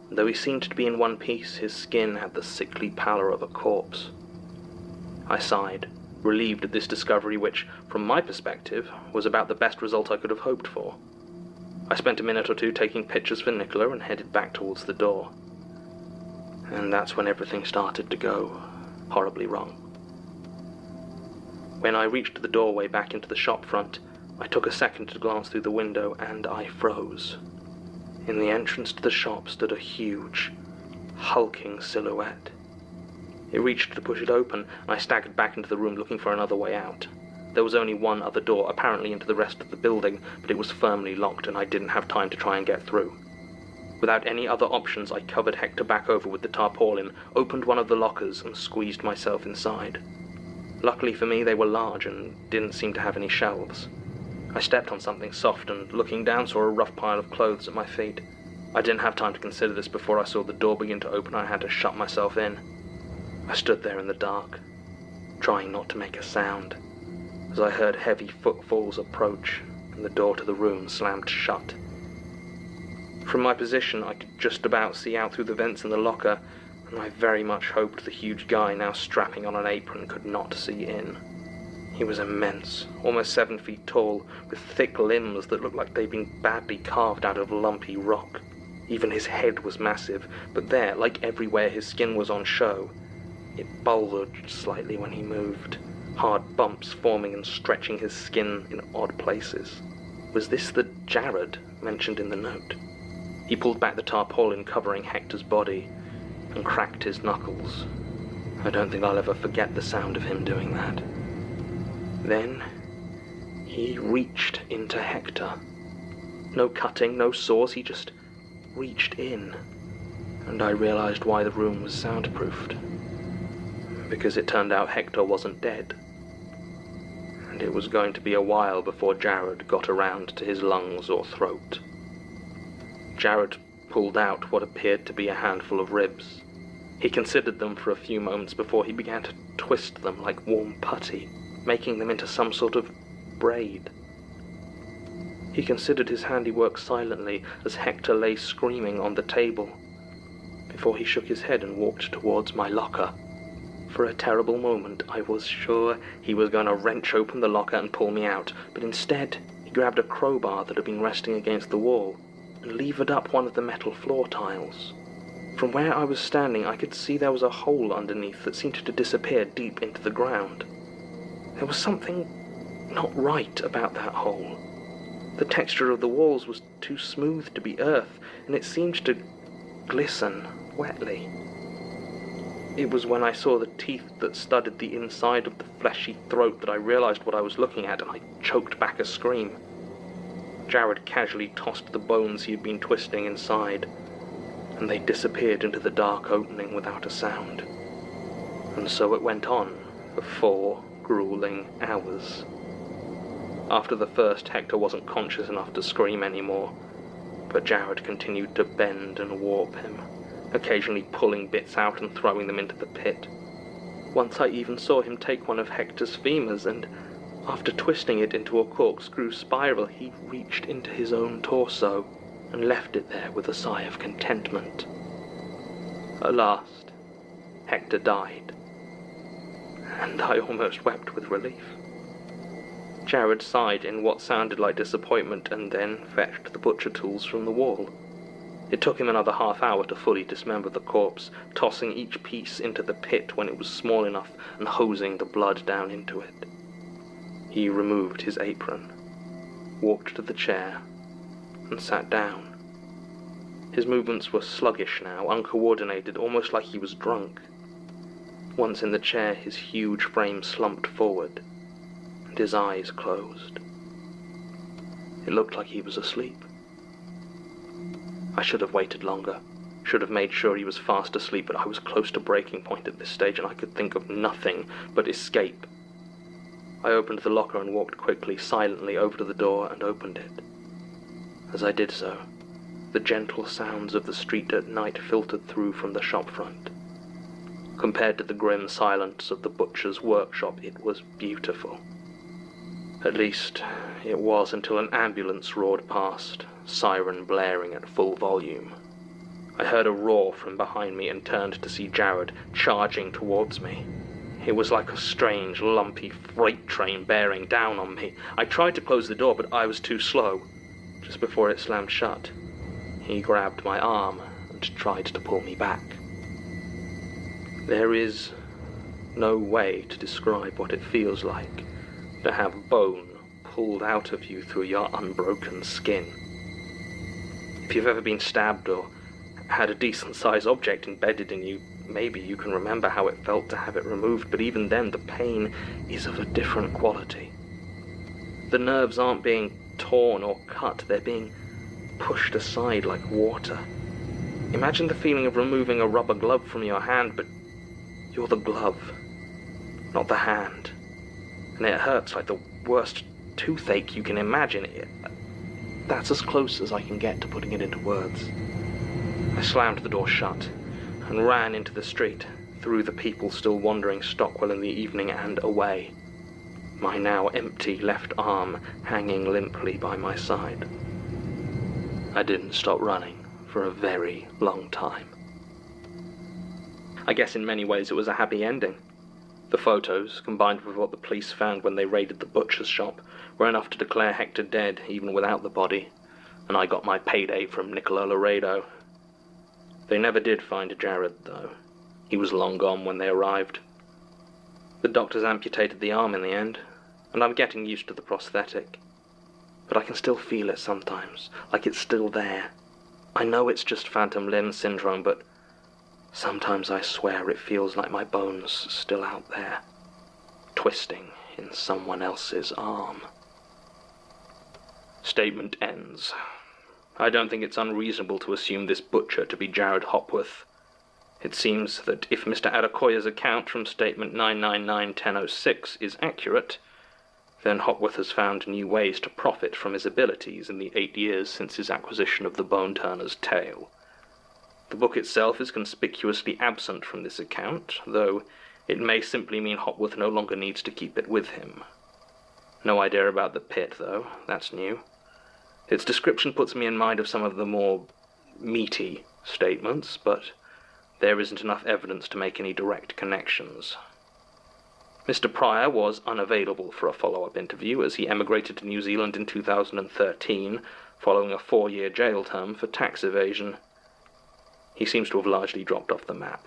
and though he seemed to be in one piece, his skin had the sickly pallor of a corpse. I sighed, relieved at this discovery which, from my perspective, was about the best result I could have hoped for. I spent a minute or two taking pictures for Nicola and headed back towards the door. And that's when everything started to go horribly wrong. When I reached the doorway back into the shop front, I took a second to glance through the window, and I froze. In the entrance to the shop stood a huge, hulking silhouette. It reached to push it open, and I staggered back into the room looking for another way out. There was only one other door, apparently into the rest of the building, but it was firmly locked, and I didn't have time to try and get through. Without any other options, I covered Hector back over with the tarpaulin, opened one of the lockers, and squeezed myself inside. Luckily for me, they were large and didn't seem to have any shelves. I stepped on something soft and, looking down, saw a rough pile of clothes at my feet. I didn't have time to consider this before I saw the door begin to open. I had to shut myself in. I stood there in the dark, trying not to make a sound, as I heard heavy footfalls approach, and the door to the room slammed shut. From my position, I could just about see out through the vents in the locker, and I very much hoped the huge guy now strapping on an apron could not see in. He was immense, almost 7 feet tall, with thick limbs that looked like they'd been badly carved out of lumpy rock. Even his head was massive, but there, like everywhere his skin was on show, it bulged slightly when he moved, hard bumps forming and stretching his skin in odd places. Was this the Jared mentioned in the note? He pulled back the tarpaulin covering Hector's body and cracked his knuckles. I don't think I'll ever forget the sound of him doing that. Then he reached into Hector. No cutting, no saws, he just reached in. And I realized why the room was soundproofed. Because it turned out Hector wasn't dead. And it was going to be a while before Jared got around to his lungs or throat. Jared pulled out what appeared to be a handful of ribs. He considered them for a few moments before he began to twist them like warm putty, making them into some sort of braid. He considered his handiwork silently as Hector lay screaming on the table, before he shook his head and walked towards my locker. For a terrible moment, I was sure he was going to wrench open the locker and pull me out, but instead, he grabbed a crowbar that had been resting against the wall and levered up one of the metal floor tiles. From where I was standing, I could see there was a hole underneath that seemed to disappear deep into the ground. There was something not right about that hole. The texture of the walls was too smooth to be earth, and it seemed to glisten wetly. It was when I saw the teeth that studded the inside of the fleshy throat that I realized what I was looking at, and I choked back a scream. Jared casually tossed the bones he had been twisting inside, and they disappeared into the dark opening without a sound. And so it went on for 4 grueling hours. After the first, Hector wasn't conscious enough to scream anymore, but Jared continued to bend and warp him, occasionally pulling bits out and throwing them into the pit. Once I even saw him take one of Hector's femurs and, after twisting it into a corkscrew spiral, he reached into his own torso and left it there with a sigh of contentment. At last, Hector died, and I almost wept with relief. Jared sighed in what sounded like disappointment and then fetched the butcher tools from the wall. It took him another half hour to fully dismember the corpse, tossing each piece into the pit when it was small enough and hosing the blood down into it. He removed his apron, walked to the chair, and sat down. His movements were sluggish now, uncoordinated, almost like he was drunk. Once in the chair, his huge frame slumped forward, and his eyes closed. It looked like he was asleep. I should have waited longer, should have made sure he was fast asleep, but I was close to breaking point at this stage, and I could think of nothing but escape. I opened the locker and walked quickly, silently over to the door and opened it. As I did so, the gentle sounds of the street at night filtered through from the shop front. Compared to the grim silence of the butcher's workshop, it was beautiful. At least, it was until an ambulance roared past, siren blaring at full volume. I heard a roar from behind me and turned to see Jared charging towards me. It was like a strange, lumpy freight train bearing down on me. I tried to close the door, but I was too slow. Just before it slammed shut, he grabbed my arm and tried to pull me back. There is no way to describe what it feels like to have bone pulled out of you through your unbroken skin. If you've ever been stabbed or had a decent-sized object embedded in you, maybe you can remember how it felt to have it removed, but even then the pain is of a different quality. The nerves aren't being torn or cut, they're being pushed aside like water. Imagine the feeling of removing a rubber glove from your hand, but you're the glove, not the hand. And it hurts like the worst toothache you can imagine. That's as close as I can get to putting it into words. I slammed the door shut and ran into the street, through the people still wandering Stockwell in the evening and away, my now empty left arm hanging limply by my side. I didn't stop running for a very long time. I guess in many ways it was a happy ending. The photos, combined with what the police found when they raided the butcher's shop, were enough to declare Hector dead even without the body, and I got my payday from Nicola Laredo. They never did find Jared, though. He was long gone when they arrived. The doctors amputated the arm in the end, and I'm getting used to the prosthetic. But I can still feel it sometimes, like it's still there. I know it's just phantom limb syndrome, but sometimes I swear it feels like my bone's still out there, twisting in someone else's arm. Statement ends. I don't think it's unreasonable to assume this butcher to be Jared Hopworth. It seems that if Mr. Adekoya's account from Statement 999-1006 is accurate, then Hopworth has found new ways to profit from his abilities in the 8 years since his acquisition of the Bone Turner's tale. The book itself is conspicuously absent from this account, though it may simply mean Hopworth no longer needs to keep it with him. No idea about the pit, though. That's new. Its description puts me in mind of some of the more meaty statements, but there isn't enough evidence to make any direct connections. Mr. Pryor was unavailable for a follow-up interview as he emigrated to New Zealand in 2013, following a 4-year jail term for tax evasion. He seems to have largely dropped off the map.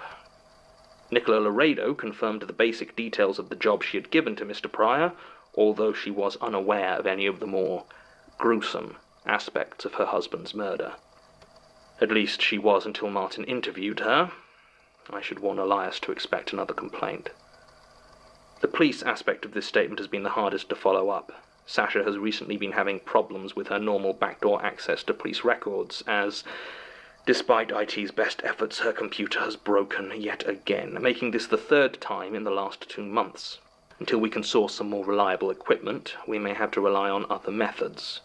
Nicola Laredo confirmed the basic details of the job she had given to Mr. Pryor, although she was unaware of any of the more gruesome aspects of her husband's murder. At least she was until Martin interviewed her. I should warn Elias to expect another complaint. The police aspect of this statement has been the hardest to follow up. Sasha has recently been having problems with her normal backdoor access to police records, as, despite IT's best efforts, her computer has broken yet again, making this the 3rd time in the last 2 months. Until we can source some more reliable equipment, we may have to rely on other methods.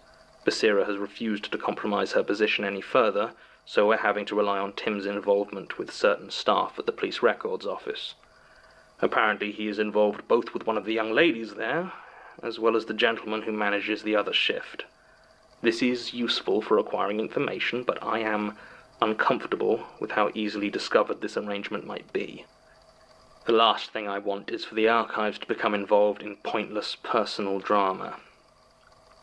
Basira has refused to compromise her position any further, so we're having to rely on Tim's involvement with certain staff at the police records office. Apparently he is involved both with one of the young ladies there, as well as the gentleman who manages the other shift. This is useful for acquiring information, but I am uncomfortable with how easily discovered this arrangement might be. The last thing I want is for the archives to become involved in pointless personal drama.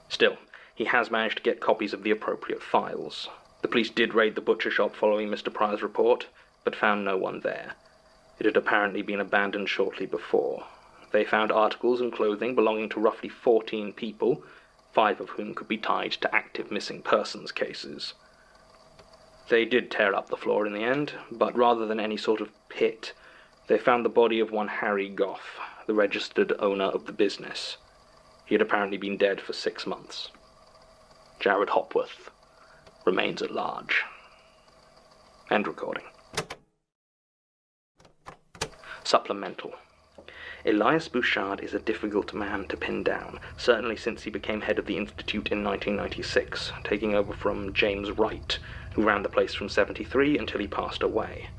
Still, he has managed to get copies of the appropriate files. The police did raid the butcher shop following Mr. Pryor's report, but found no one there. It had apparently been abandoned shortly before. They found articles and clothing belonging to roughly 14 people, 5 of whom could be tied to active missing persons cases. They did tear up the floor in the end, but rather than any sort of pit, they found the body of one Harry Goff, the registered owner of the business. He had apparently been dead for 6 months. Jared Hopworth remains at large. End recording. Supplemental. Elias Bouchard is a difficult man to pin down, certainly since he became head of the Institute in 1996, taking over from James Wright, who ran the place from 73 until he passed away.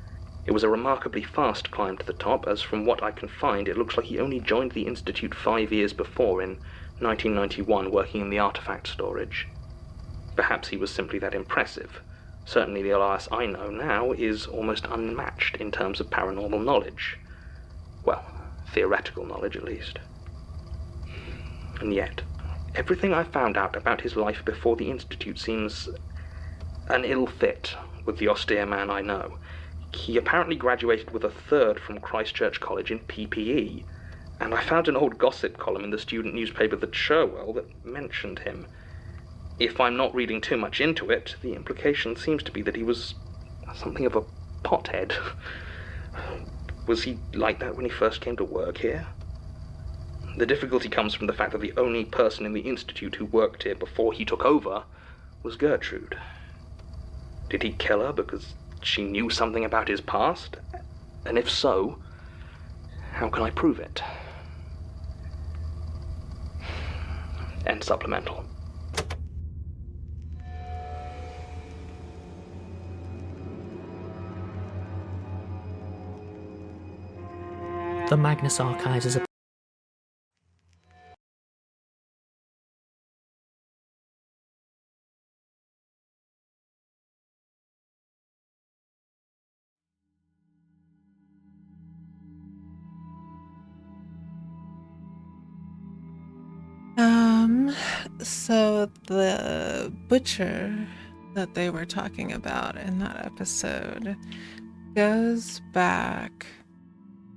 It was a remarkably fast climb to the top, as from what I can find, it looks like he only joined the Institute 5 years before, in 1991, working in the artifact storage. Perhaps he was simply that impressive. Certainly the Elias I know now is almost unmatched in terms of paranormal knowledge. Well, theoretical knowledge at least. And yet, everything I found out about his life before the Institute seems an ill fit with the austere man I know. He apparently graduated with a 3rd from Christchurch College in PPE, and I found an old gossip column in the student newspaper The Cherwell that mentioned him. If I'm not reading too much into it, the implication seems to be that he was something of a pothead. Was he like that when he first came to work here? The difficulty comes from the fact that the only person in the Institute who worked here before he took over was Gertrude. Did he kill her because she knew something about his past? And if so, how can I prove it? End supplemental. The Magnus Archives is a So the butcher that they were talking about in that episode goes back,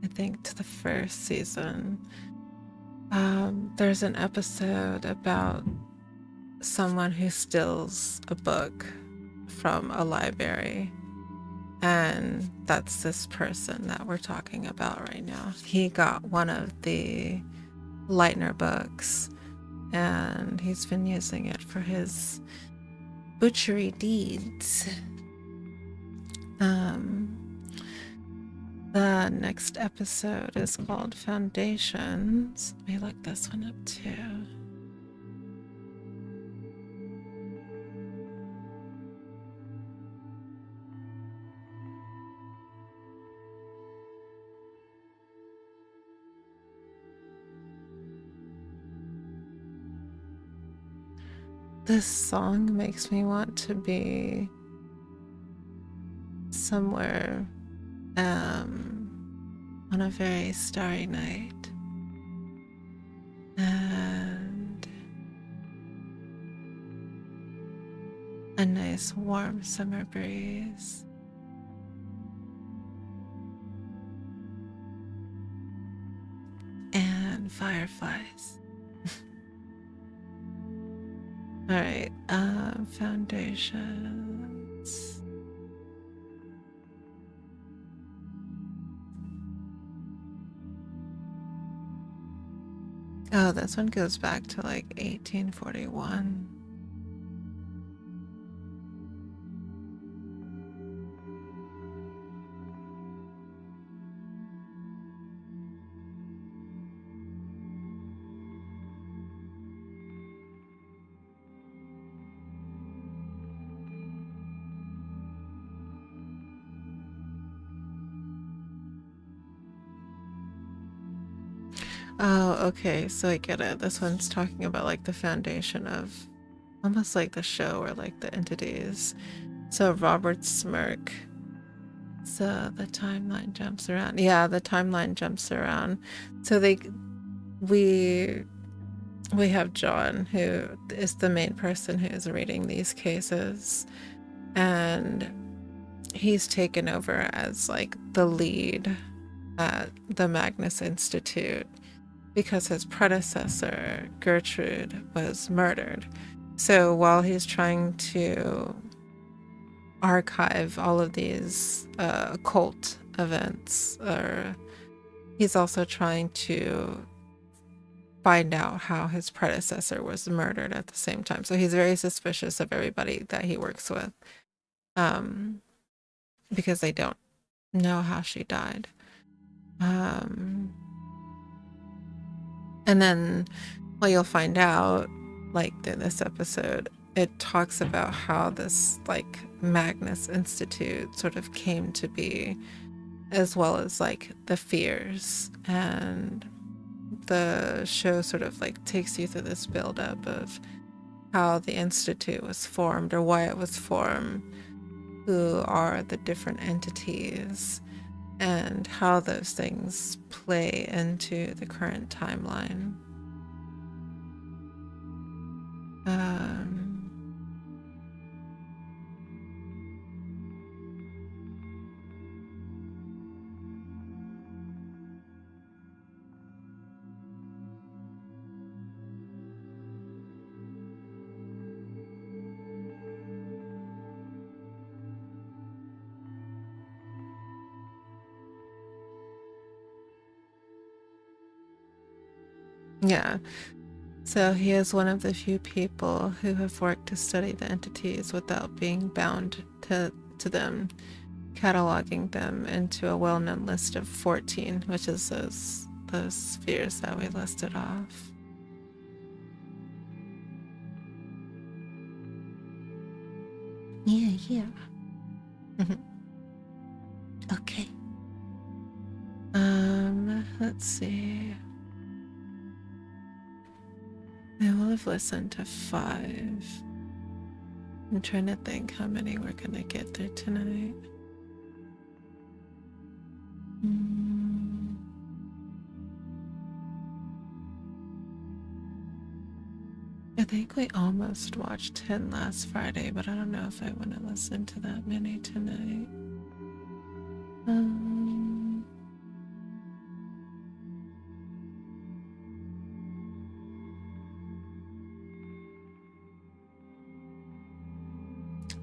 I think, to the first season. There's an episode about someone who steals a book from a library, and that's this person that we're talking about right now. He got one of the Leitner books, and he's been using it for his butchery deeds. The next episode is called Foundations. Let me look this one up too. This song makes me want to be somewhere on a very starry night, and a nice warm summer breeze, and fireflies. All right, foundations. Oh, this one goes back to like 1841. Oh, okay, so I get it. This one's talking about like the foundation of almost like the show or like the entities. So Robert's smirk. So the timeline jumps around. Yeah, the timeline jumps around. So we have John, who is the main person who is reading these cases, and he's taken over as like the lead at the Magnus Institute because his predecessor, Gertrude, was murdered. So while he's trying to archive all of these occult events, he's also trying to find out how his predecessor was murdered at the same time. So he's very suspicious of everybody that he works with, because they don't know how she died. And then what you'll find out, like in this episode, it talks about how this like Magnus Institute sort of came to be, as well as like the fears. And the show sort of like takes you through this buildup of how the Institute was formed or why it was formed, who are the different entities, and how those things play into the current timeline. Yeah. So he is one of the few people who have worked to study the entities without being bound to them, cataloging them into a well-known list of 14, which is those spheres that we listed off. Yeah. Okay. Let's see. I will have listened to 5. I'm trying to think how many we're gonna get through tonight. I think we almost watched 10 last Friday, but I don't know if I want to listen to that many tonight.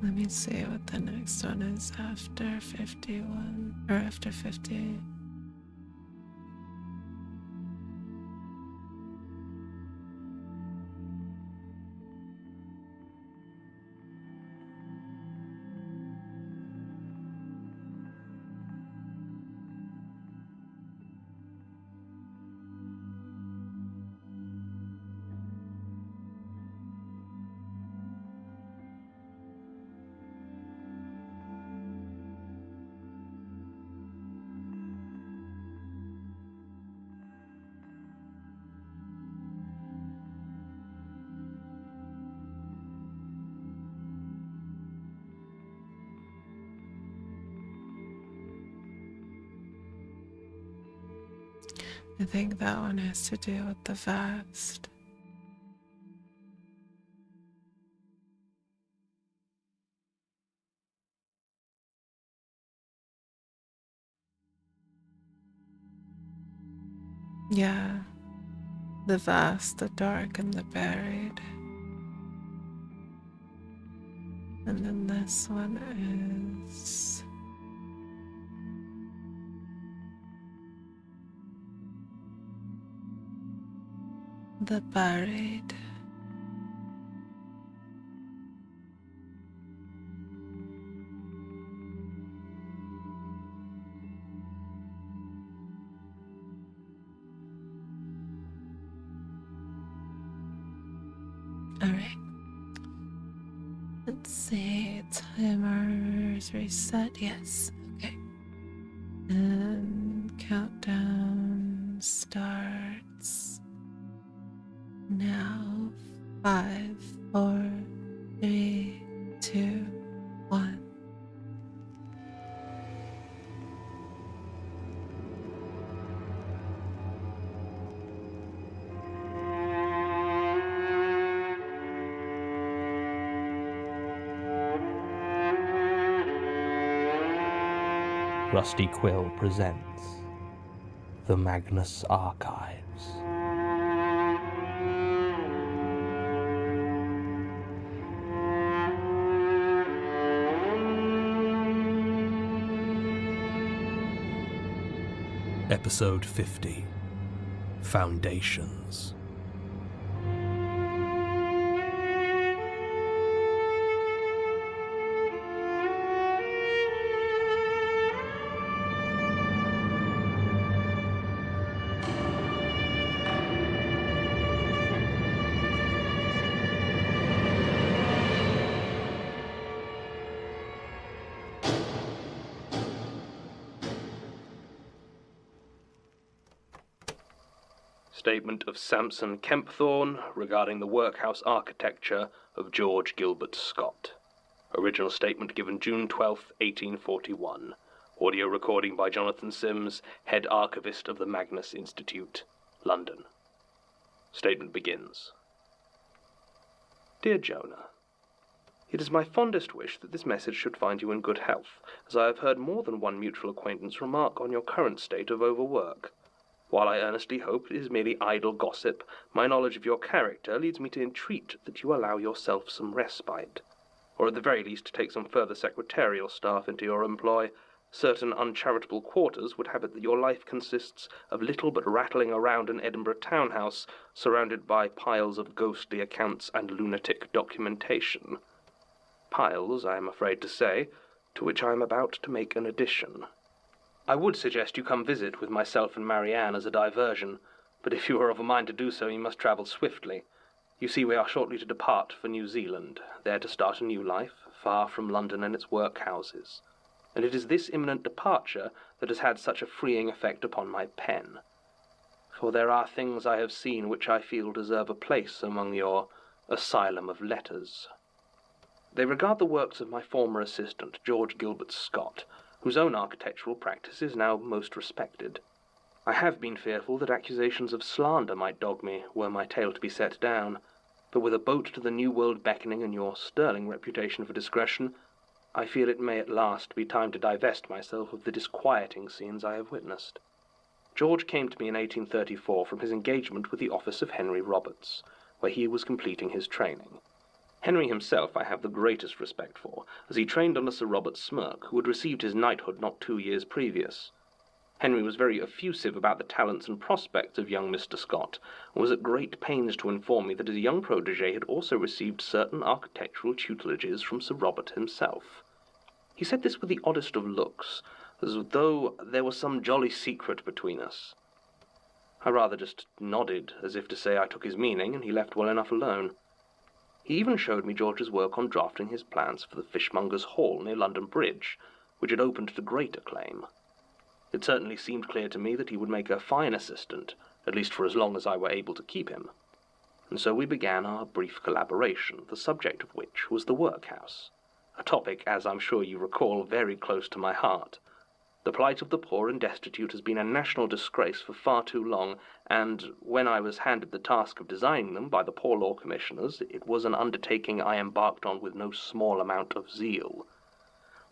Let me see what the next one is after 51, or after 50. I think that one has to do with the vast. Yeah, the vast, the dark, and the buried. And then this one is the buried. All right. Let's see, timers reset, yes, okay. And countdown starts now. 5, 4, 3, 2, 1. Rusty Quill presents The Magnus Archives. Episode 50, Foundations. Statement of Samson Kempthorne regarding the workhouse architecture of George Gilbert Scott. Original statement given June 12, 1841. Audio recording by Jonathan Sims, head archivist of the Magnus Institute, London. Statement begins. Dear Jonah, it is my fondest wish that this message should find you in good health, as I have heard more than one mutual acquaintance remark on your current state of overwork. While I earnestly hope it is merely idle gossip, my knowledge of your character leads me to entreat that you allow yourself some respite, or at the very least take some further secretarial staff into your employ. Certain uncharitable quarters would have it that your life consists of little but rattling around an Edinburgh townhouse, surrounded by piles of ghostly accounts and lunatic documentation. Piles, I am afraid to say, to which I am about to make an addition. I would suggest you come visit with myself and Marianne as a diversion, but if you are of a mind to do so, you must travel swiftly. You see, we are shortly to depart for New Zealand, there to start a new life, far from London and its workhouses. And it is this imminent departure that has had such a freeing effect upon my pen. For there are things I have seen which I feel deserve a place among your asylum of letters. They regard the works of my former assistant, George Gilbert Scott, whose own architectural practice is now most respected. I have been fearful that accusations of slander might dog me, were my tale to be set down, but with a boat to the New World beckoning and your sterling reputation for discretion, I feel it may at last be time to divest myself of the disquieting scenes I have witnessed. George came to me in 1834 from his engagement with the office of Henry Roberts, where he was completing his training. Henry himself I have the greatest respect for, as he trained under Sir Robert Smirke, who had received his knighthood not 2 years previous. Henry was very effusive about the talents and prospects of young Mr. Scott, and was at great pains to inform me that his young protege had also received certain architectural tutelages from Sir Robert himself. He said this with the oddest of looks, as though there was some jolly secret between us. I rather just nodded, as if to say I took his meaning, and he left well enough alone. He even showed me George's work on drafting his plans for the Fishmonger's Hall near London Bridge, which had opened to great acclaim. It certainly seemed clear to me that he would make a fine assistant, at least for as long as I were able to keep him. And so we began our brief collaboration, the subject of which was the workhouse, a topic, as I'm sure you recall, very close to my heart. The plight of the poor and destitute has been a national disgrace for far too long, and when I was handed the task of designing them by the Poor Law Commissioners, it was an undertaking I embarked on with no small amount of zeal.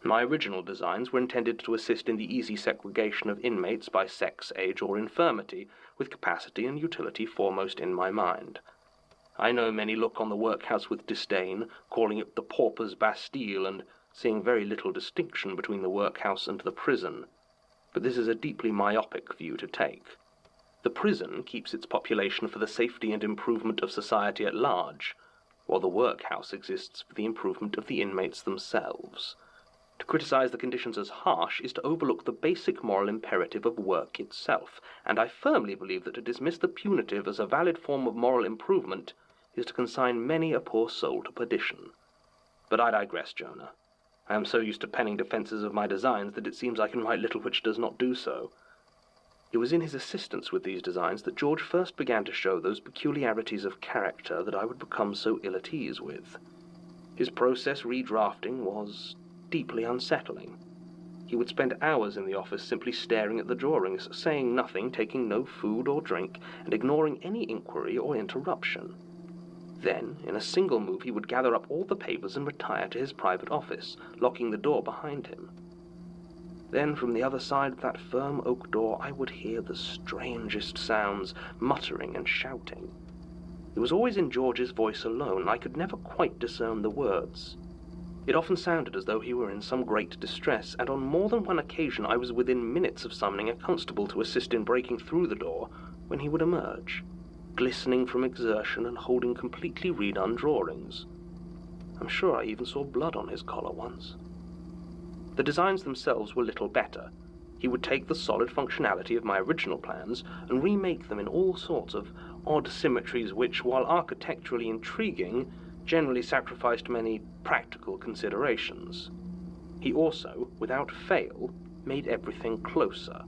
My original designs were intended to assist in the easy segregation of inmates by sex, age, or infirmity, with capacity and utility foremost in my mind. I know many look on the workhouse with disdain, calling it the pauper's Bastille, and seeing very little distinction between the workhouse and the prison. But this is a deeply myopic view to take. The prison keeps its population for the safety and improvement of society at large, while the workhouse exists for the improvement of the inmates themselves. To criticize the conditions as harsh is to overlook the basic moral imperative of work itself, and I firmly believe that to dismiss the punitive as a valid form of moral improvement is to consign many a poor soul to perdition. But I digress, Jonah. I am so used to penning defences of my designs that it seems I can write little which does not do so. It was in his assistance with these designs that George first began to show those peculiarities of character that I would become so ill at ease with. His process redrafting was deeply unsettling. He would spend hours in the office simply staring at the drawings, saying nothing, taking no food or drink, and ignoring any inquiry or interruption. Then, in a single move, he would gather up all the papers and retire to his private office, locking the door behind him. Then, from the other side of that firm oak door, I would hear the strangest sounds, muttering and shouting. It was always in George's voice alone. I could never quite discern the words. It often sounded as though he were in some great distress, and on more than one occasion I was within minutes of summoning a constable to assist in breaking through the door, when he would emerge, glistening from exertion and holding completely redone drawings. I'm sure I even saw blood on his collar once. The designs themselves were little better. He would take the solid functionality of my original plans and remake them in all sorts of odd symmetries which, while architecturally intriguing, generally sacrificed many practical considerations. He also, without fail, made everything closer.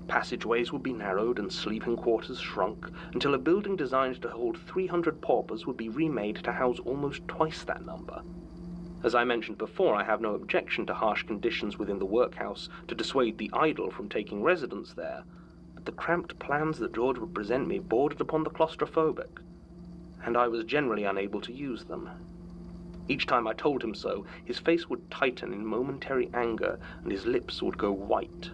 Passageways would be narrowed and sleeping quarters shrunk, until a building designed to hold 300 paupers would be remade to house almost twice that number. As I mentioned before, I have no objection to harsh conditions within the workhouse to dissuade the idle from taking residence there, but the cramped plans that George would present me bordered upon the claustrophobic, and I was generally unable to use them. Each time I told him so, his face would tighten in momentary anger, and his lips would go white.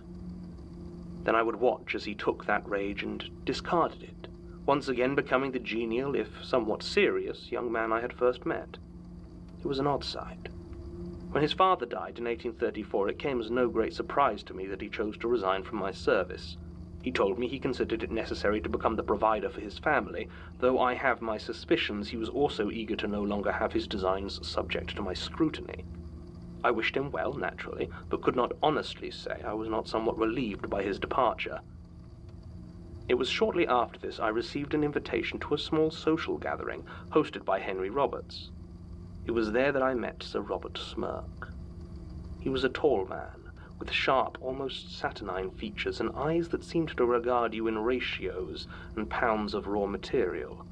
Then I would watch as he took that rage and discarded it, once again becoming the genial, if somewhat serious, young man I had first met. It was an odd sight. When his father died in 1834, it came as no great surprise to me that he chose to resign from my service. He told me he considered it necessary to become the provider for his family, though I have my suspicions he was also eager to no longer have his designs subject to my scrutiny. I wished him well, naturally, but could not honestly say I was not somewhat relieved by his departure. It was shortly after this I received an invitation to a small social gathering hosted by Henry Roberts. It was there that I met Sir Robert Smirk. He was a tall man, with sharp, almost saturnine features and eyes that seemed to regard you in ratios and pounds of raw material.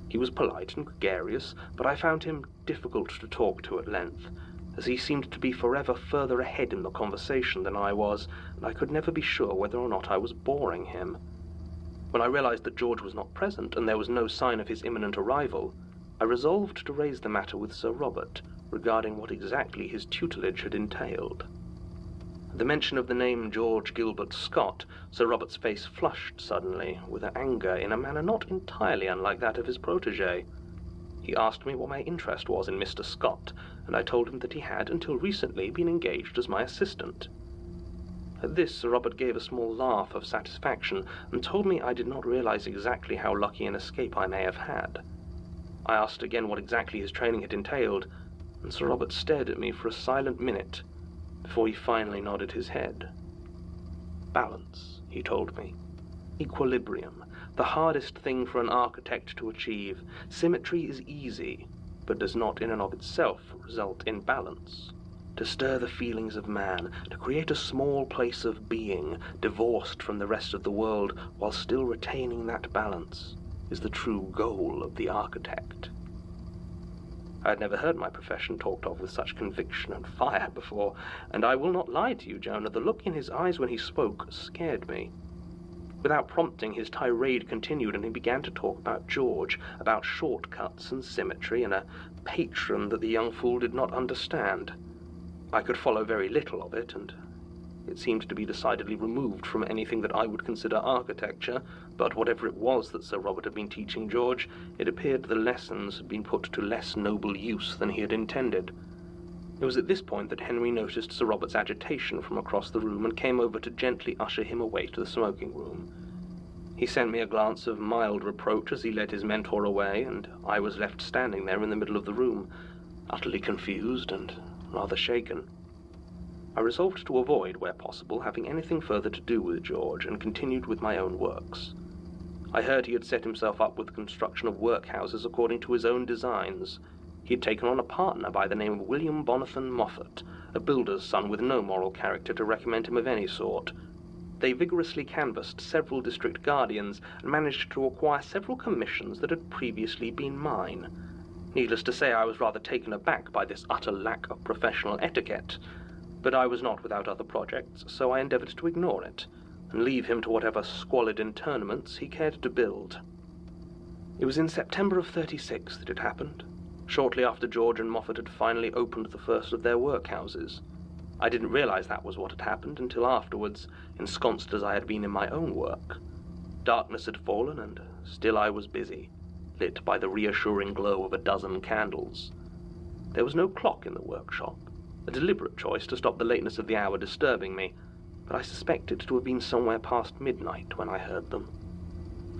He was polite and gregarious, but I found him difficult to talk to at length, as he seemed to be forever further ahead in the conversation than I was, and I could never be sure whether or not I was boring him. When I realized that George was not present, and there was no sign of his imminent arrival, I resolved to raise the matter with Sir Robert, regarding what exactly his tutelage had entailed. At the mention of the name George Gilbert Scott, Sir Robert's face flushed suddenly, with anger in a manner not entirely unlike that of his protégé. He asked me what my interest was in Mr. Scott, and I told him that he had, until recently, been engaged as my assistant. At this, Sir Robert gave a small laugh of satisfaction, and told me I did not realize exactly how lucky an escape I may have had. I asked again what exactly his training had entailed, and Sir Robert stared at me for a silent minute, before he finally nodded his head. Balance, he told me. Equilibrium, the hardest thing for an architect to achieve. Symmetry is easy, but does not in and of itself result in balance. To stir the feelings of man, to create a small place of being, divorced from the rest of the world, while still retaining that balance, is the true goal of the architect. I had never heard my profession talked of with such conviction and fire before, and I will not lie to you, Jonah, the look in his eyes when he spoke scared me. Without prompting, his tirade continued, and he began to talk about George, about shortcuts and symmetry, and a patron that the young fool did not understand. I could follow very little of it, and it seemed to be decidedly removed from anything that I would consider architecture, but whatever it was that Sir Robert had been teaching George, it appeared the lessons had been put to less noble use than he had intended. It was at this point that Henry noticed Sir Robert's agitation from across the room and came over to gently usher him away to the smoking room. He sent me a glance of mild reproach as he led his mentor away, and I was left standing there in the middle of the room, utterly confused and rather shaken. I resolved to avoid, where possible, having anything further to do with George, and continued with my own works. I heard he had set himself up with the construction of workhouses according to his own designs. He had taken on a partner by the name of William Bonathan Moffat, a builder's son with no moral character to recommend him of any sort. They vigorously canvassed several district guardians and managed to acquire several commissions that had previously been mine. Needless to say, I was rather taken aback by this utter lack of professional etiquette, but I was not without other projects, so I endeavoured to ignore it, and leave him to whatever squalid interments he cared to build. It was in September of '36 that it happened, shortly after George and Moffat had finally opened the first of their workhouses. I didn't realize that was what had happened until afterwards, ensconced as I had been in my own work. Darkness had fallen, and still I was busy, lit by the reassuring glow of a dozen candles. There was no clock in the workshop, a deliberate choice to stop the lateness of the hour disturbing me, but I suspect it to have been somewhere past midnight when I heard them.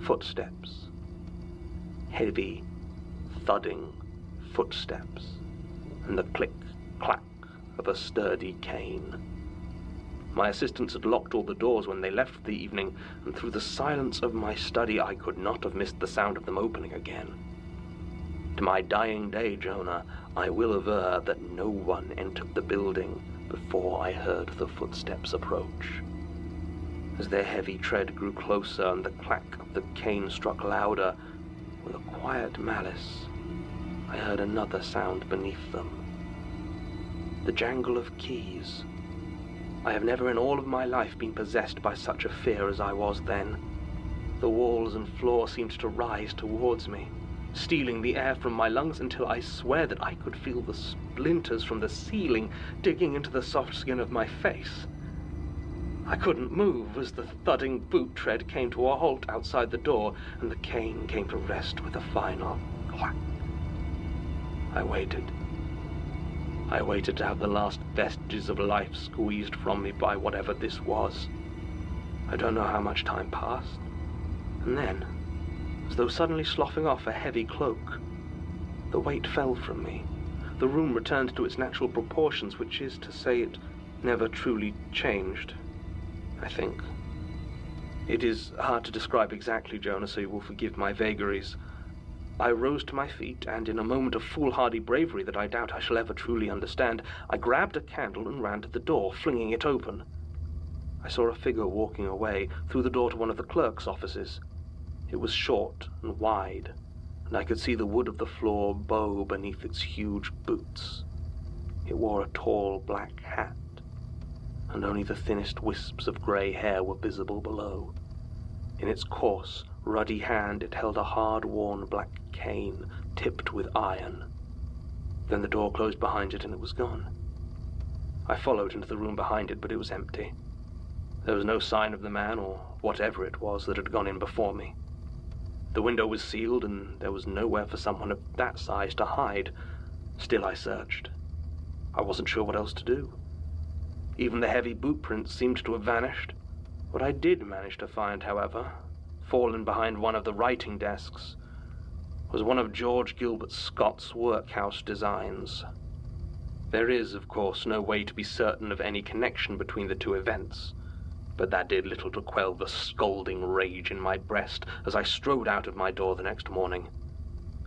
Footsteps. Heavy, thudding footsteps, and the click-clack of a sturdy cane. My assistants had locked all the doors when they left for the evening, and through the silence of my study I could not have missed the sound of them opening again. To my dying day, Jonah, I will aver that no one entered the building before I heard the footsteps approach. As their heavy tread grew closer and the clack of the cane struck louder, with a quiet malice, I heard another sound beneath them. The jangle of keys. I have never in all of my life been possessed by such a fear as I was then. The walls and floor seemed to rise towards me, stealing the air from my lungs until I swear that I could feel the splinters from the ceiling digging into the soft skin of my face. I couldn't move as the thudding boot tread came to a halt outside the door and the cane came to rest with a final clack. I waited. I waited to have the last vestiges of life squeezed from me by whatever this was. I don't know how much time passed. And then, as though suddenly sloughing off a heavy cloak, the weight fell from me. The room returned to its natural proportions, which is to say it never truly changed, I think. It is hard to describe exactly, Jonah, so you will forgive my vagaries. I rose to my feet, and in a moment of foolhardy bravery that I doubt I shall ever truly understand, I grabbed a candle and ran to the door, flinging it open. I saw a figure walking away through the door to one of the clerk's offices. It was short and wide, and I could see the wood of the floor bow beneath its huge boots. It wore a tall black hat, and only the thinnest wisps of grey hair were visible below. In its coarse, ruddy hand it held a hard-worn black cane tipped with iron. Then the door closed behind it and it was gone. I followed into the room behind it, but it was empty. There was no sign of the man or whatever it was that had gone in before me. The window was sealed and there was nowhere for someone of that size to hide. Still I searched. I wasn't sure what else to do. Even the heavy boot prints seemed to have vanished. What I did manage to find, however, fallen behind one of the writing desks, was one of George Gilbert Scott's workhouse designs. There is, of course, no way to be certain of any connection between the two events, but that did little to quell the scalding rage in my breast as I strode out of my door the next morning.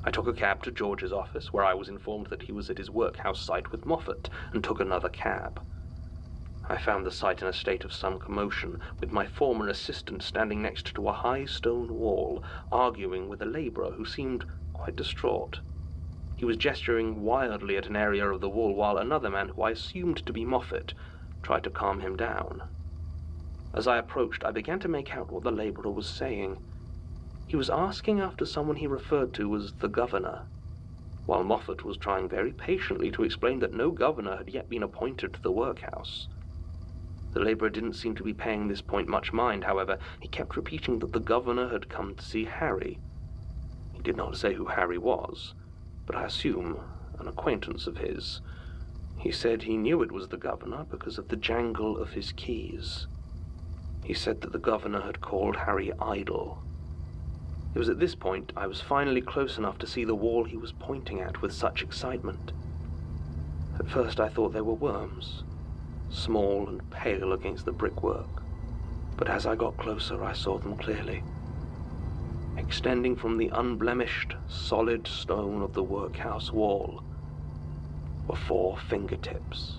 I took a cab to George's office, where I was informed that he was at his workhouse site with Moffat, and took another cab. I found the site in a state of some commotion, with my former assistant standing next to a high stone wall, arguing with a labourer who seemed quite distraught. He He was gesturing wildly at an area of the wall while another man, who I assumed to be Moffat, tried to calm him down. As I approached, I began to make out what the labourer was saying. He was asking after someone he referred to as the governor, while Moffat was trying very patiently to explain that no governor had yet been appointed to the workhouse. The labourer didn't seem to be paying this point much mind, however. He kept repeating that the governor had come to see Harry. He did not say who Harry was, but I assume an acquaintance of his. He said he knew it was the governor because of the jangle of his keys. He said that the governor had called Harry idle. It was at this point I was finally close enough to see the wall he was pointing at with such excitement. At first I thought they were worms, small and pale against the brickwork, but as I got closer I saw them clearly. Extending from the unblemished, solid stone of the workhouse wall were 4 fingertips.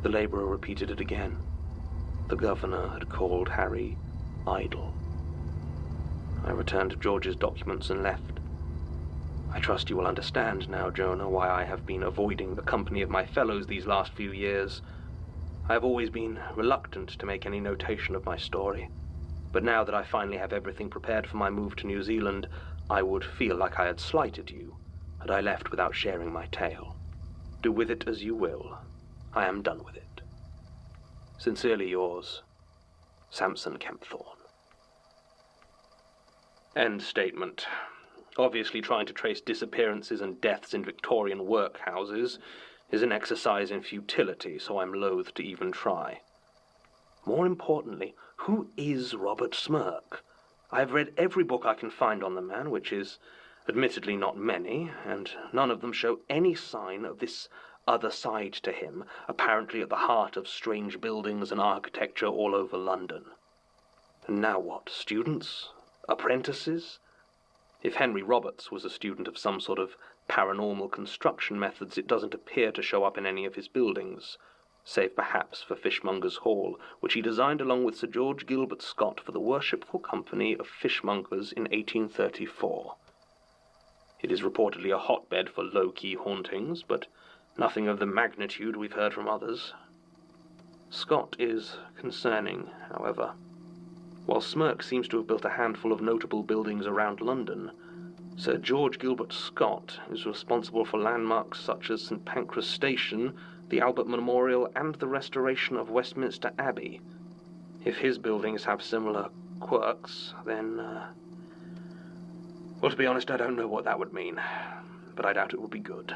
The labourer repeated it again. The governor had called Harry idle. I returned to George's documents and left. I trust you will understand now, Jonah, why I have been avoiding the company of my fellows these last few years. I have always been reluctant to make any notation of my story, but now that I finally have everything prepared for my move to New Zealand, I would feel like I had slighted you had I left without sharing my tale. Do with it as you will. I am done with it. Sincerely yours, Samson Kempthorne. End statement. Obviously, trying to trace disappearances and deaths in Victorian workhouses is an exercise in futility, so I'm loath to even try. More importantly, who is Robert Smirk? I have read every book I can find on the man, which is admittedly not many, and none of them show any sign of this other side to him, apparently at the heart of strange buildings and architecture all over London. And now what? Students? Apprentices? If Henry Roberts was a student of some sort of paranormal construction methods, it doesn't appear to show up in any of his buildings, save perhaps for Fishmonger's Hall, which he designed along with Sir George Gilbert Scott for the Worshipful Company of Fishmongers in 1834. It is reportedly a hotbed for low-key hauntings, but nothing of the magnitude we've heard from others. Scott is concerning, however. While Smirk seems to have built a handful of notable buildings around London, Sir George Gilbert Scott is responsible for landmarks such as St Pancras Station, the Albert Memorial, and the restoration of Westminster Abbey. If his buildings have similar quirks, then, well, to be honest, I don't know what that would mean, but I doubt it would be good.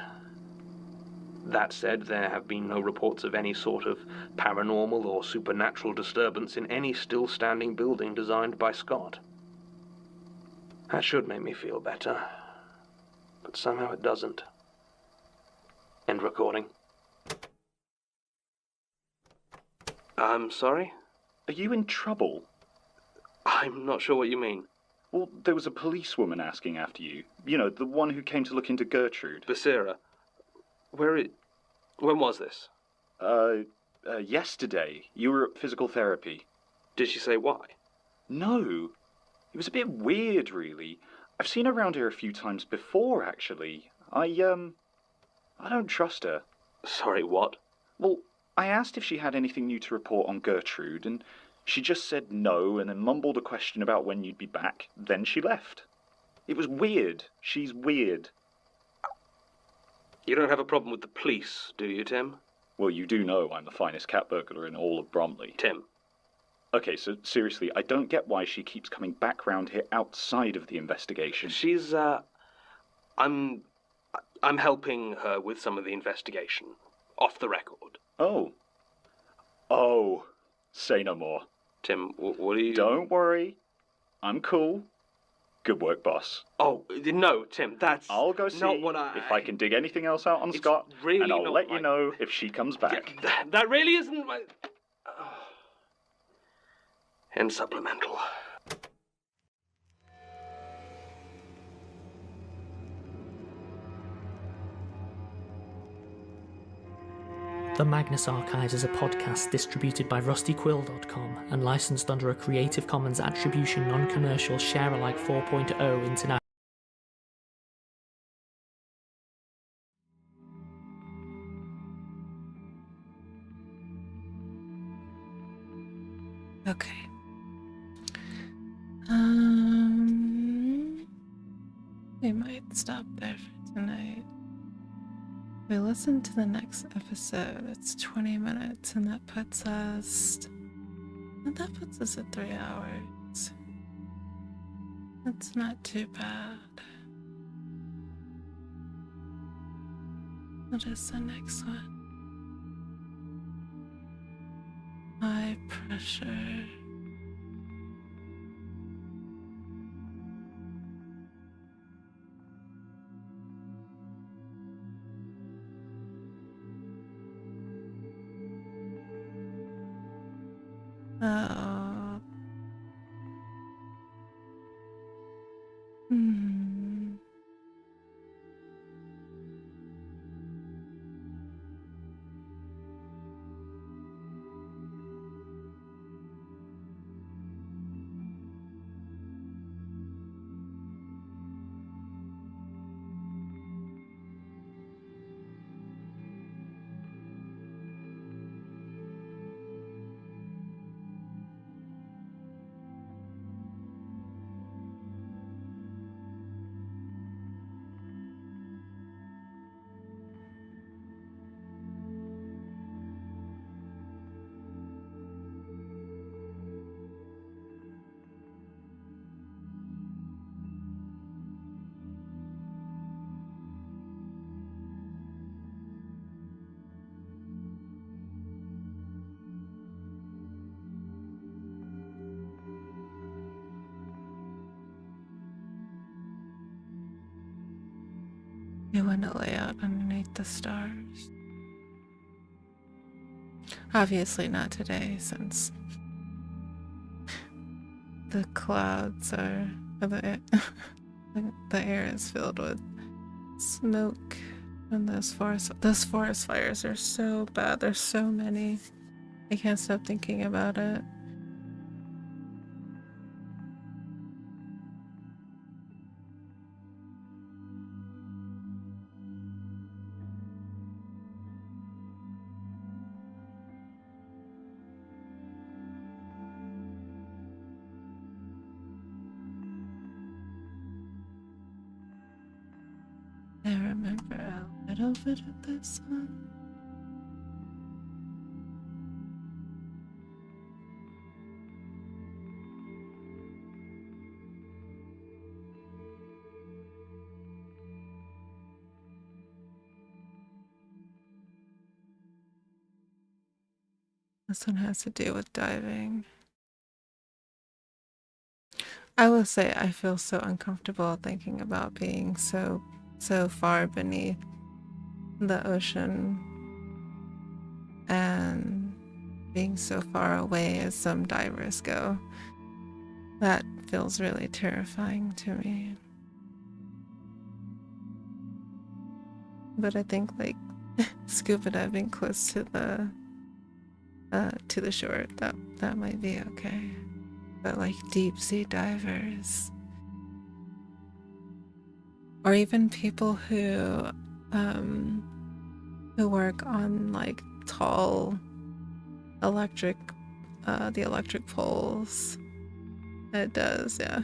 That said, there have been no reports of any sort of paranormal or supernatural disturbance in any still-standing building designed by Scott. That should make me feel better, but somehow it doesn't. End recording. I'm sorry? Are you in trouble? I'm not sure what you mean. Well, there was a policewoman asking after you. You know, the one who came to look into Gertrude. Basira. When was this? Yesterday. You were at physical therapy. Did she say why? No. It was a bit weird, really. I've seen her around here a few times before, actually. I don't trust her. Sorry, what? Well, I asked if she had anything new to report on Gertrude, and she just said no, and then mumbled a question about when you'd be back. Then she left. It was weird. She's weird. You don't have a problem with the police, do you, Tim? Well, you do know I'm the finest cat burglar in all of Bromley. Tim. Okay, so seriously, I don't get why she keeps coming back round here outside of the investigation. She's, I'm helping her with some of the investigation. Off the record. Oh. Oh. Say no more. Tim, what are you... Don't worry. I'm cool. Good work, boss. Oh, no, Tim, that's I'll go see not what if I can dig anything else out on Scott, really and I'll let you my... know if she comes back. Yeah, that really isn't my... End supplemental. The Magnus Archives is a podcast distributed by rustyquill.com and licensed under a Creative Commons Attribution Non-Commercial Share-alike 4.0 International Okay. We might stop there for tonight. We listen to the next episode. It's 20 minutes, and that puts us at 3 hours. That's not too bad. What is the next one? High pressure. Oh. You want to lay out underneath the stars. Obviously not today, since the clouds are the air is filled with smoke, and those forest fires are so bad. There's so many. I can't stop thinking about it. I remember a little bit of this one. This one has to do with diving. I will say I feel so uncomfortable thinking about being so far beneath the ocean and being so far away as some divers go. That feels really terrifying to me. But I think like scuba diving close to the shore, that might be okay. But like deep sea divers, or even people who work on like tall the electric poles. It does, yeah.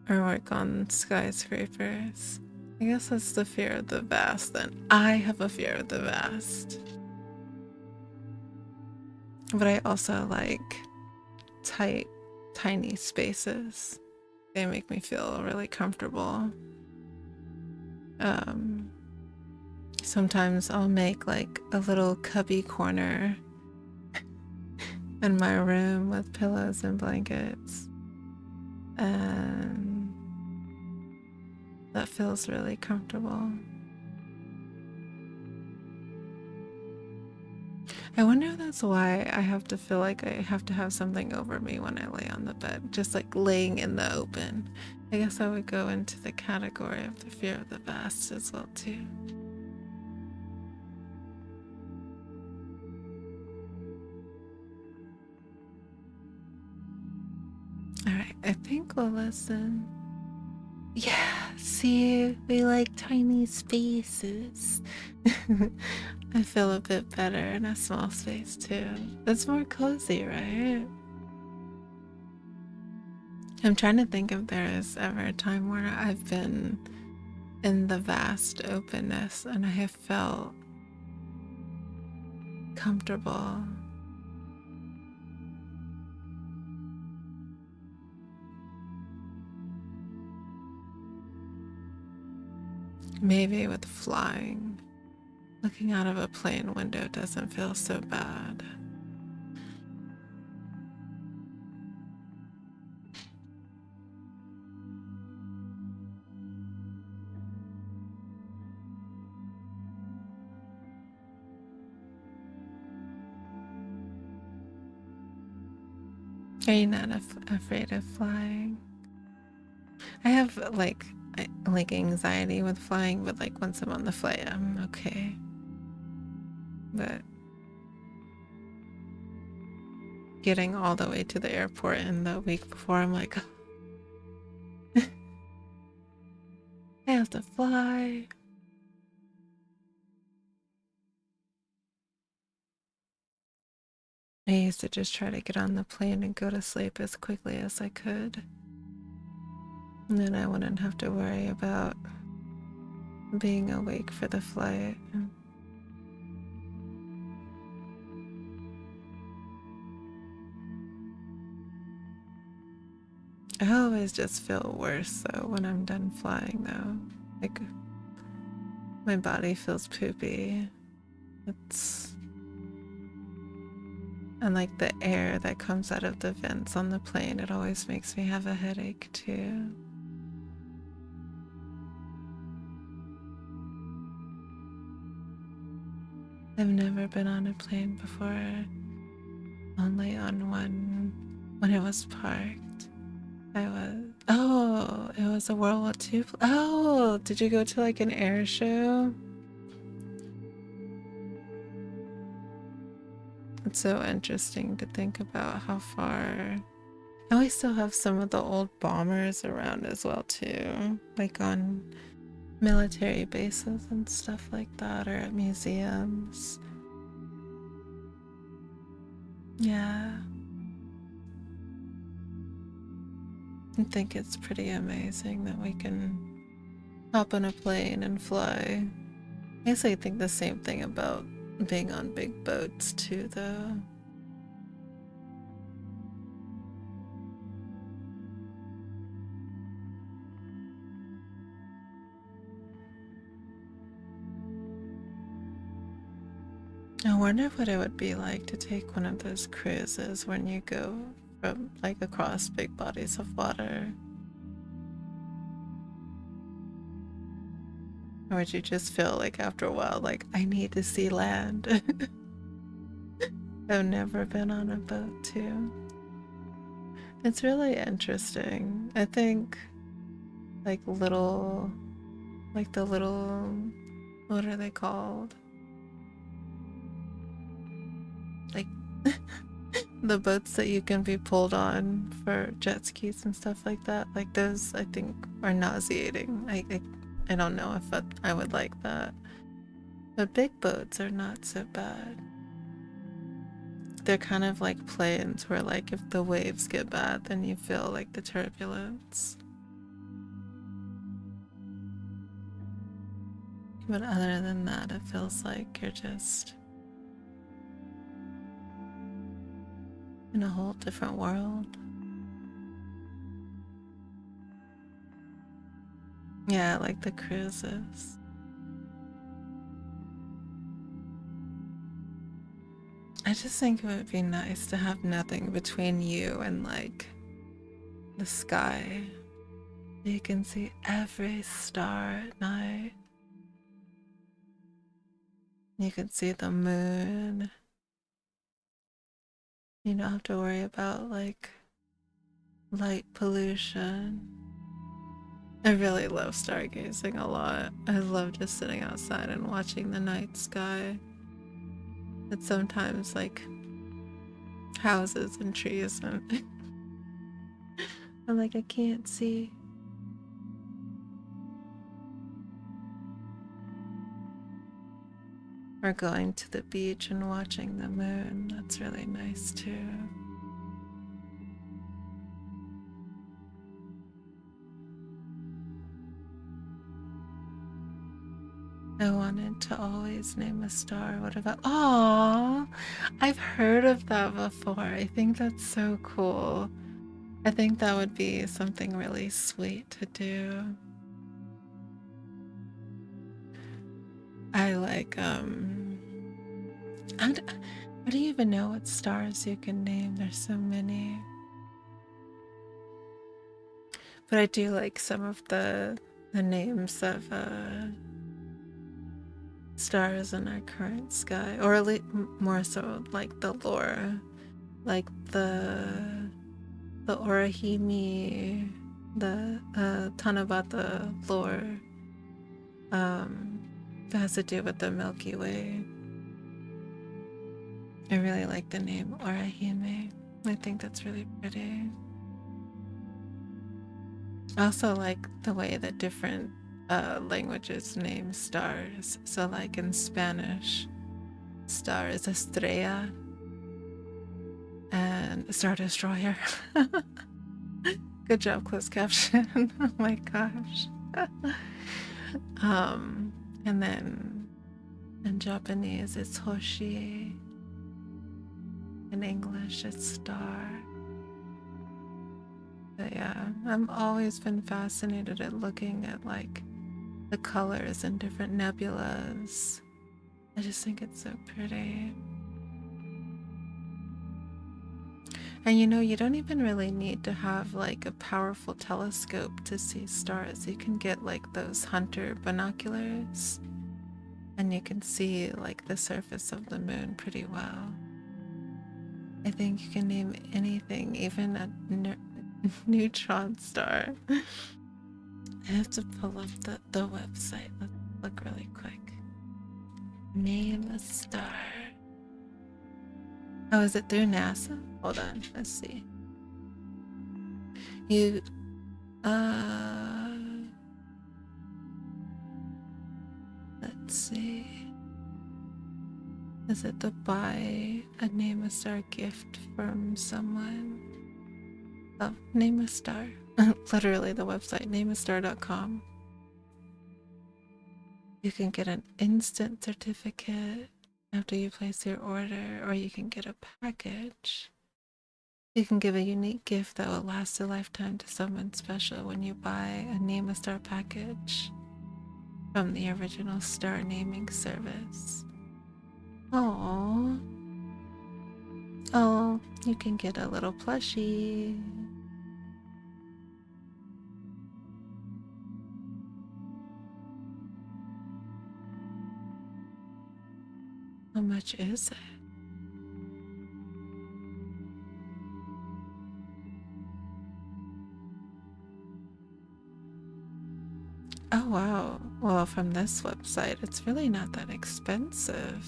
Or work on skyscrapers. I guess that's the fear of the vast then. I have a fear of the vast. But I also like tight, tiny spaces. They make me feel really comfortable. Sometimes I'll make like a little cubby corner in my room with pillows and blankets. And that feels really comfortable. I wonder if that's why I have to feel like I have to have something over me when I lay on the bed, just like laying in the open. I guess I would go into the category of the fear of the vast as well too. Alright, I think we'll listen. Yeah, see, we like tiny spaces. I feel a bit better in a small space too. It's more cozy, right? I'm trying to think if there is ever a time where I've been in the vast openness and I have felt comfortable. Maybe with flying. Looking out of a plane window doesn't feel so bad. Are you not afraid of flying? I have like anxiety with flying, but like once I'm on the flight, I'm okay. But getting all the way to the airport and the week before, I'm like, I have to fly. I used to just try to get on the plane and go to sleep as quickly as I could. And then I wouldn't have to worry about being awake for the flight. I always just feel worse though when I'm done flying though. Like my body feels poopy. And like the air that comes out of the vents on the plane, it always makes me have a headache too. I've never been on a plane before, only on one when it was parked. It was a World War II. Oh, did you go to like an air show? It's so interesting to think about how far. And we still have some of the old bombers around as well too, like on military bases and stuff like that, or at museums. Yeah. I think it's pretty amazing that we can hop on a plane and fly. I guess I think the same thing about being on big boats too, though. I wonder what it would be like to take one of those cruises when you go from like across big bodies of water. Or would you just feel like after a while like I need to see land? I've never been on a boat too. It's really interesting. I think like the little, what are they called? Like the boats that you can be pulled on for jet skis and stuff like that. Like those I think are nauseating. I don't know if I would like that. But big boats are not so bad. They're kind of like planes where like if the waves get bad then you feel like the turbulence. But other than that, it feels like you're just in a whole different world. Yeah, like the cruises. I just think it would be nice to have nothing between you and like the sky. You can see every star at night. You can see the moon. You don't have to worry about like light pollution. I really love stargazing a lot. I love just sitting outside and watching the night sky. It's sometimes like houses and trees and I'm like, I can't see. or going to the beach and watching the moon. That's really nice too. I wanted to always name a star. What about... Aww! I've heard of that before. I think that's so cool. I think that would be something really sweet to do. I like, I don't even know what stars you can name. There's so many. But I do like some of the names of, stars in our current sky, or at least more so like the lore, like the Orihime, the Tanabata lore, that has to do with the Milky Way. I really like the name Orihime. I think that's really pretty. I also like the way that different languages name stars. So like in Spanish, star is estrella and Star Destroyer. Good job, closed caption. Oh my gosh. And then in Japanese it's Hoshi. In English it's star. But yeah, I've always been fascinated at looking at like the colors in different nebulas. I just think it's so pretty. And you know, you don't even really need to have like a powerful telescope to see stars. You can get like those hunter binoculars and you can see like the surface of the moon pretty well. I think you can name anything, even a neutron star. I have to pull up the website. Let's look really quick. Name a star. Oh, is it through NASA? Hold on, let's see. You, let's see. Is it the buy a name a star gift from someone? Oh, name a star. Literally the website, nameastar.com. You can get an instant certificate after you place your order, or you can get a package. You can give a unique gift that will last a lifetime to someone special when you buy a Name a Star package from the original star naming service. Oh, oh, you can get a little plushie. How much is it? Oh wow. Well, from this website, it's really not that expensive.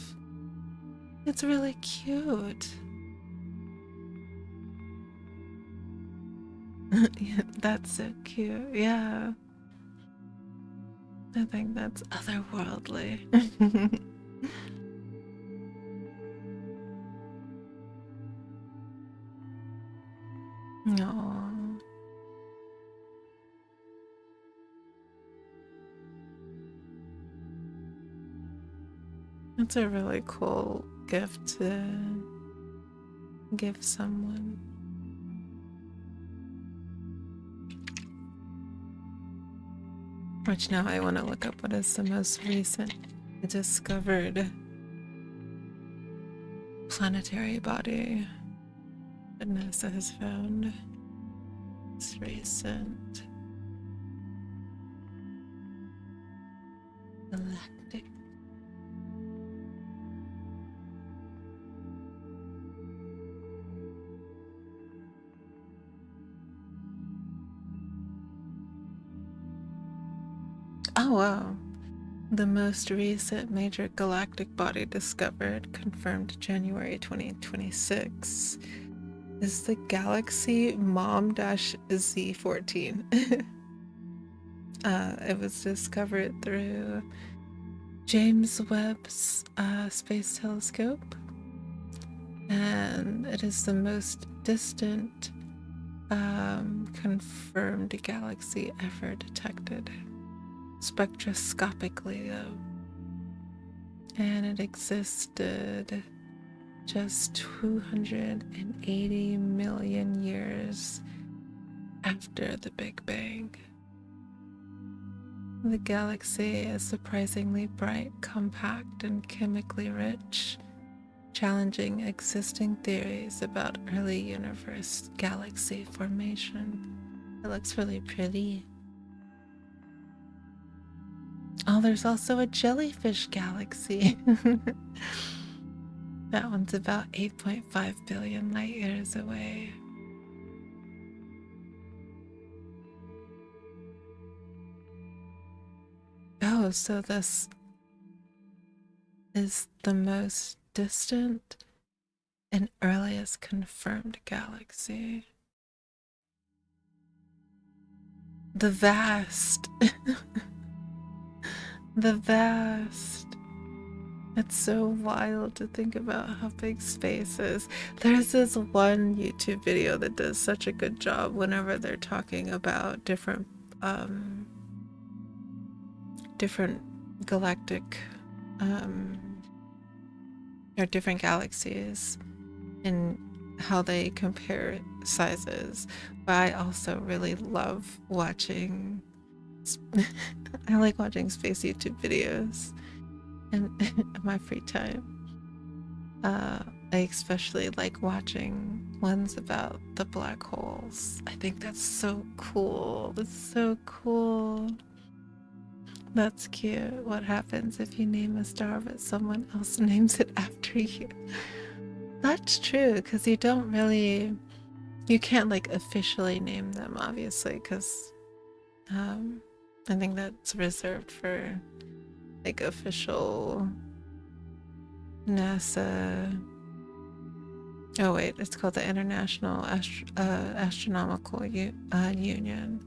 It's really cute. Yeah, that's so cute. Yeah. I think that's otherworldly. No. It's a really cool gift to give someone. Which now I want to look up what is the most recent discovered planetary body that NASA has found. It's recent. Galactic. Oh wow. The most recent major galactic body discovered, confirmed January 2026, is the Galaxy Mom-Z14. It was discovered through James Webb's Space Telescope, and it is the most distant confirmed galaxy ever detected, spectroscopically though. And it existed just 280 million years after the Big Bang. The galaxy is surprisingly bright, compact, and chemically rich, challenging existing theories about early universe galaxy formation. It looks really pretty. Oh, there's also a jellyfish galaxy. That one's about 8.5 billion light years away. Oh, so this is the most distant and earliest confirmed galaxy. The vast. The vast. It's so wild to think about how big space is. There's this one YouTube video that does such a good job whenever they're talking about different galactic or different galaxies and how they compare sizes. But I also really love watching I like watching space YouTube videos in my free time. I especially like watching ones about the black holes. I think that's so cool. That's so cool. That's cute. What happens if you name a star but someone else names it after you? That's true, because you can't like officially name them, obviously, because I think that's reserved for like official NASA. Oh wait, it's called the International Astronomical Union.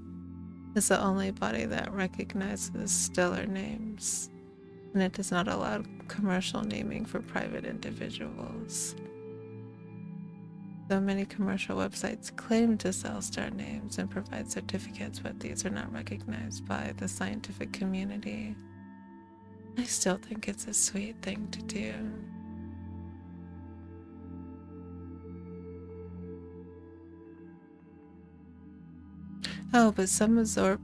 It's the only body that recognizes stellar names, and it does not allow commercial naming for private individuals. Though many commercial websites claim to sell star names and provide certificates, but these are not recognized by the scientific community. I still think it's a sweet thing to do. Oh, but some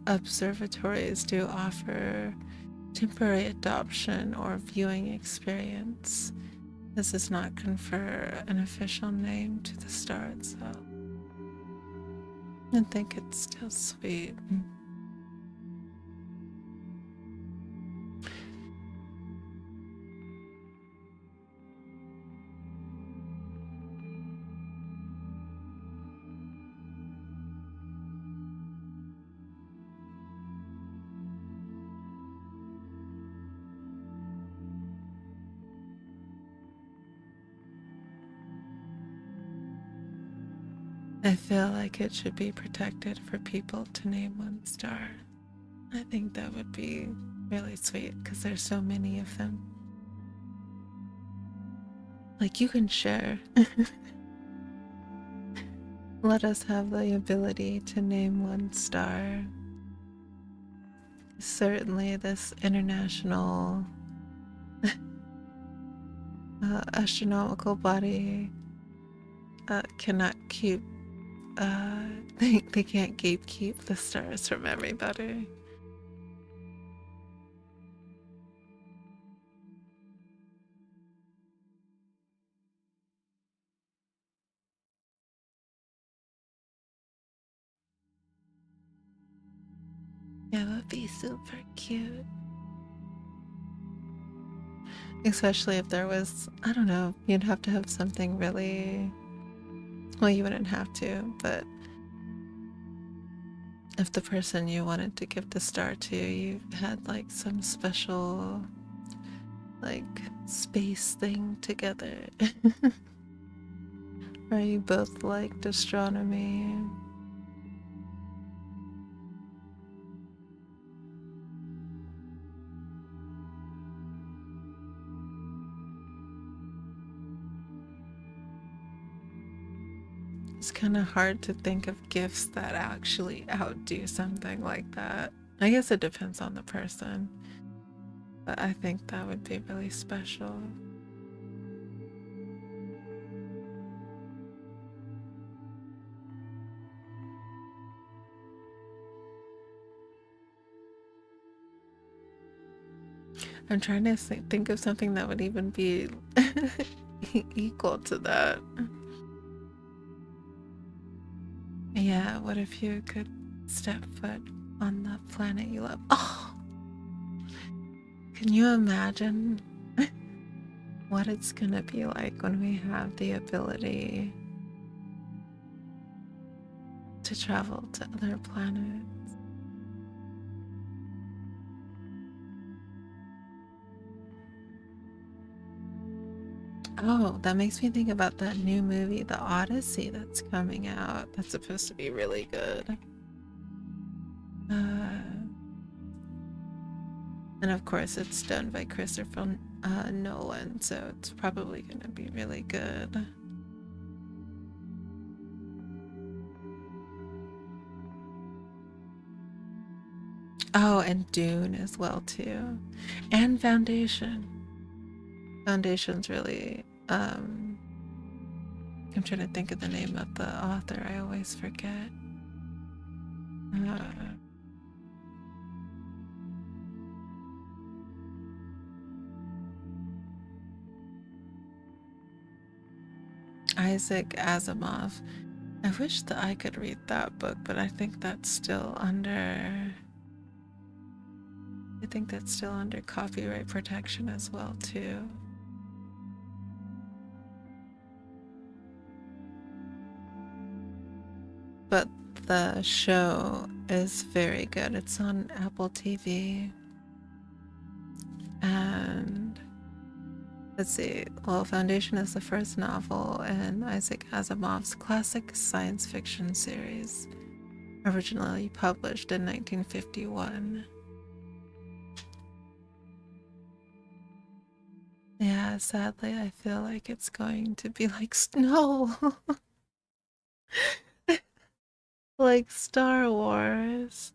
observatories do offer temporary adoption or viewing experience. This does not confer an official name to the star itself. I think it's still sweet. I feel like it should be protected for people to name one star. I think that would be really sweet because there's so many of them. Like, you can share. Let us have the ability to name one star. Certainly this international astronomical body cannot keep they can't gatekeep the stars from everybody. It would be super cute. Especially if there was, I don't know, you'd have to have something really, well, you wouldn't have to, but if the person you wanted to give the star to, you had like some special like space thing together. Or you both liked astronomy. It's kind of hard to think of gifts that actually outdo something like that. I guess it depends on the person, but I think that would be really special. I'm trying to think of something that would even be equal to that. Yeah, what if you could step foot on the planet you love? Oh! Can you imagine what it's gonna be like when we have the ability to travel to other planets? Oh, that makes me think about that new movie, The Odyssey, that's coming out. That's supposed to be really good. And of course, it's done by Christopher Nolan, so it's probably going to be really good. Oh, and Dune as well, too. And Foundation. Foundation's really, I'm trying to think of the name of the author. I always forget. Isaac Asimov. I wish that I could read that book, but I think that's still under copyright protection as well, too. But the show is very good. It's on Apple TV. And let's see. Well, Foundation is the first novel in Isaac Asimov's classic science fiction series, originally published in 1951. Yeah, sadly, I feel like it's going to be like snow. Like Star Wars.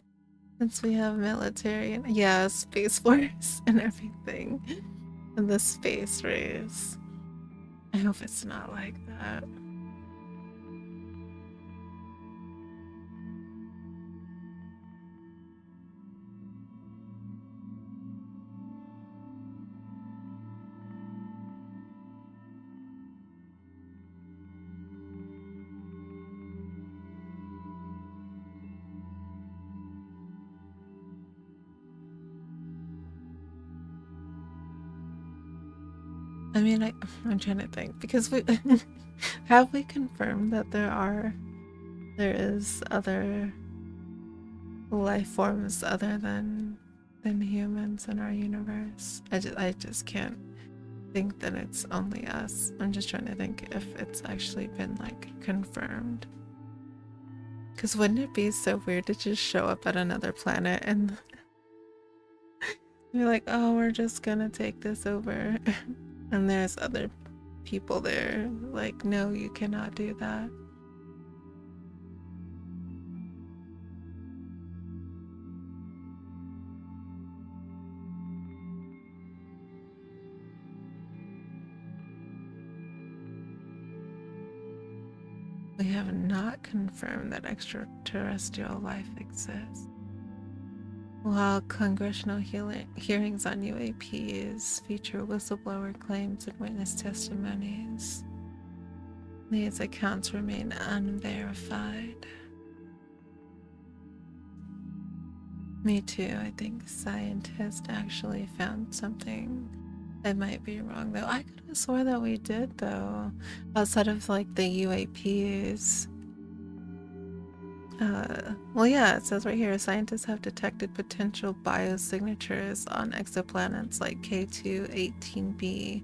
Since we have military and, yeah, Space Force and everything. And the space race. I hope it's not like that. I mean, I'm trying to think, because we have we confirmed that there is other life forms other than humans in our universe. I just can't think that it's only us. I'm just trying to think if it's actually been like confirmed. Because wouldn't it be so weird to just show up at another planet and be like, oh, we're just gonna take this over. And there's other people there, like, no, you cannot do that. We have not confirmed that extraterrestrial life exists. While congressional hearings on UAPs feature whistleblower claims and witness testimonies, these accounts remain unverified. Me too. I think scientists actually found something. I might be wrong though. I could have swore that we did though. Outside of like the UAPs. Well, yeah, it says right here, scientists have detected potential biosignatures on exoplanets like K2-18b,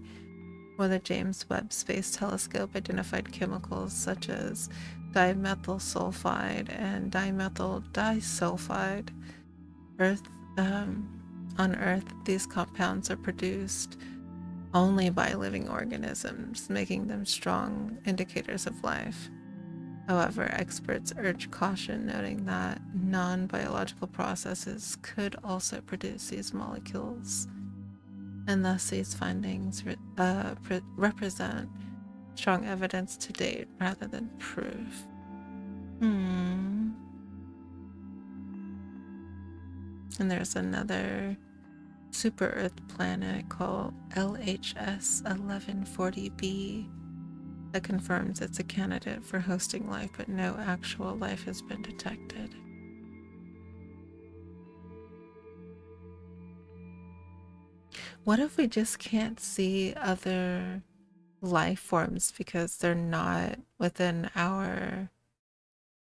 where the James Webb Space Telescope identified chemicals such as dimethyl sulfide and dimethyl disulfide. On Earth, these compounds are produced only by living organisms, making them strong indicators of life. However, experts urge caution, noting that non-biological processes could also produce these molecules, and thus these findings represent strong evidence to date rather than proof. And there's another super Earth planet called LHS 1140b that confirms it's a candidate for hosting life, but no actual life has been detected. What if we just can't see other life forms because they're not within our,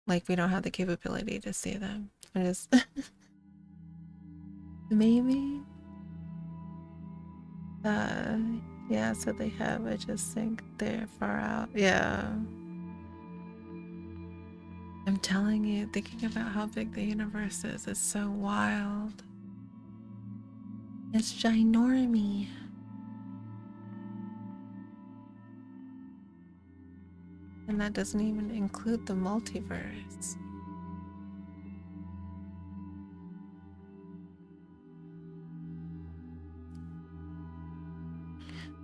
like, we don't have the capability to see them? I just maybe yeah, so they have, I just think they're far out. Yeah, I'm telling you, thinking about how big the universe is so wild. It's ginormy. And that doesn't even include the multiverse.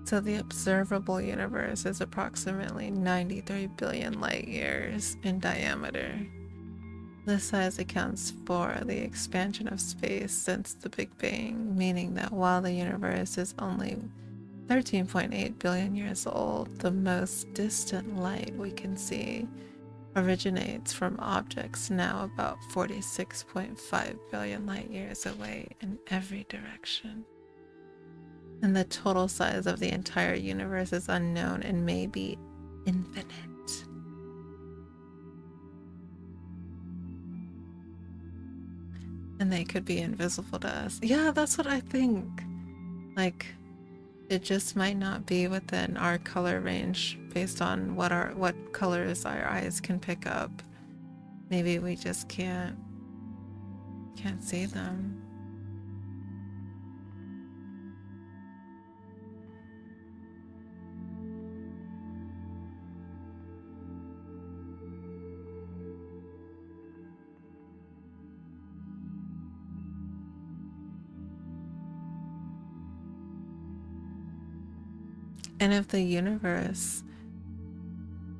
So the observable universe is approximately 93 billion light years in diameter. This size accounts for the expansion of space since the Big Bang, meaning that while the universe is only 13.8 billion years old, the most distant light we can see originates from objects now about 46.5 billion light years away in every direction. And the total size of the entire universe is unknown and may be infinite. And they could be invisible to us. Yeah, that's what I think. Like, it just might not be within our color range based on what colors our eyes can pick up. Maybe we just can't see them. And if the universe,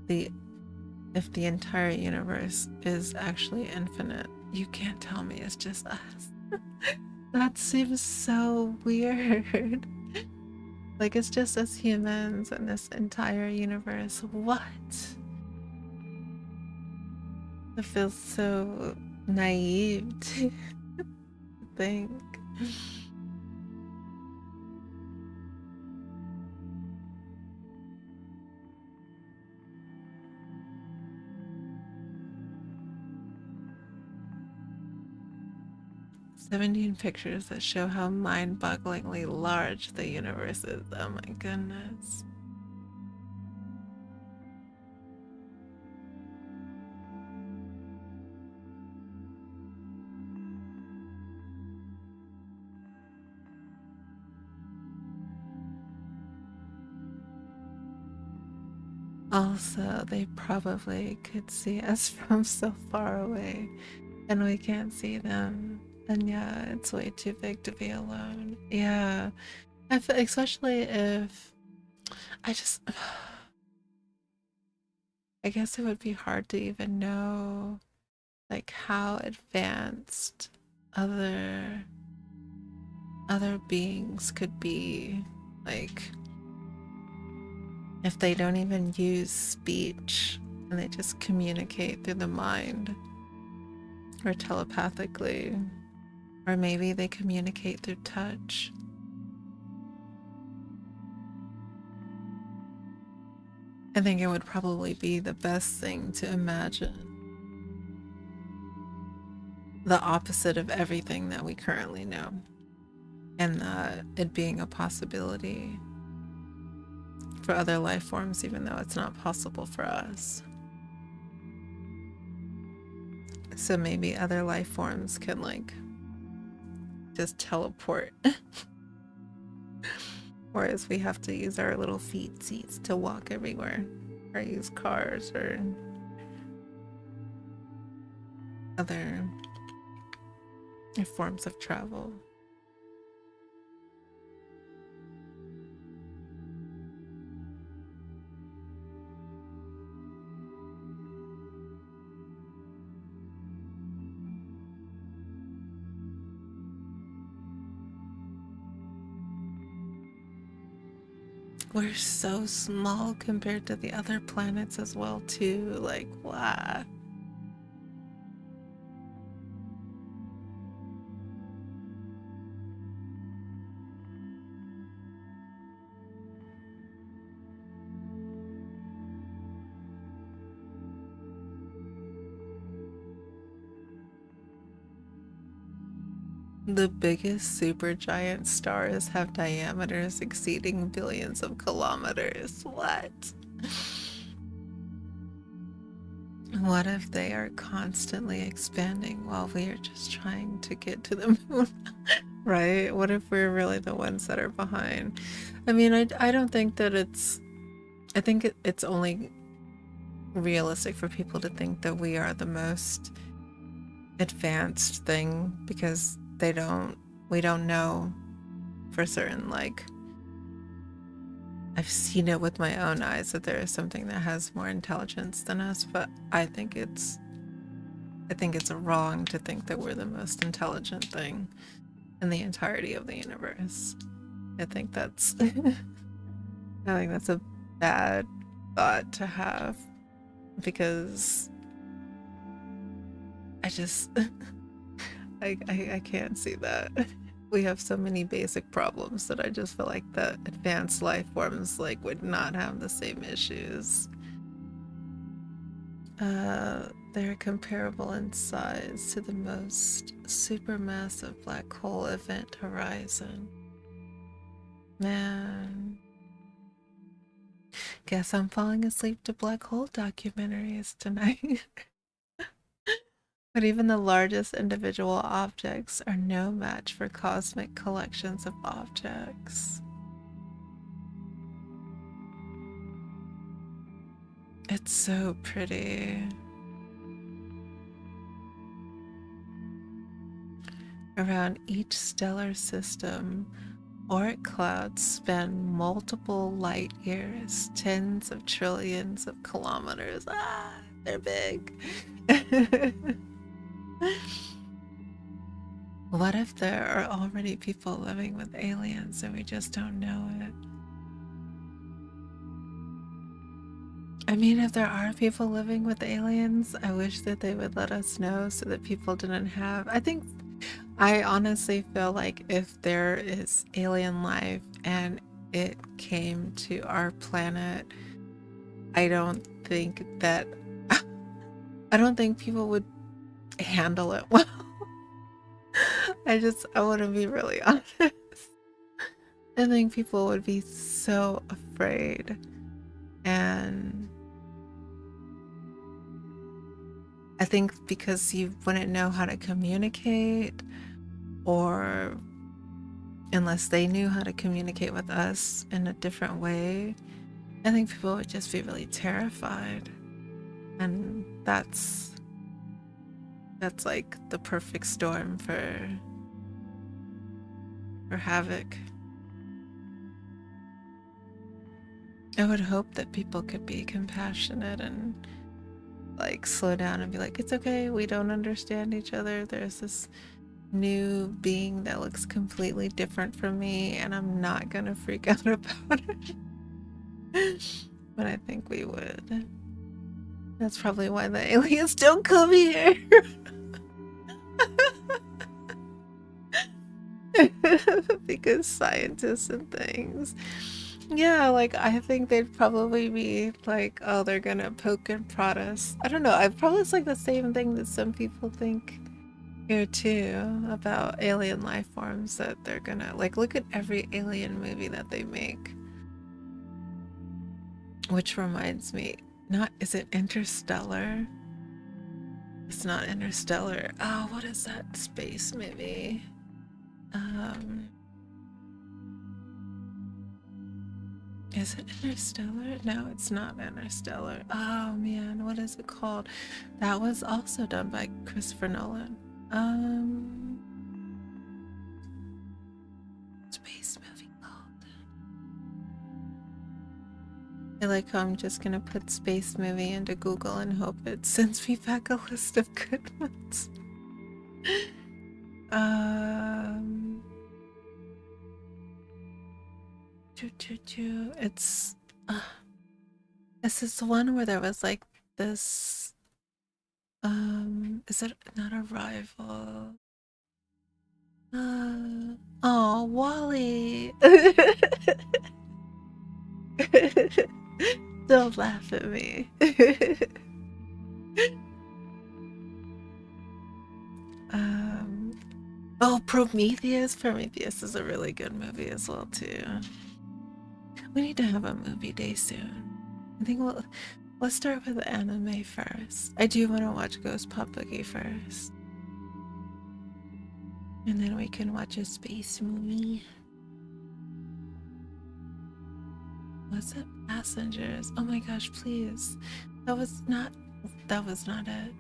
if the entire universe is actually infinite, you can't tell me it's just us. That seems so weird. Like it's just us humans in this entire universe. What? It feels so naive to think. "17 pictures that show how mind-bogglingly large the universe is." Oh my goodness. Also, they probably could see us from so far away, and we can't see them. And yeah, it's way too big to be alone. Yeah, I feel, especially if I guess it would be hard to even know like how advanced other beings could be, like if they don't even use speech and they just communicate through the mind or telepathically, or maybe they communicate through touch. I think it would probably be the best thing to imagine. The opposite of everything that we currently know, and that it being a possibility for other life forms, even though it's not possible for us. So maybe other life forms can like just teleport. Whereas we have to use our little feet seats to walk everywhere, or use cars, or other forms of travel. We're so small compared to the other planets as well, too. Like, wow. The biggest supergiant stars have diameters exceeding billions of kilometers. What? What if they are constantly expanding while we are just trying to get to the moon? Right? What if we're really the ones that are behind? I mean, I don't think that I think it's only realistic for people to think that we are the most advanced thing because we don't know for certain. Like, I've seen it with my own eyes that there is something that has more intelligence than us, but I think it's wrong to think that we're the most intelligent thing in the entirety of the universe. I think that's a bad thought to have, because I can't see that. We have so many basic problems that I just feel like the advanced life forms would not have the same issues. They're comparable in size to the most supermassive black hole event horizon. Man. Guess I'm falling asleep to black hole documentaries tonight. But even the largest individual objects are no match for cosmic collections of objects. It's so pretty. Around each stellar system, Oort clouds span multiple light years, tens of trillions of kilometers. Ah, they're big. What if there are already people living with aliens and we just don't know it? I mean, if there are people living with aliens, I wish that they would let us know so that people didn't have... I honestly feel like if there is alien life and it came to our planet, I don't think people would handle it well. I want to be really honest. I think people would be so afraid, and I think because you wouldn't know how to communicate, or unless they knew how to communicate with us in a different way, I think people would just be really terrified. And that's like the perfect storm for havoc. I would hope that people could be compassionate and slow down and be like, it's okay, we don't understand each other. There's this new being that looks completely different from me and I'm not gonna freak out about it. But I think we would. That's probably why the aliens don't come here. Because scientists and things. Yeah, I think they'd probably be like, oh, they're gonna poke and prod us. I don't know, I probably it's the same thing that some people think here too about alien life forms, that they're gonna look at every alien movie that they make. Which reminds me, is it Interstellar? It's not Interstellar. Oh, what is that space movie? Is it Interstellar? No, it's not Interstellar. Oh man, what is it called? That was also done by Christopher Nolan. Space movie called. I feel like I'm just gonna put space movie into Google and hope it sends me back a list of good ones. It's this is the one where there was like this is it not Arrival? Oh, Wally. Don't laugh at me. Oh, Prometheus. Prometheus is a really good movie as well too. We need to have a movie day soon. I think let's start with the anime first. I do want to watch Ghost Pop Boogie first. And then we can watch a space movie. Was it Passengers? Oh my gosh, please. That was not it.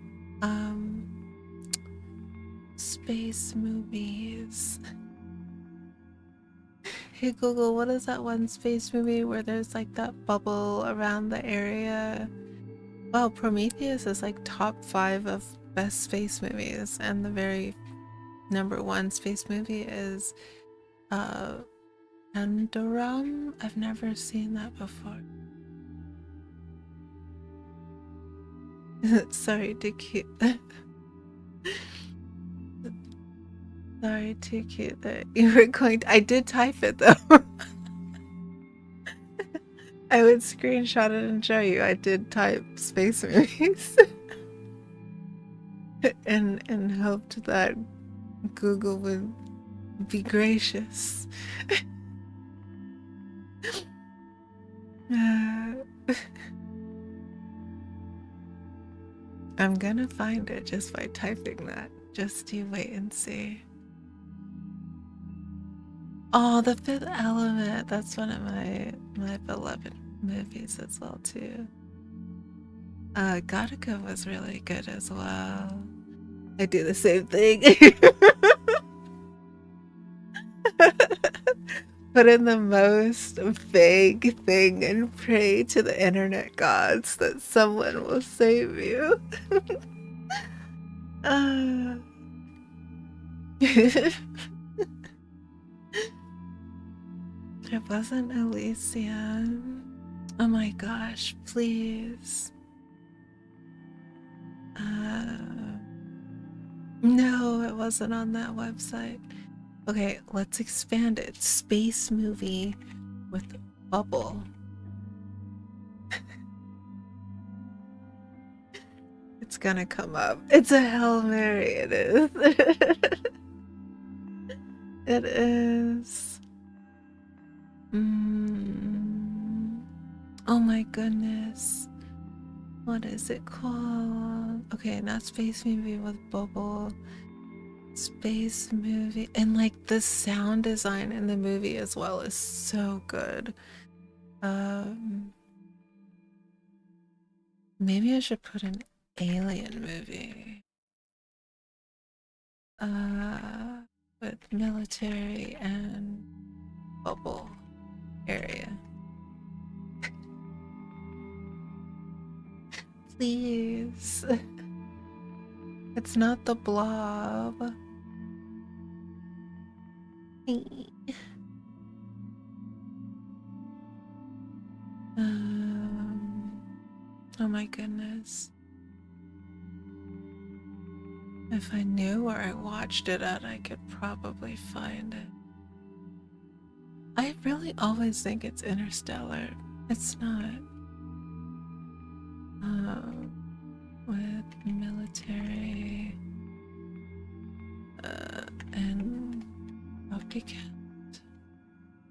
Space movies. Hey Google, what is that one space movie where there's like that bubble around the area? Wow, Prometheus is like top 5 of best space movies, and the very #1 space movie is Pandorum. I've never seen that before. Sorry, too cute. Sorry, too cute that you were going to... I did type it though. I would screenshot it and show you. I did type space movies. and hoped that Google would be gracious. I'm gonna find it just by typing that. Just you wait and see. Oh, The Fifth Element. That's one of my beloved movies as well too. Gattaca was really good as well. I do the same thing. Put in the most vague thing and pray to the internet gods that someone will save you. It wasn't Elysium. Oh my gosh, please. No, it wasn't on that website. Okay, let's expand it. Space movie with bubble. It's gonna come up. It's a Hail Mary, it is. It is. Oh my goodness. What is it called? Okay, not space movie with bubble. Space movie. And like the sound design in the movie as well is so good. Maybe I should put an alien movie. With military and bubble area. Please. It's not The Blob. Oh my goodness. If I knew where I watched it at, I could probably find it. I really always think it's Interstellar. It's not. With military and copycat.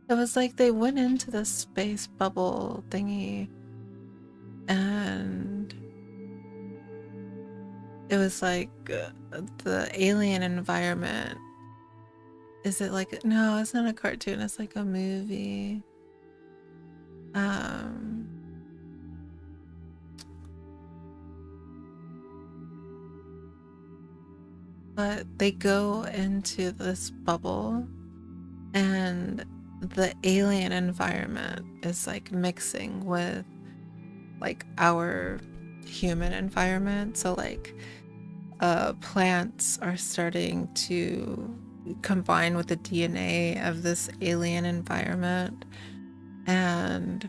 It was like they went into the space bubble thingy and it was like the alien environment. Is it like, no, it's not a cartoon, it's like a movie. But they go into this bubble, and the alien environment is like mixing with like our human environment. So like plants are starting to combine with the DNA of this alien environment, and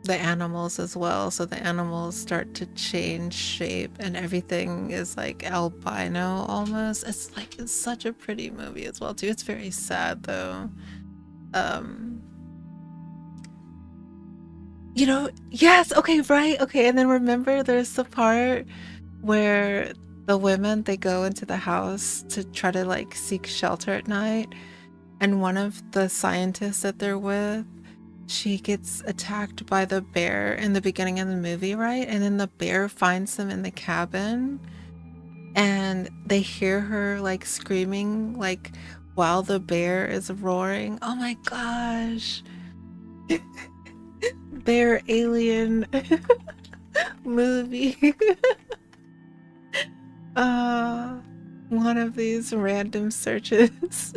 the animals as well. So the animals start to change shape, and everything is like albino almost. It's such a pretty movie as well too. It's very sad though. Yes, okay, right, okay. And then remember, there's the part where the women, they go into the house to try to like seek shelter at night, and one of the scientists that they're with, she gets attacked by the bear in the beginning of the movie, right? And then the bear finds them in the cabin, and they hear her like screaming like while the bear is roaring. Oh my gosh. Bear alien movie. One of these random searches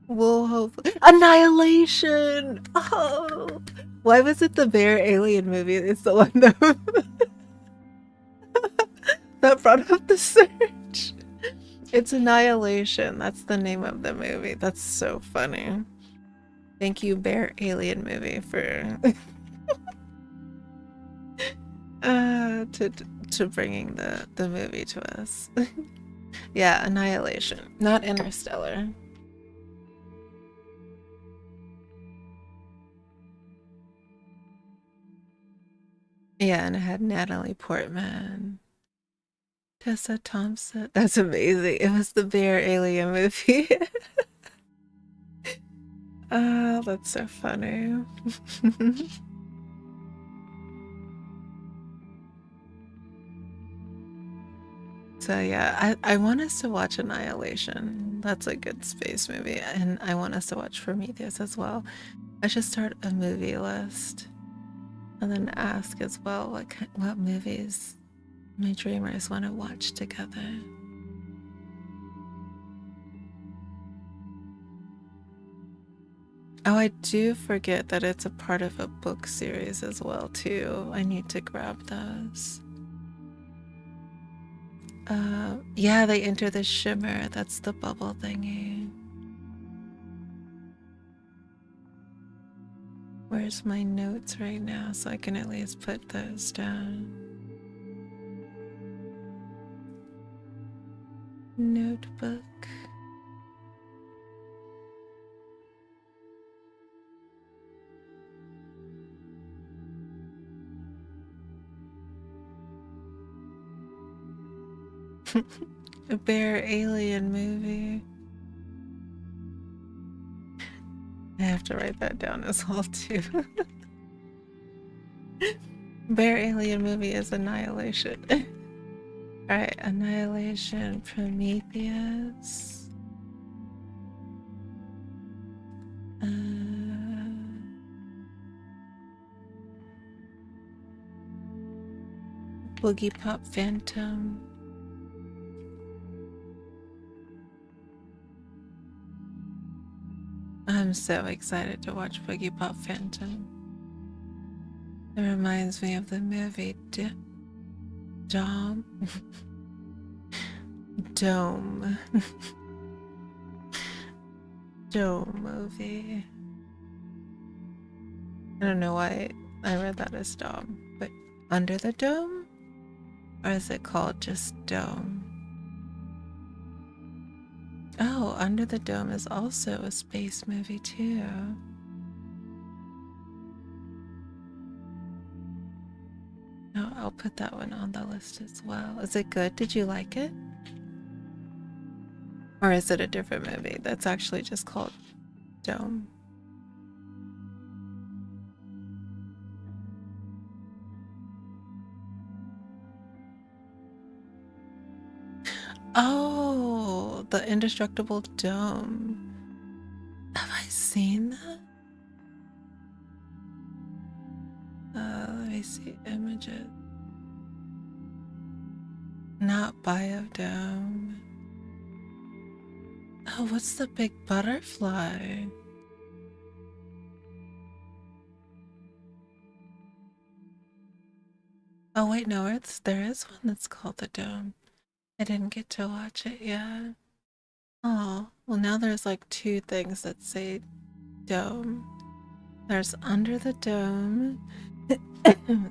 will hopefully Annihilation. Oh, why was it the bear alien movie? It's the one that brought up the search. It's Annihilation. That's the name of the movie. That's so funny. Thank you, Bear Alien movie, for to bringing the movie to us. Yeah, Annihilation, not Interstellar. Yeah, and it had Natalie Portman, Tessa Thompson. That's amazing. It was the Bear Alien movie. Oh, that's so funny. So yeah, I want us to watch Annihilation. That's a good space movie. And I want us to watch Prometheus as well. I should start a movie list. And then ask as well what movies my dreamers want to watch together. Oh, I do forget that it's a part of a book series as well too. I need to grab those. Yeah, they enter the shimmer. That's the bubble thingy. Where's my notes right now so I can at least put those down? Notebook. A bear alien movie. I have to write that down as well too. Bear alien movie is Annihilation. Alright, Annihilation, Prometheus. Boogiepop Phantom. I'm so excited to watch Boogiepop Phantom. It reminds me of the movie Dome. Dome movie. I don't know why I read that as Dome, but Under the Dome? Or is it called just Dome? Oh, Under the Dome is also a space movie too. Oh, I'll put that one on the list as well. Is it good? Did you like it? Or is it a different movie that's actually just called Dome? Oh, the Indestructible Dome. Have I seen that? Let me see images. Not biodome. Oh, what's the big butterfly? Oh wait, no, there is one that's called the Dome. I didn't get to watch it yet. Oh, well now there's like two things that say Dome. There's Under the Dome.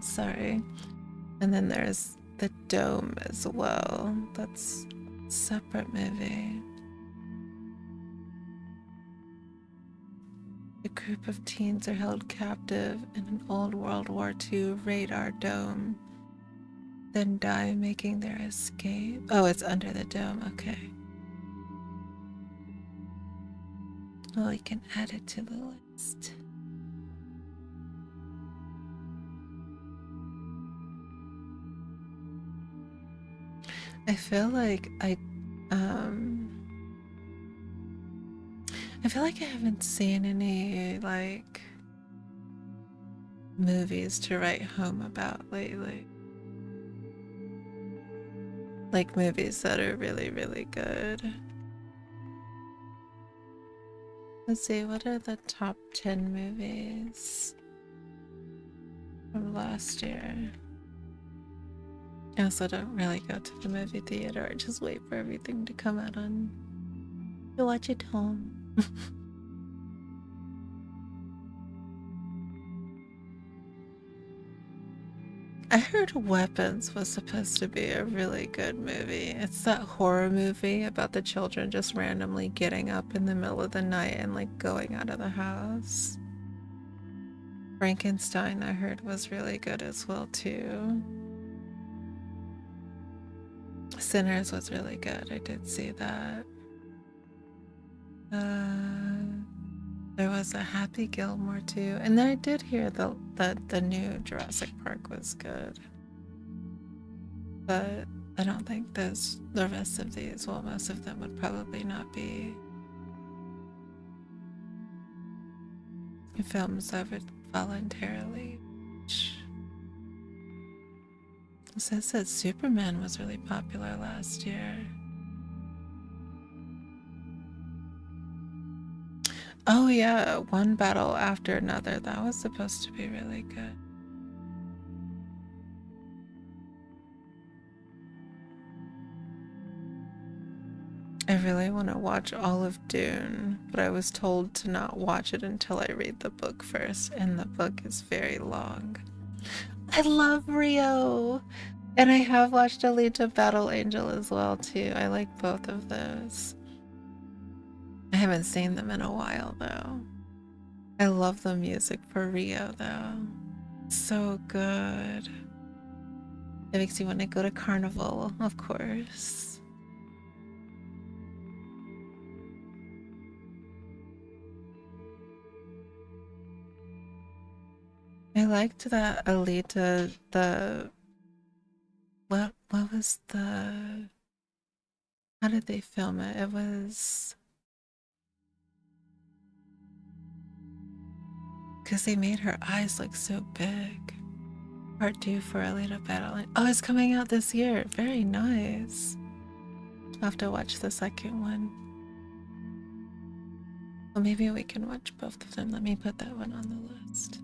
Sorry. And then there's the Dome as well. That's a separate movie. A group of teens are held captive in an old World War II radar dome, then die making their escape. Oh, it's Under the Dome, okay. Well, we can add it to the list. I feel like I haven't seen any like movies to write home about lately. Like movies that are really, really good. Let's see, what are the top 10 movies from last year? I also don't really go to the movie theater. I just wait for everything to come out on to watch it home. I heard Weapons was supposed to be a really good movie. It's that horror movie about the children just randomly getting up in the middle of the night and like going out of the house. Frankenstein, I heard, was really good as well too. Sinners was really good. I did see that. There was a Happy Gilmore too, and then I did hear the new Jurassic Park was good, but I don't think the rest of these, well, most of them would probably not be films I would voluntarily watch. It says that Superman was really popular last year. Oh yeah, One Battle After Another. That was supposed to be really good. I really want to watch all of Dune, but I was told to not watch it until I read the book first, and the book is very long. I love Rio! And I have watched Alita Battle Angel as well too. I like both of those. I haven't seen them in a while though. I love the music for Rio though. So good. It makes you want to go to Carnival, of course. I liked that Alita, what was the, how did they film it? It was, because they made her eyes look so big. Part 2 for Alita Battle. Oh, it's coming out this year. Very nice. I'll have to watch the second one. Well, maybe we can watch both of them. Let me put that one on the list.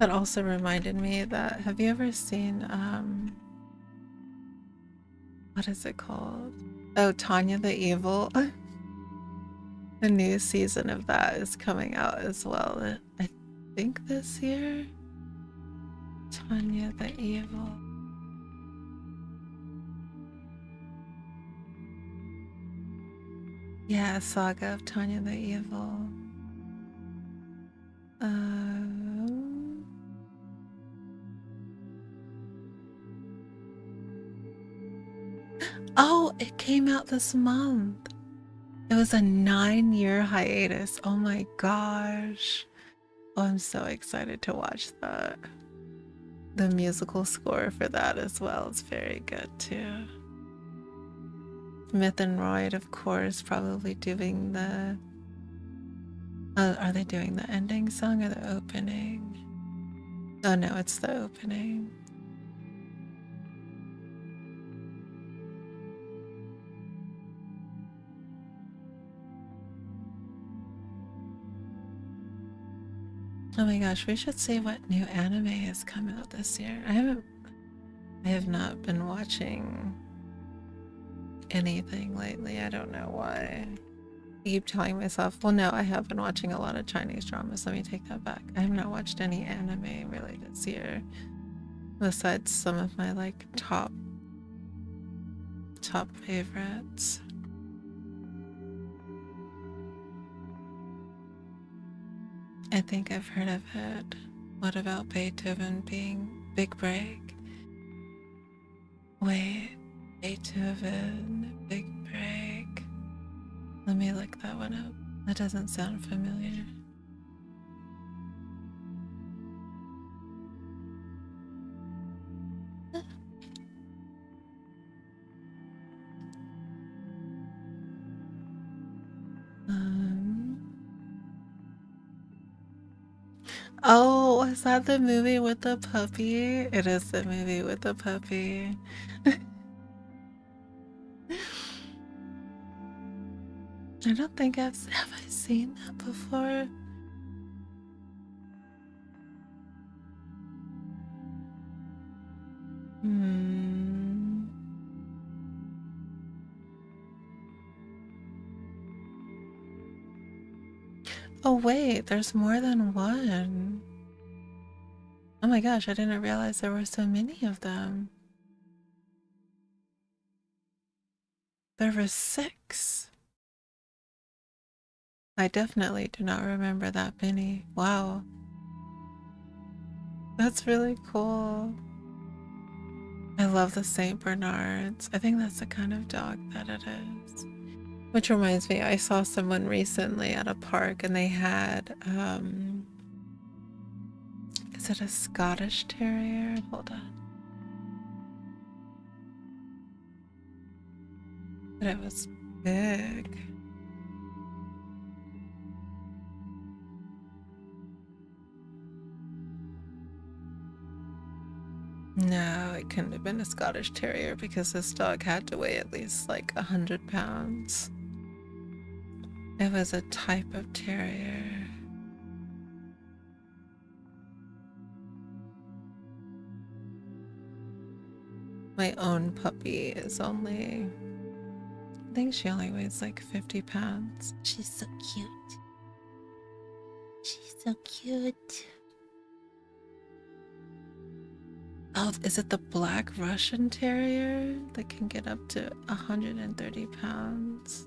That also reminded me that, have you ever seen, what is it called? Oh, Tanya the Evil. The new season of that is coming out as well. I think this year. Tanya the Evil. Yeah, Saga of Tanya the Evil. Oh, it came out this month. It was a 9-year hiatus. Oh my gosh. Oh, I'm so excited to watch that. The musical score for that as well is very good too. Myth and Royd, of course, probably doing the... are they doing the ending song or the opening? Oh no, it's the opening. Oh my gosh, we should see what new anime has come out this year. I have not been watching anything lately. I don't know why. I keep telling myself, well, no, I have been watching a lot of Chinese dramas. Let me take that back. I have not watched any anime really this year, besides some of my like top favorites. I think I've heard of it. What about Beethoven being Big Break? Wait, Beethoven, Big Break. Let me look that one up. That doesn't sound familiar. Oh, was that the movie with the puppy? It is the movie with the puppy. I don't think have I seen that before? Oh wait, there's more than one. Oh my gosh, I didn't realize there were so many of them. There were 6. I definitely do not remember that many. Wow. That's really cool. I love the Saint Bernards. I think that's the kind of dog that it is. Which reminds me, I saw someone recently at a park and they had, is it a Scottish Terrier? Hold on. But it was big. No, it couldn't have been a Scottish Terrier because this dog had to weigh at least like 100 pounds. It was a type of terrier. My own puppy is only, I think she only weighs like 50 pounds. She's so cute. She's so cute. Oh, is it the Black Russian Terrier that can get up to 130 pounds?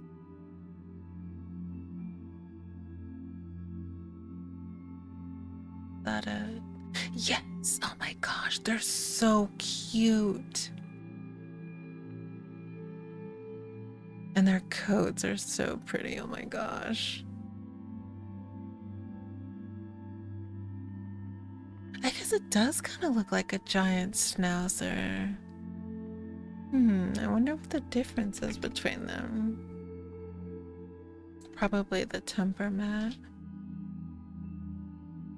That it? Yes! Oh my gosh, they're so cute. And their coats are so pretty, oh my gosh. I guess it does kind of look like a giant schnauzer. I wonder what the difference is between them. Probably the temperament.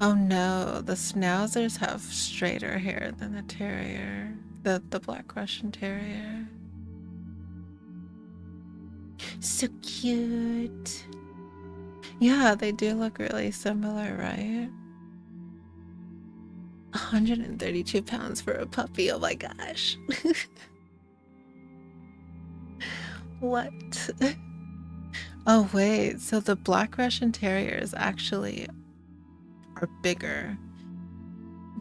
Oh no, the schnauzers have straighter hair than the terrier. The Black Russian Terrier. So cute. Yeah, they do look really similar, right? 132 pounds for a puppy, oh my gosh. What? Oh wait, so the Black Russian Terriers actually are bigger.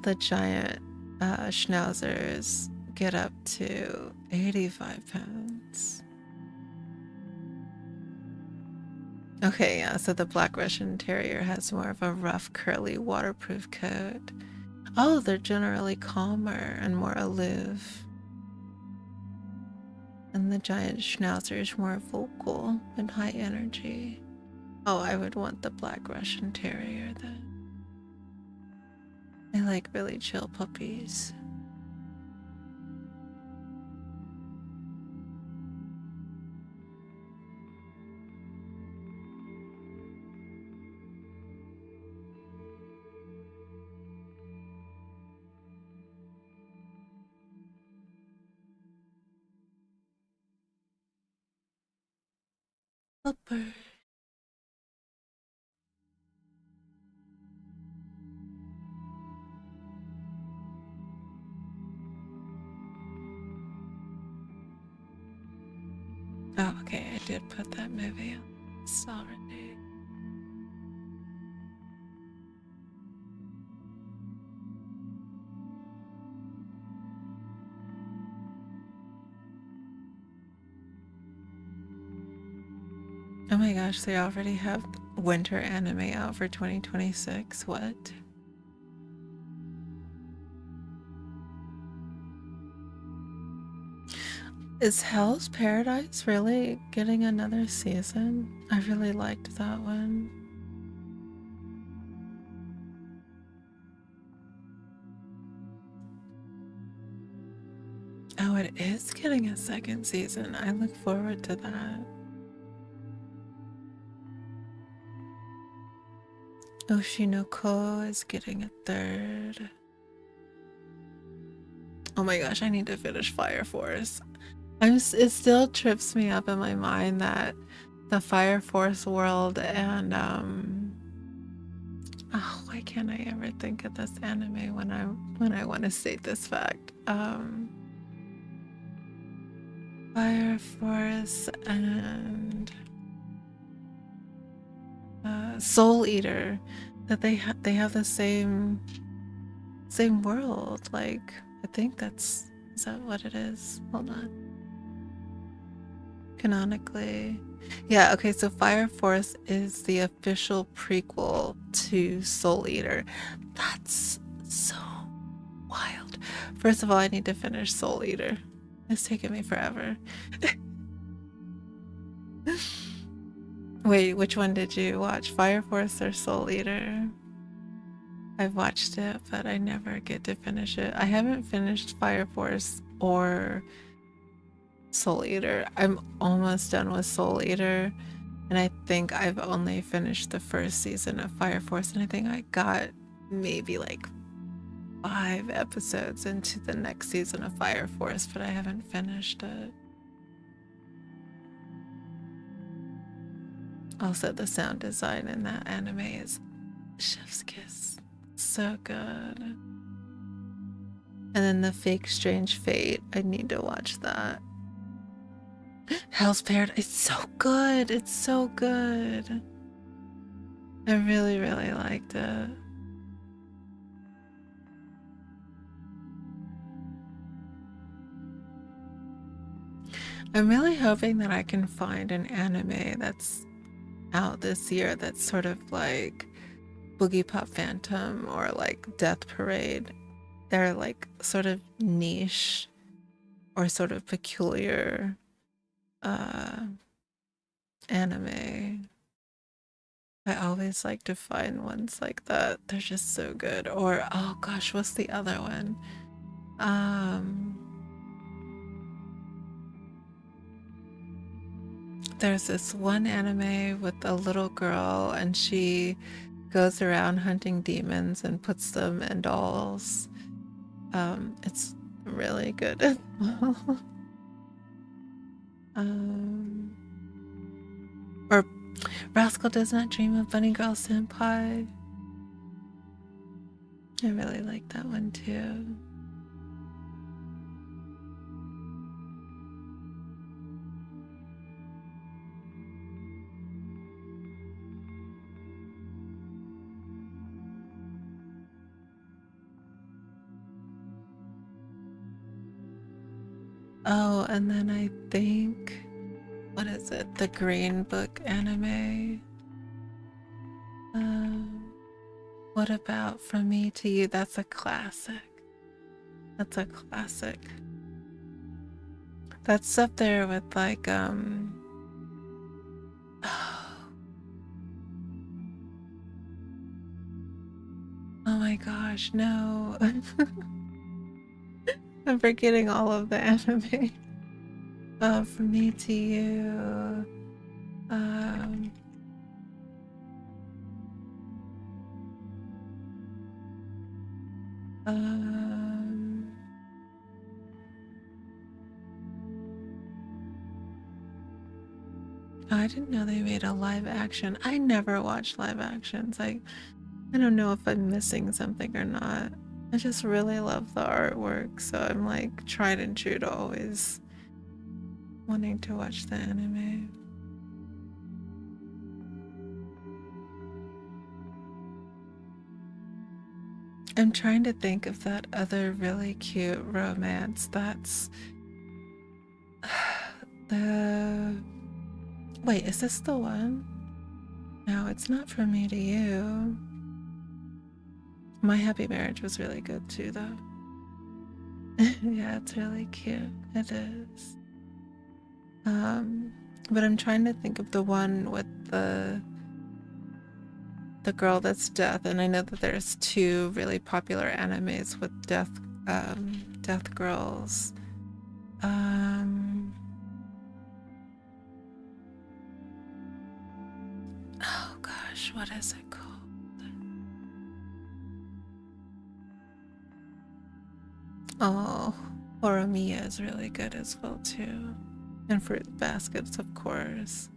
The giant schnauzers get up to 85 pounds. Okay, yeah, so the Black Russian Terrier has more of a rough, curly, waterproof coat. Oh, they're generally calmer and more aloof. And the giant schnauzer is more vocal and high energy. Oh, I would want the Black Russian Terrier then. I like really chill puppies. A bird. Oh, okay, I did put that movie on. Sorry. Oh my gosh, they already have winter anime out for 2026. What? Is Hell's Paradise really getting another season? I really liked that one. Oh, it is getting a second season. I look forward to that. Oshinoko is getting a third. Oh my gosh, I need to finish Fire Force. It still trips me up in my mind that the Fire Force world and oh, why can't I ever think of this anime when I want to state this fact? Fire Force and Soul Eater, that they have the same world. Like, I think is that what it is? Hold on. Canonically, yeah. Okay, so Fire Force is the official prequel to Soul Eater. That's so wild. First of all, I need to finish Soul Eater. It's taken me forever. Wait, which one did you watch? Fire Force or Soul Eater? I've watched it, but I never get to finish it. I haven't finished Fire Force or Soul Eater. I'm almost done with Soul Eater, and I think I've only finished the first season of Fire Force, and I think I got maybe like 5 episodes into the next season of Fire Force, but I haven't finished it. Also, the sound design in that anime is chef's kiss. So good. And then the Fake Strange Fate, I need to watch that. Hell's Paradise, it's so good. It's so good. I really, really liked it. I'm really hoping that I can find an anime that's out this year that's sort of like Boogiepop Phantom or like Death Parade. They're like sort of niche or sort of peculiar anime. I always like to find ones like that. They're just so good. Or oh gosh, what's the other one? There's this one anime with a little girl and she goes around hunting demons and puts them in dolls. It's really good as well. Or Rascal Does Not Dream of Bunny Girl Senpai. I really like that one too. Oh, and then I think, what is it? The Green Book anime. What about From Me to You? That's a classic. That's a classic. That's up there with like, oh my gosh, no. I'm forgetting all of the anime. From Me to You. I didn't know they made a live action. I never watch live actions. I don't know if I'm missing something or not. I just really love the artwork, so I'm like tried and true to always wanting to watch the anime. I'm trying to think of that other really cute romance that's the... Wait, is this the one? No, it's not From Me to You. My Happy Marriage was really good too, though. Yeah, it's really cute. It is. But I'm trying to think of the one with the girl that's death, and I know that there's two really popular animes with death girls. Oh gosh, what is it called? Oh, Horimiya is really good as well too. And Fruit Baskets, of course.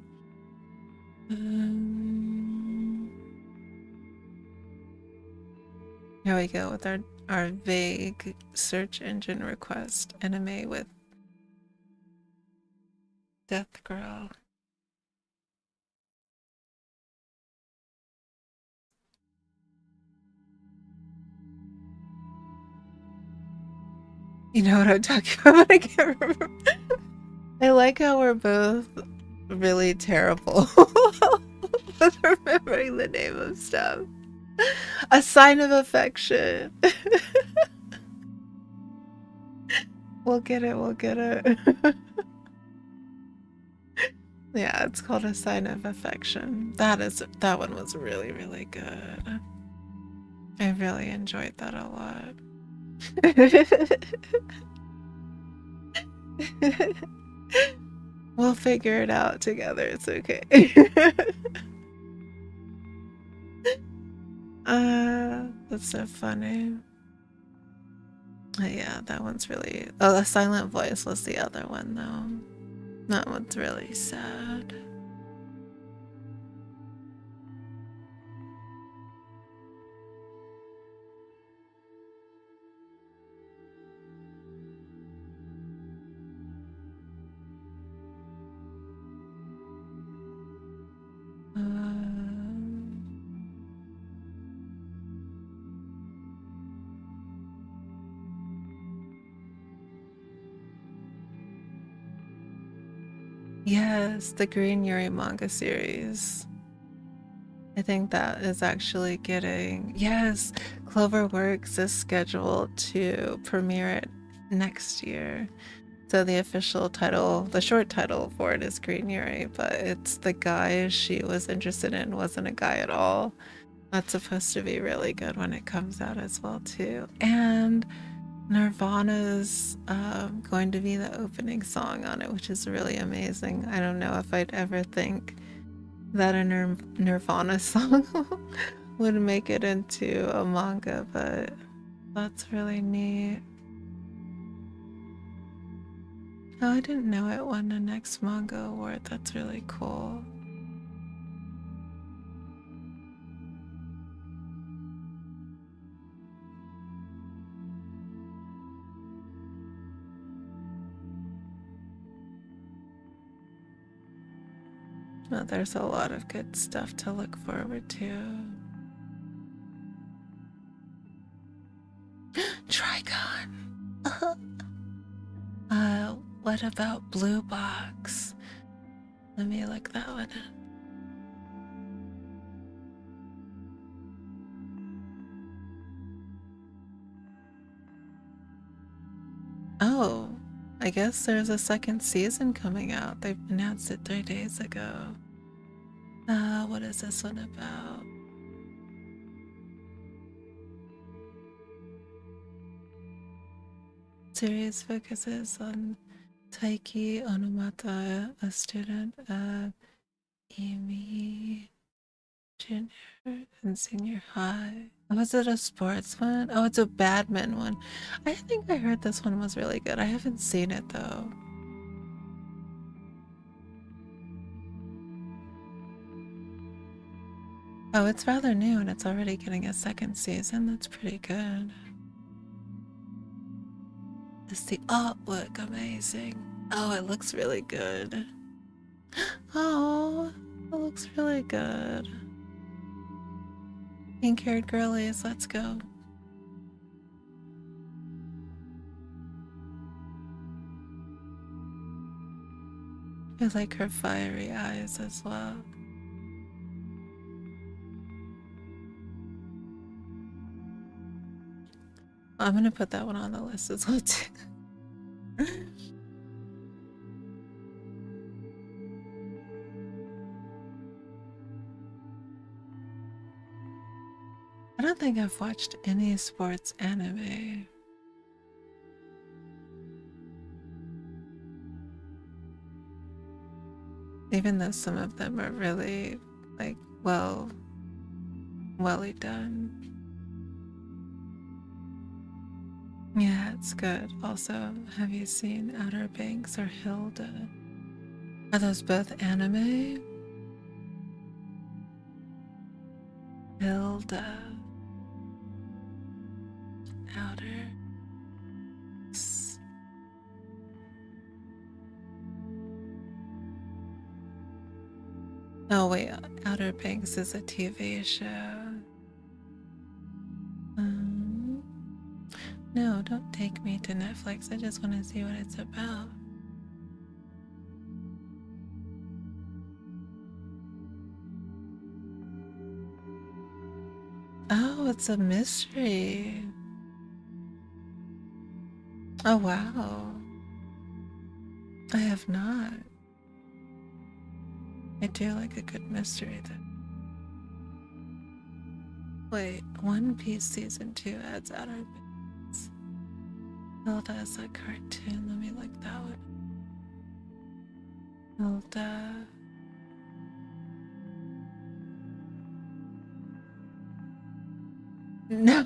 Here we go with our vague search engine request anime with Death Girl. You know what I'm talking about? I can't remember. I like how we're both really terrible with remembering the name of stuff. A Sign of Affection. We'll get it. Yeah, it's called A Sign of Affection. That one was really, really good. I really enjoyed that a lot. We'll figure it out together. It's okay. That's so funny. Yeah, that one's really... Oh, The Silent Voice was the other one, though. That one's really sad. Yes, the Green Yuri manga series. I think that is actually getting... Yes, Cloverworks is scheduled to premiere it next year. So the official title, the short title for it is Green Yuri, but it's the guy she was interested in wasn't a guy at all. That's supposed to be really good when it comes out as well too. And Nirvana's going to be the opening song on it, which is really amazing. I don't know if I'd ever think that a Nirvana song would make it into a manga, but that's really neat. Oh, I didn't know it won the next manga award. That's really cool. Well, there's a lot of good stuff to look forward to. Trigon! What about Blue Box? Let me look that one up. Oh, I guess there's a second season coming out. They announced it 3 days ago. What is this one about? Series focuses on Taiki Onomata, a student of Emi Junior and Senior High. Was it a sports one? Oh, it's a badminton one. I think I heard this one was really good. I haven't seen it though. Oh, it's rather new and it's already getting a second season. That's pretty good. Is the artwork amazing? Oh, it looks really good. Oh, it looks really good. Pink-haired girlies, let's go. I like her fiery eyes as well. I'm gonna put that one on the list as well too. I don't think I've watched any sports anime. Even though some of them are really, like, welly done. Yeah, it's good. Also, have you seen Outer Banks or Hilda? Are those both anime? Hilda. Outer. Oh wait, Outer Banks is a TV show. No, don't take me to Netflix. I just want to see what it's about. Oh, it's a mystery. Oh, wow. I have not. I do like a good mystery, though. Wait, One Piece Season 2 adds Outer Banks. Hilda is a cartoon. Let me look that one. Hilda. No.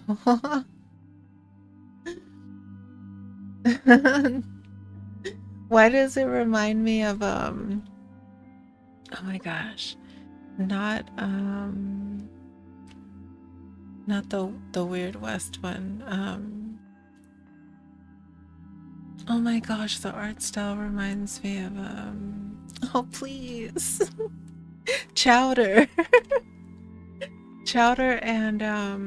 Why does it remind me of oh my gosh, not the Weird West one. Oh my gosh, the art style reminds me of oh please. Chowder. Chowder and oh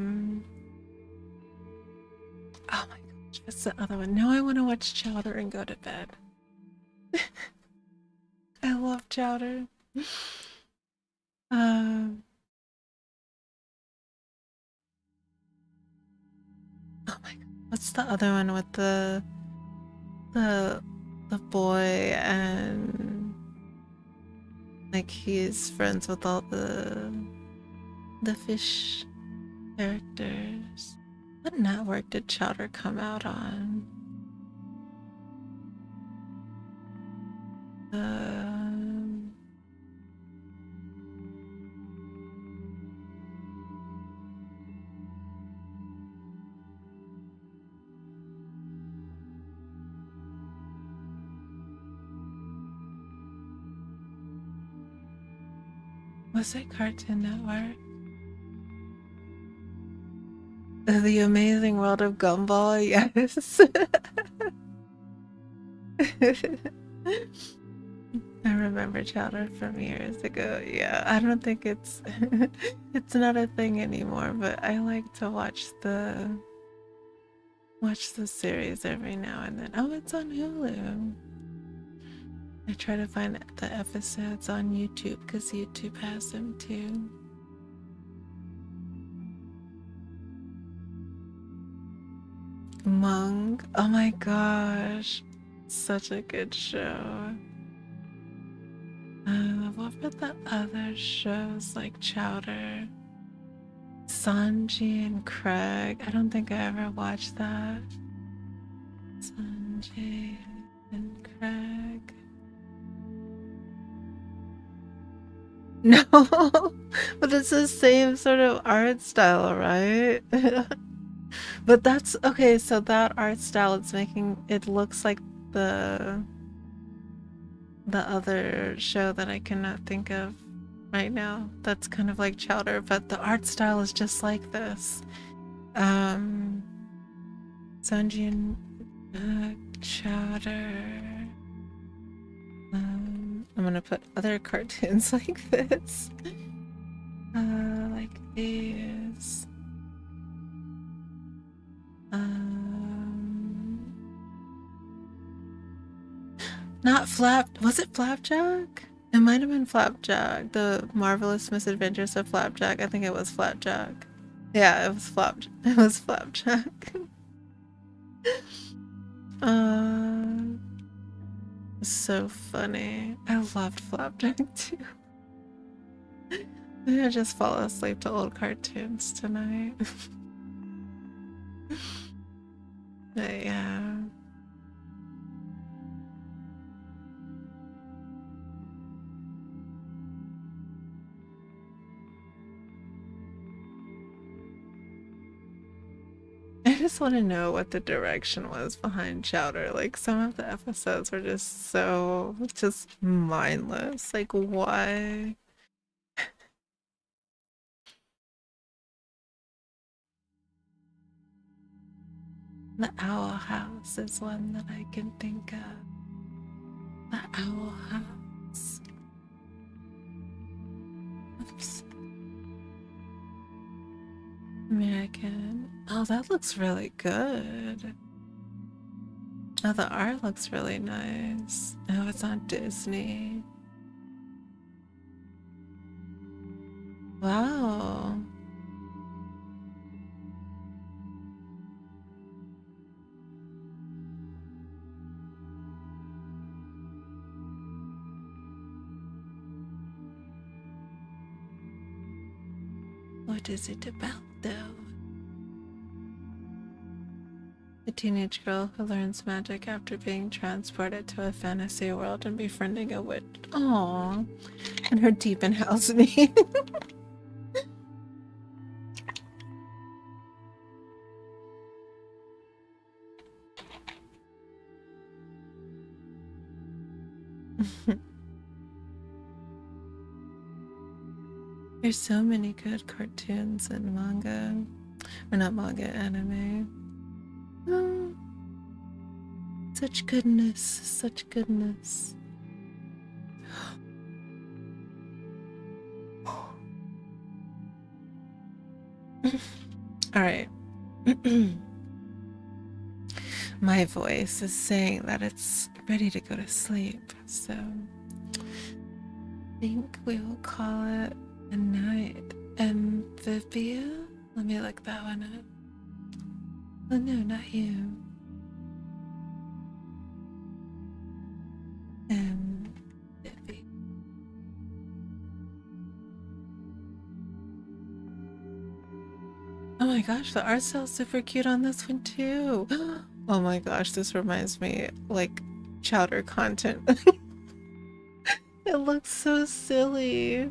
my gosh, what's the other one? Now I want to watch Chowder and go to bed. I love Chowder. Oh my god, what's the other one with the boy and like he's friends with all the fish characters? What network did Chowder come out on? Was it Cartoon Network? The Amazing World of Gumball, yes. I remember Chowder from years ago. Yeah, I don't think it's it's not a thing anymore, but I like to watch the series every now and then. Oh, it's on Hulu. I try to find the episodes on YouTube because YouTube has them too. Mung. Oh my gosh. Such a good show. What were the other shows like Chowder? Sanji and Craig. I don't think I ever watched that. Sanji and Craig. No, but it's the same sort of art style, right? But that's okay. So that art style, it's making it looks like the other show that I cannot think of right now. That's kind of like Chowder, but the art style is just like this. Sunjin, Chowder. I'm gonna put other cartoons like this. Like these. Not was it Flapjack? It might have been Flapjack. The Marvelous Misadventures of Flapjack. I think it was Flapjack. Yeah, it was Flapjack. So funny. I loved Flapjack too. Maybe I just fall asleep to old cartoons tonight. But yeah. I just want to know what the direction was behind Chowder. Like, some of the episodes were just so mindless. Like, why? The Owl House is one that I can think of. The Owl House. Oops. American. Oh, that looks really good. Oh, the art looks really nice. Oh, it's on Disney. Wow. What is it about, though? A teenage girl who learns magic after being transported to a fantasy world and befriending a witch. Aww. And her deep in house name. There's so many good cartoons and manga. Or not manga, anime. Oh, such goodness, such goodness. Alright. My voice is saying that it's ready to go to sleep, so I think we will call it a night. Amphibia? Let me look that one up. Oh no, not you. Amphibia. Oh my gosh, the art style's super cute on this one too. Oh my gosh, this reminds me like Chowder content. It looks so silly.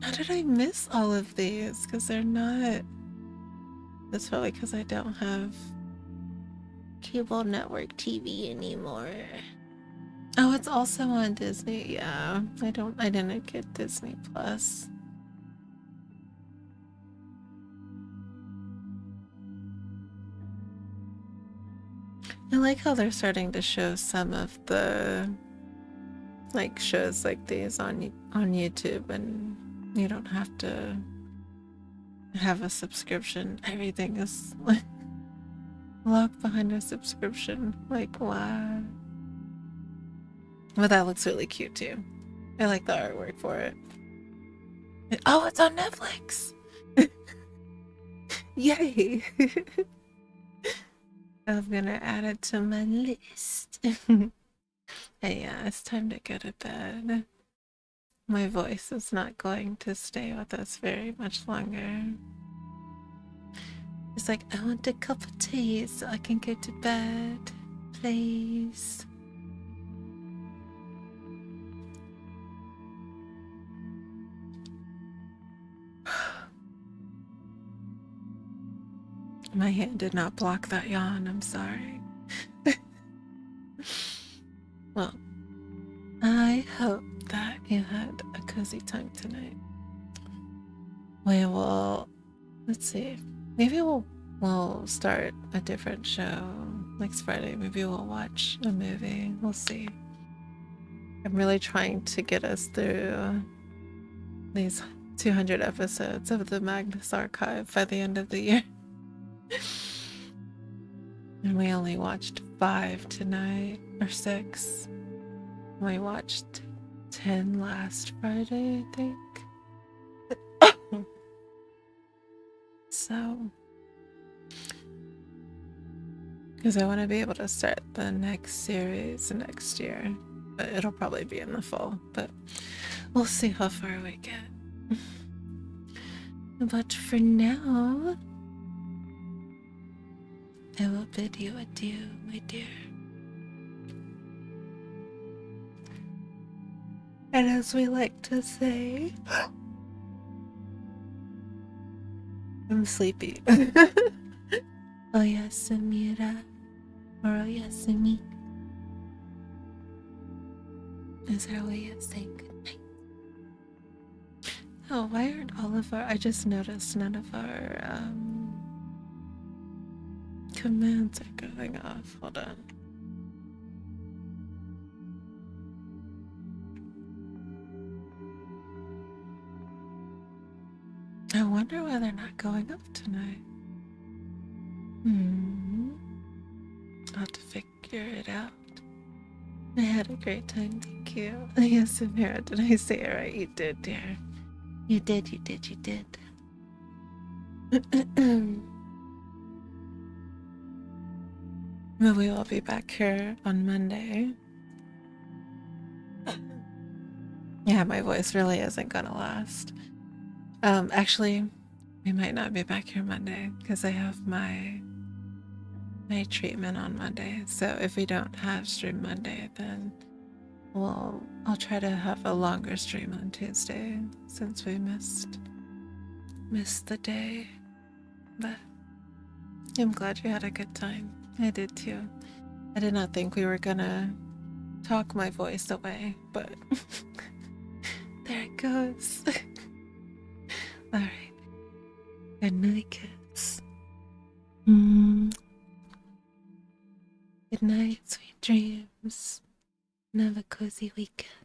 How did I miss all of these? Because they're not... That's probably because I don't have cable network TV anymore. Oh, it's also on Disney. Yeah, I didn't get Disney Plus. I like how they're starting to show some of the like shows like these on YouTube, and you don't have to have a subscription. Everything is like locked behind a subscription. Like, wow. But that looks really cute too. I like the artwork for it. Oh, it's on Netflix! Yay! I'm gonna add it to my list. Hey, yeah, it's time to go to bed. My voice is not going to stay with us very much longer. It's like, I want a cup of tea so I can go to bed, please. My hand did not block that yawn, I'm sorry. Well, I hope that you had a cozy time tonight. We will, let's see, maybe we'll start a different show next Friday. Maybe we'll watch a movie. We'll see. I'm really trying to get us through these 200 episodes of the Magnus Archive by the end of the year. And we only watched 5 tonight, or 6. We watched 10 last Friday, I think. So, because I want to be able to start the next series next year. But it'll probably be in the fall, but we'll see how far we get. But for now, I will bid you adieu, my dear. And as we like to say, I'm sleepy. Oyasamira or oyasumi is our way of saying goodnight. Oh, why aren't all of our... I just noticed none of our commands are going off. Hold on. I wonder why they're not going up tonight. I'll have to figure it out. I had a great time, thank you. Yes, Samira, did I say it right? You did, dear. You did. But we will be back here on Monday. Yeah, my voice really isn't gonna last. Actually, we might not be back here Monday because I have my treatment on Monday. So if we don't have stream Monday, then I'll try to have a longer stream on Tuesday since we missed the day. But I'm glad you had a good time. I did too. I did not think we were gonna talk my voice away, but there it goes. Alright. Good night, kids. Good night, sweet dreams. And have a cozy weekend.